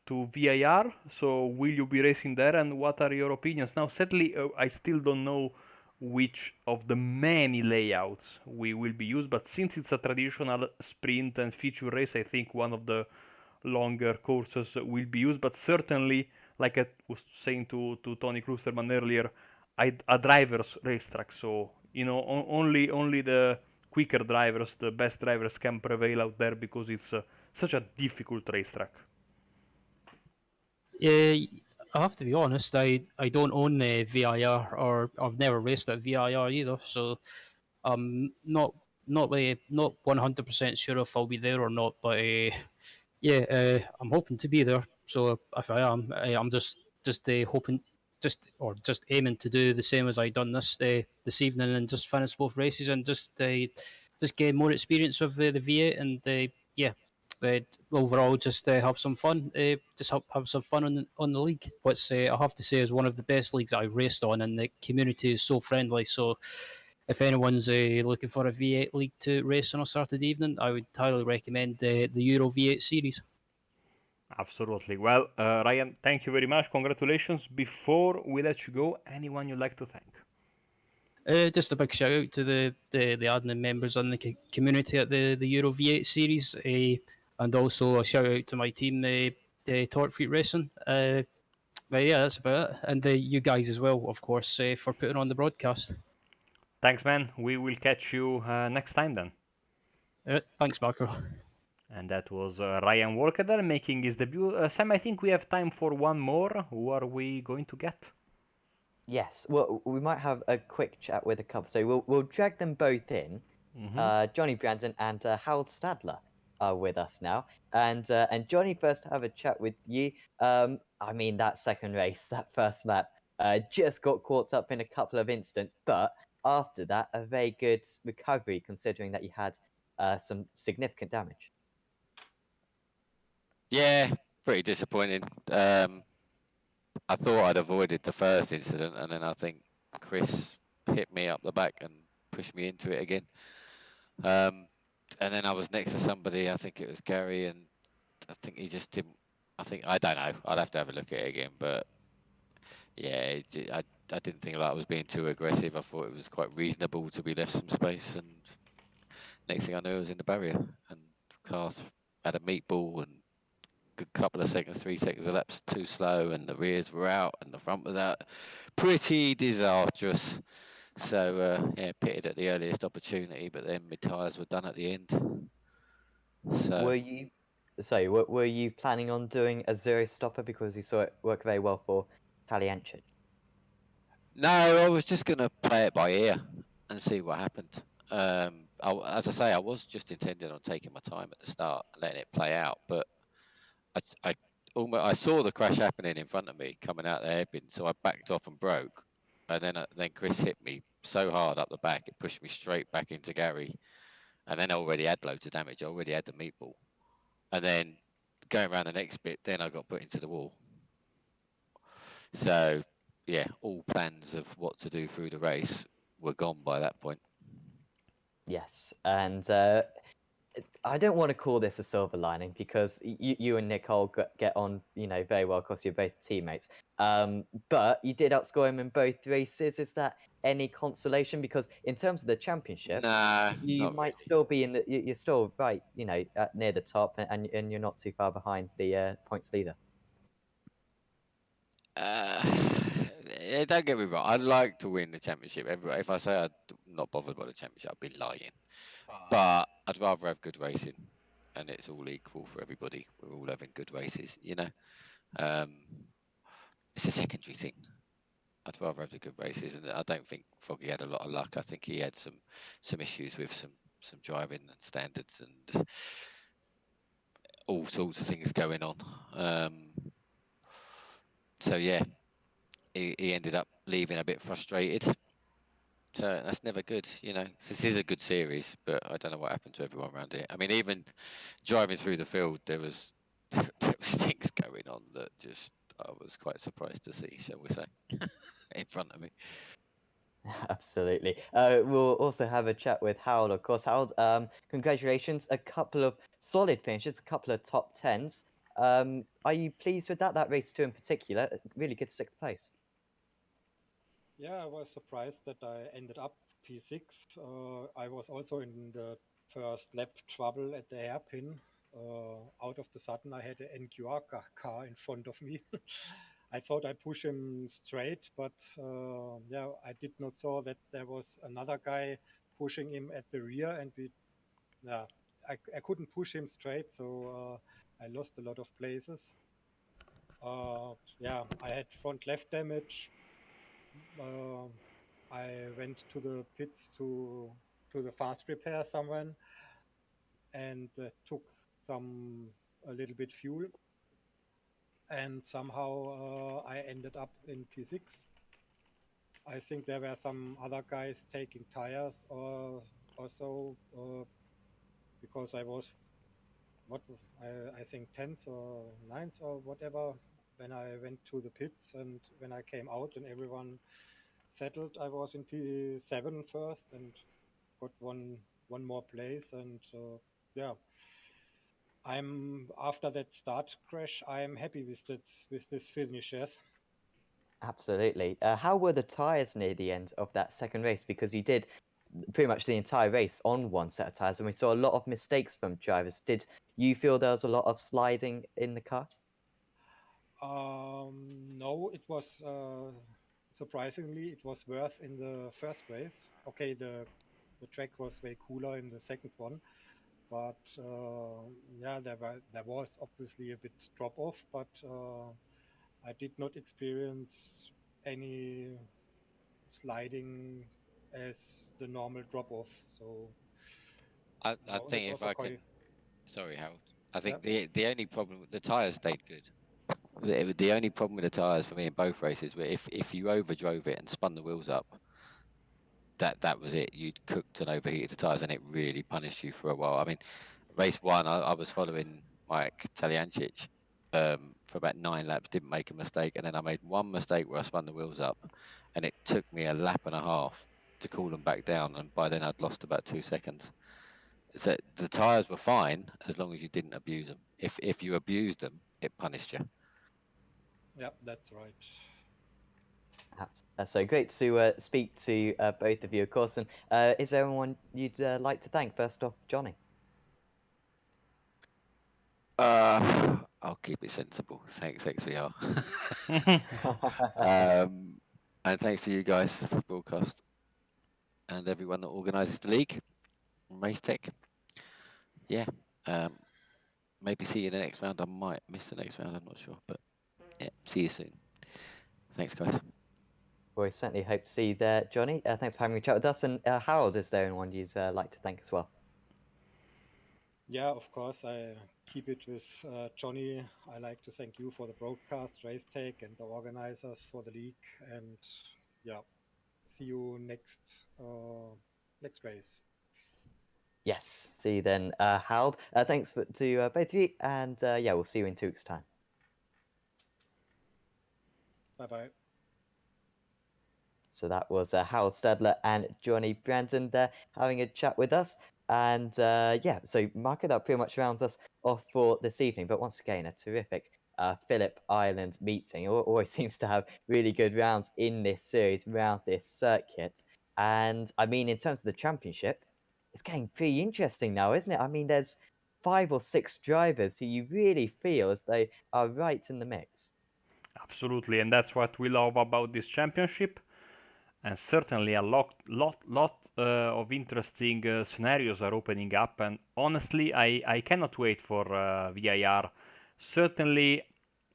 to VIR. So will you be racing there? And what are your opinions? Now, sadly, I still don't know which of the many layouts we will be used, but since it's a traditional sprint and feature race, I think one of the longer courses will be used. But certainly, like I was saying to Tony Klusterman earlier, a driver's racetrack. So only the quicker drivers, the best drivers can prevail out there because it's such a difficult racetrack. Yeah, I have to be honest. I don't own VIR, or I've never raced at VIR either. So I'm not 100% sure if I'll be there or not. But yeah, I'm hoping to be there. So if I am, I'm just hoping, just aiming to do the same as I done this evening, and just finish both races, and just gain more experience with the V8, and yeah, uh, overall just have some fun. Just have some fun on the league, which I have to say is one of the best leagues I've raced on, and the community is so friendly. So if anyone's looking for a V8 league to race on a Saturday evening, I would highly recommend the Euro V8 series. Absolutely. Well, Ryan, thank you very much. Congratulations. Before we let you go, anyone you'd like to thank? Just a big shout out to the admin members and the community at the Euro V8 series, and also a shout out to my team, the Torque Freak Racing. But yeah, that's about it, and you guys as well, of course, for putting on the broadcast. Thanks, man. We will catch you next time then. Thanks, Marco. And that was Ryan Walker there making his debut. Sam, I think we have time for one more. Who are we going to get? Yes, well, we might have a quick chat with a couple. So we'll drag them both in. Johnny Brandon and Harold Stadler are with us now. And Johnny, first have a chat with you. I mean, that second race, that first lap, just got caught up in a couple of incidents, but after that, a very good recovery considering that you had some significant damage. Yeah, pretty disappointing. I thought I'd avoided the first incident, and then I think Chris hit me up the back and pushed me into it again. And then I was next to somebody, I think it was Gary, and I think he just didn't. I don't know. I'd have to have a look at it again, but yeah, I didn't think I was being too aggressive. I thought it was quite reasonable to be left some space, and next thing I knew, I was in the barrier, and car had a meatball and a couple of seconds, 3 seconds elapsed too slow, and the rears were out and the front was out. Pretty disastrous. So yeah, pitted at the earliest opportunity, but then my tyres were done at the end. So Were you, sorry, were you planning on doing a zero stopper because you saw it work very well for Taliancic? no, I was just gonna play it by ear and see what happened. As I say, I was just intending on taking my time at the start and letting it play out, but I saw the crash happening in front of me coming out the hairpin, so I backed off and broke, and then Chris hit me so hard up the back it pushed me straight back into Gary, and then I already had loads of damage. I already had the meatball, and then going around the next bit, then I got put into the wall. So yeah, all plans of what to do through the race were gone by that point. Yes, and I don't want to call this a silver lining because you and Nicole get on, very well because you're both teammates. But you did outscore him in both races. Is that any consolation? Because in terms of the championship, Nah, you not might really. still be you're still right, near the top, and you're not too far behind the points leader. Yeah, don't get me wrong. I'd like to win the championship. If I say I'm not bothered by the championship, I'd be lying. But I'd rather have good racing, and it's all equal for everybody. We're all having good races, It's a secondary thing. I'd rather have the good races, and I don't think Foggy had a lot of luck. I think he had some issues with some driving and standards and all sorts of things going on. So yeah, he ended up leaving a bit frustrated. So that's never good, This is a good series, but I don't know what happened to everyone around it. I mean, even driving through the field, there was things going on that just I was quite surprised to see, shall we say, in front of me. Absolutely. We'll also have a chat with Harold, of course. Harold, congratulations. A couple of solid finishes, a couple of top tens. Are you pleased with that? That race two in particular, really good sixth place. Yeah, I was surprised that I ended up P6. I was also in the first lap trouble at the hairpin. Out of the sudden, I had an NQR car in front of me. I thought I push him straight, but yeah, I did not saw that there was another guy pushing him at the rear, and I couldn't push him straight, so I lost a lot of places. Yeah, I had front left damage. I went to the pits to the fast repair someone and took a little bit fuel, and somehow I ended up in P6. I think there were some other guys taking tires or so because I was I think 10th or 9th or whatever when I went to the pits, and when I came out and everyone settled, I was in P7 first and got one more place, and yeah, I'm after that start crash, I'm happy with this finish. Yes. Absolutely. How were the tyres near the end of that second race? Because you did pretty much the entire race on one set of tyres, and we saw a lot of mistakes from drivers. Did you feel there was a lot of sliding in the car? No, it was surprisingly it was worse in the first race. Okay, the track was way cooler in the second one, but yeah, there was obviously a bit drop off, but I did not experience any sliding as the normal drop off. So I no, that think was if I okay. can, sorry, Harold. I Yeah. think the only problem the tyres stayed good. The only problem with the tyres for me in both races were if you overdrove it and spun the wheels up, that was it. You'd cooked and overheated the tyres, and it really punished you for a while. I mean, race one, I was following Mike Taliancic for about 9 laps, didn't make a mistake, and then I made one mistake where I spun the wheels up, and it took me a lap and a half to cool them back down, and by then I'd lost about 2 seconds. So the tyres were fine as long as you didn't abuse them. If you abused them, it punished you. Yeah, that's right. So great to speak to both of you, of course. And is there anyone you'd like to thank? First off, Johnny. I'll keep it sensible. Thanks, XVR. Yeah. And thanks to you guys for broadcast and everyone that organises the league, Racetech. Yeah, maybe see you in the next round. I might miss the next round. I'm not sure, but yeah, see you soon. Thanks, guys. Well, we certainly hope to see you there, Johnny. Thanks for having a chat with us. And Harold, is there anyone you'd like to thank as well? Yeah, of course, I keep it with Johnny. I like to thank you for the broadcast, Racetech, and the organizers for the league. And yeah, see you next race. Yes, see you then, Harold. Thanks to both of you, and yeah, we'll see you in 2 weeks' time. Bye bye. So that was Harold Stadler and Johnny Brandon there having a chat with us. And yeah, so Marco, that pretty much rounds us off for this evening. But once again, a terrific Phillip Island meeting. It always seems to have really good rounds in this series, around this circuit. And I mean, in terms of the championship, it's getting pretty interesting now, isn't it? I mean, there's 5 or 6 drivers who you really feel as they are right in the mix. Absolutely, and that's what we love about this championship. And certainly a lot of interesting scenarios are opening up. And honestly, I cannot wait for VIR. Certainly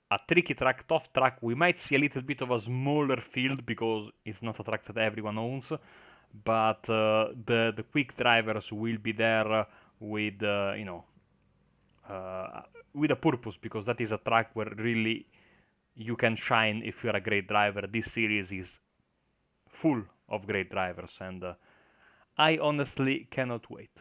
a tricky track, tough track. We might see a little bit of a smaller field because it's not a track that everyone owns. But the quick drivers will be there with with a purpose, because that is a track where really you can shine if you're a great driver. This series is full of great drivers, and I honestly cannot wait.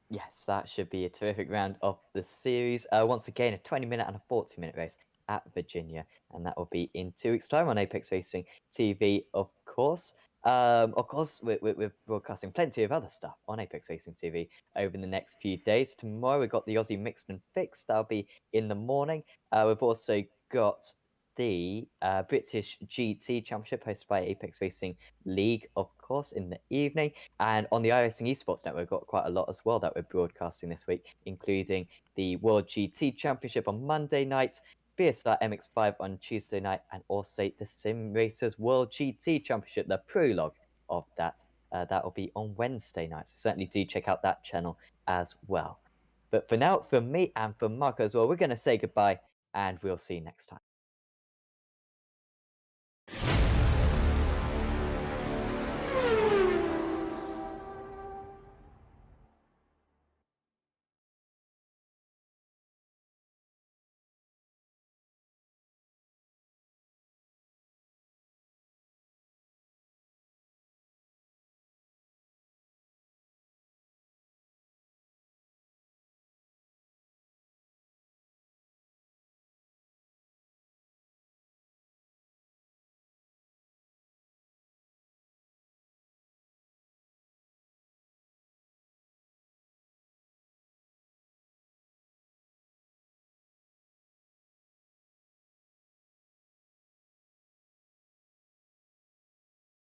Yes, that should be a terrific round of the series. Once again, a 20-minute and a 40-minute race at Virginia, and that will be in 2 weeks' time on Apex Racing TV, of course. Of course, we're broadcasting plenty of other stuff on Apex Racing TV over the next few days. Tomorrow, we've got the Aussie Mixed and Fixed. That'll be in the morning. We've also got the British GT Championship hosted by Apex Racing League, of course, in the evening. And on the iRacing Esports Network, we've got quite a lot as well that we're broadcasting this week, including the World GT Championship on Monday night, BSR MX5 on Tuesday night, and also the Sim Racers World GT Championship, the prologue of that. That will be on Wednesday night. So certainly do check out that channel as well. But for now, from me and from Marco as well, we're going to say goodbye, and we'll see you next time.